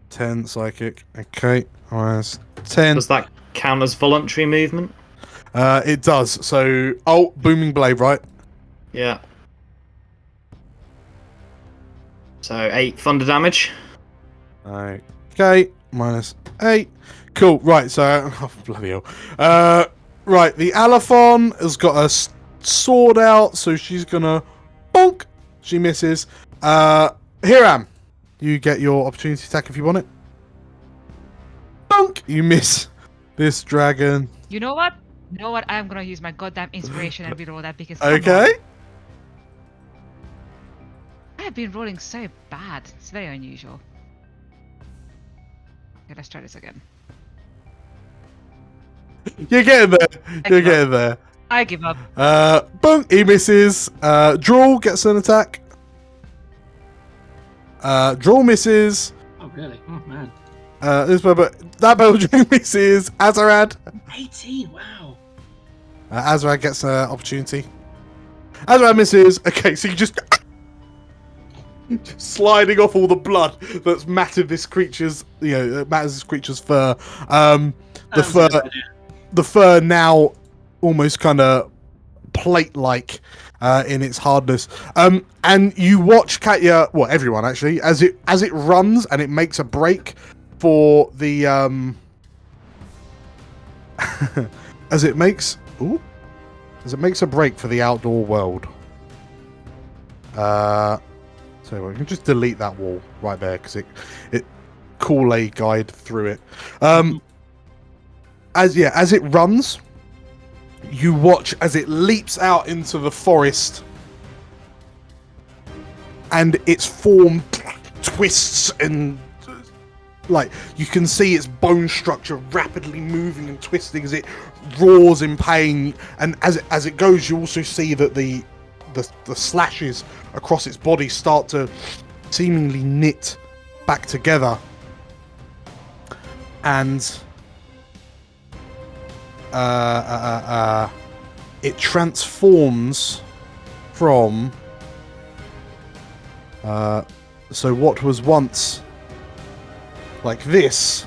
10 psychic. Okay. Minus 10. Does that count as voluntary movement? It does. So, Booming Blade, right? Yeah. So 8 thunder damage. Okay, minus 8. Cool. Right. So, bloody hell. Right. The Alaphon has got a sword out, so she's gonna bonk. She misses. Hiram, you get your opportunity attack if you want it. Bonk. You miss this dragon. You know what? I'm gonna use my goddamn inspiration and reroll that because. Okay. I have been rolling so bad. It's very unusual. Okay, let's try this again. You're getting there. I give up. Boom! He misses. Drawl gets an attack. Drawl misses. Oh really? Oh man. That Belgian misses. Azarad. 18. Wow. Azarad gets an opportunity. Azarad misses. Okay, so you just sliding off all the blood that's matted this creature's, matters this creature's fur. The fur now almost kind of plate-like in its hardness. And you watch Katya, well, everyone actually, as it runs and it makes a break for the as it makes a break for the outdoor world. So we can just delete that wall right there because it Kool-Aid guide through it. As it runs, you watch as it leaps out into the forest, and its form twists and like you can see its bone structure rapidly moving and twisting as it roars in pain. And as it goes, you also see that the slashes across its body start to seemingly knit back together, and it transforms from so what was once like this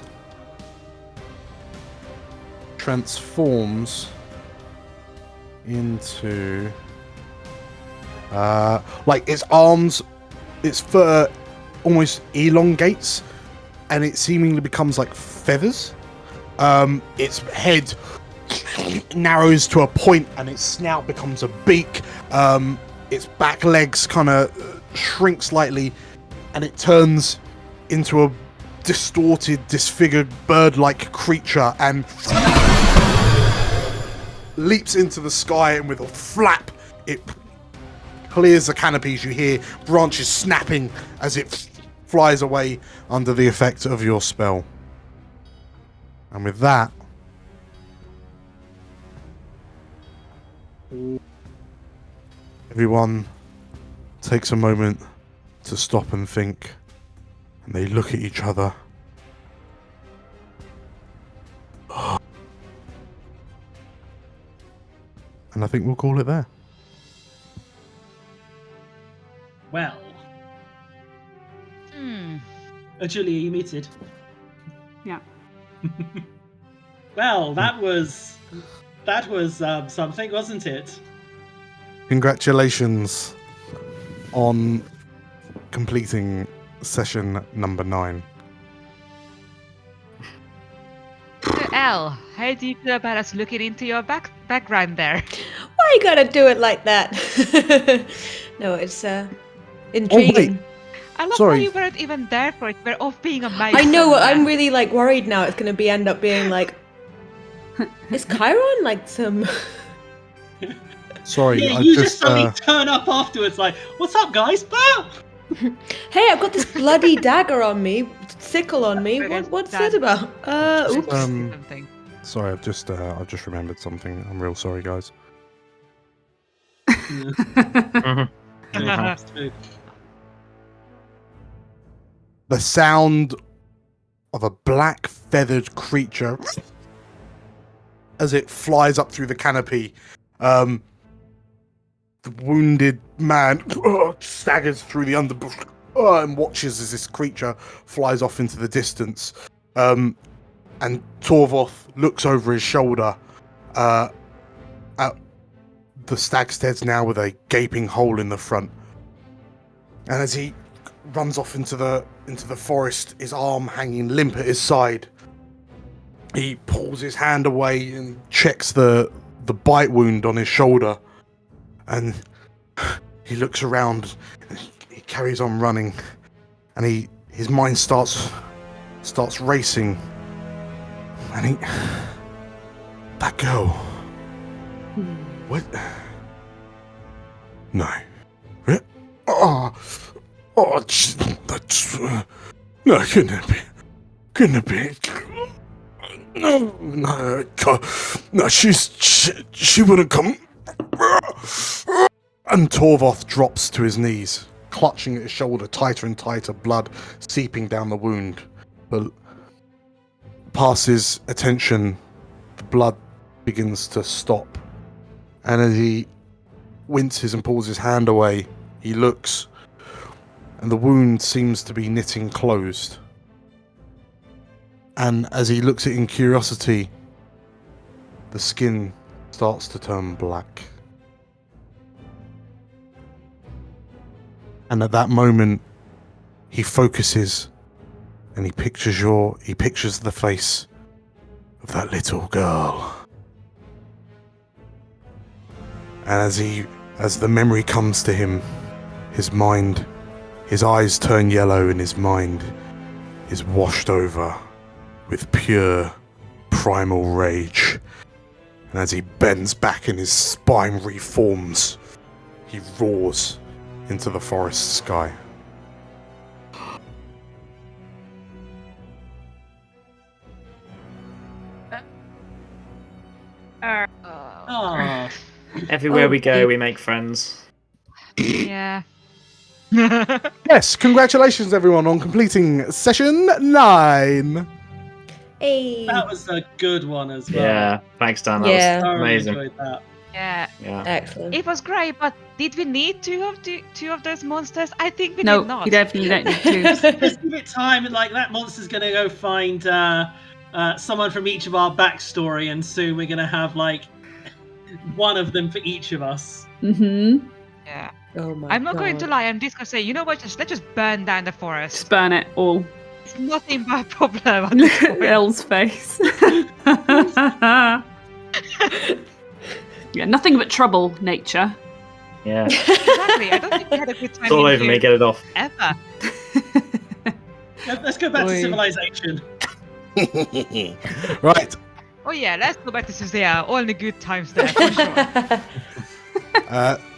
transforms into like its arms, its fur almost elongates and it seemingly becomes like feathers. Its head narrows to a point and its snout becomes a beak. Its back legs kind of shrink slightly and it turns into a distorted, disfigured bird-like creature and leaps into the sky, and with a flap it clears the canopies. You hear branches snapping as it flies away under the effect of your spell. And with that, everyone takes a moment to stop and think, and they look at each other. And I think we'll call it there. Well. Julia, you muted. Yeah. Well, that was something, wasn't it? Congratulations on completing session number 9. So, Elle, how do you feel about us looking into your background there? Why you gotta do it like that? No, it's intriguing. I love Sorry. how you weren't even there for it. We're off being a mouse. I know. somewhere. I'm really like worried now. It's gonna end up being like, is Chiron like some? Sorry, Yeah, I you just just suddenly turn up afterwards like, what's up, guys? Bah! Hey, I've got this bloody dagger on me, sickle on me. What's that about? Oops. Something. sorry, I've just remembered something. I'm real sorry, guys. The sound of a black feathered creature as it flies up through the canopy. The wounded man staggers through the underbrush and watches as this creature flies off into the distance. And Torvoth looks over his shoulder at the Stag Steads now with a gaping hole in the front. And as he runs off into the forest, his arm hanging limp at his side, he pulls his hand away and checks the bite wound on his shoulder. And he looks around, and he carries on running, and his mind starts racing. And that girl, what? No. That's no, couldn't it be? No, she wouldn't come. And Torvoth drops to his knees, clutching at his shoulder tighter and tighter, blood seeping down the wound. But past his attention, the blood begins to stop. And as he winces and pulls his hand away, he looks, and the wound seems to be knitting closed. And as he looks at it in curiosity, the skin starts to turn black. And at that moment, he focuses and he pictures the face of that little girl. And as the memory comes to him, his eyes turn yellow and his mind is washed over with pure primal rage. And as he bends back and his spine reforms, he roars into the forest sky. Oh. Everywhere we go, we make friends. Yeah. Yes, congratulations everyone on completing session 9. Hey. That was a good one as well. Yeah, thanks, Dan. That Yeah. was Thoroughly amazing. enjoyed that. Yeah. Excellent. It was great, but did we need two of those monsters? I think we No, did not. you definitely don't need to. Just give it time. Like that monster's gonna go find someone from each of our backstory, and soon we're gonna have like one of them for each of us. Mm-hmm. Yeah. Oh my I'm not going to God. lie. I'm just gonna say, you know what? Let's just burn down the forest. Just burn it all. It's nothing but a problem. at Look this at point. Elle's face. Yeah, nothing but trouble, nature. Yeah. Exactly. I don't think we had a good time. It's all in over me. here Get it off. Ever. Let's go back to Oi. civilization. Right. Oh yeah, let's go back to Susia. All the good times there for sure.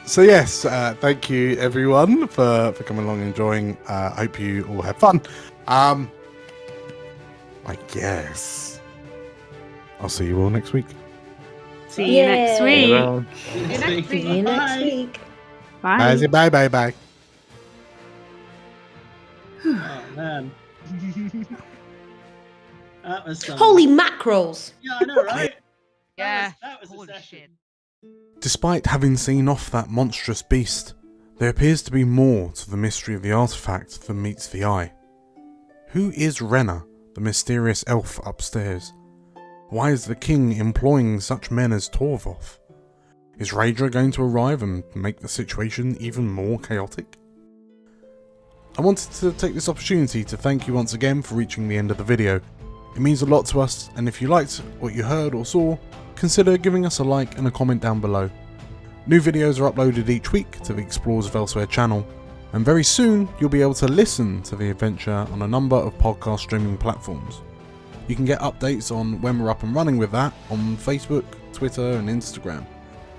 So yes, thank you everyone for coming along and enjoying. Hope you all had fun. I guess I'll see you all next week. See you next week. Well, See you next week. Bye. Bye bye bye. Oh man, that was some... Holy mackerels! Yeah, I know, right? Yeah. that was a Holy session. shit. Despite having seen off that monstrous beast, there appears to be more to the mystery of the artifact than meets the eye. Who is Renna, the mysterious elf upstairs? Why is the king employing such men as Torvoth? Is Raedra going to arrive and make the situation even more chaotic? I wanted to take this opportunity to thank you once again for reaching the end of the video. It means a lot to us, and if you liked what you heard or saw, consider giving us a like and a comment down below. New videos are uploaded each week to the Explorers of Elsewhere channel, and very soon you'll be able to listen to the adventure on a number of podcast streaming platforms. You can get updates on when we're up and running with that on Facebook, Twitter and Instagram.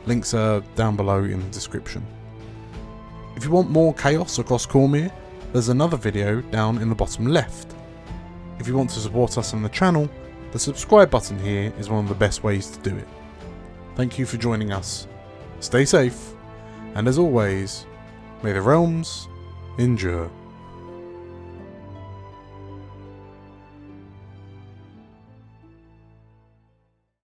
Links are down below in the description. If you want more chaos across Cormyr, there's another video down in the bottom left. If you want to support us on the channel, the subscribe button here is one of the best ways to do it. Thank you for joining us. Stay safe, and as always, may the realms endure.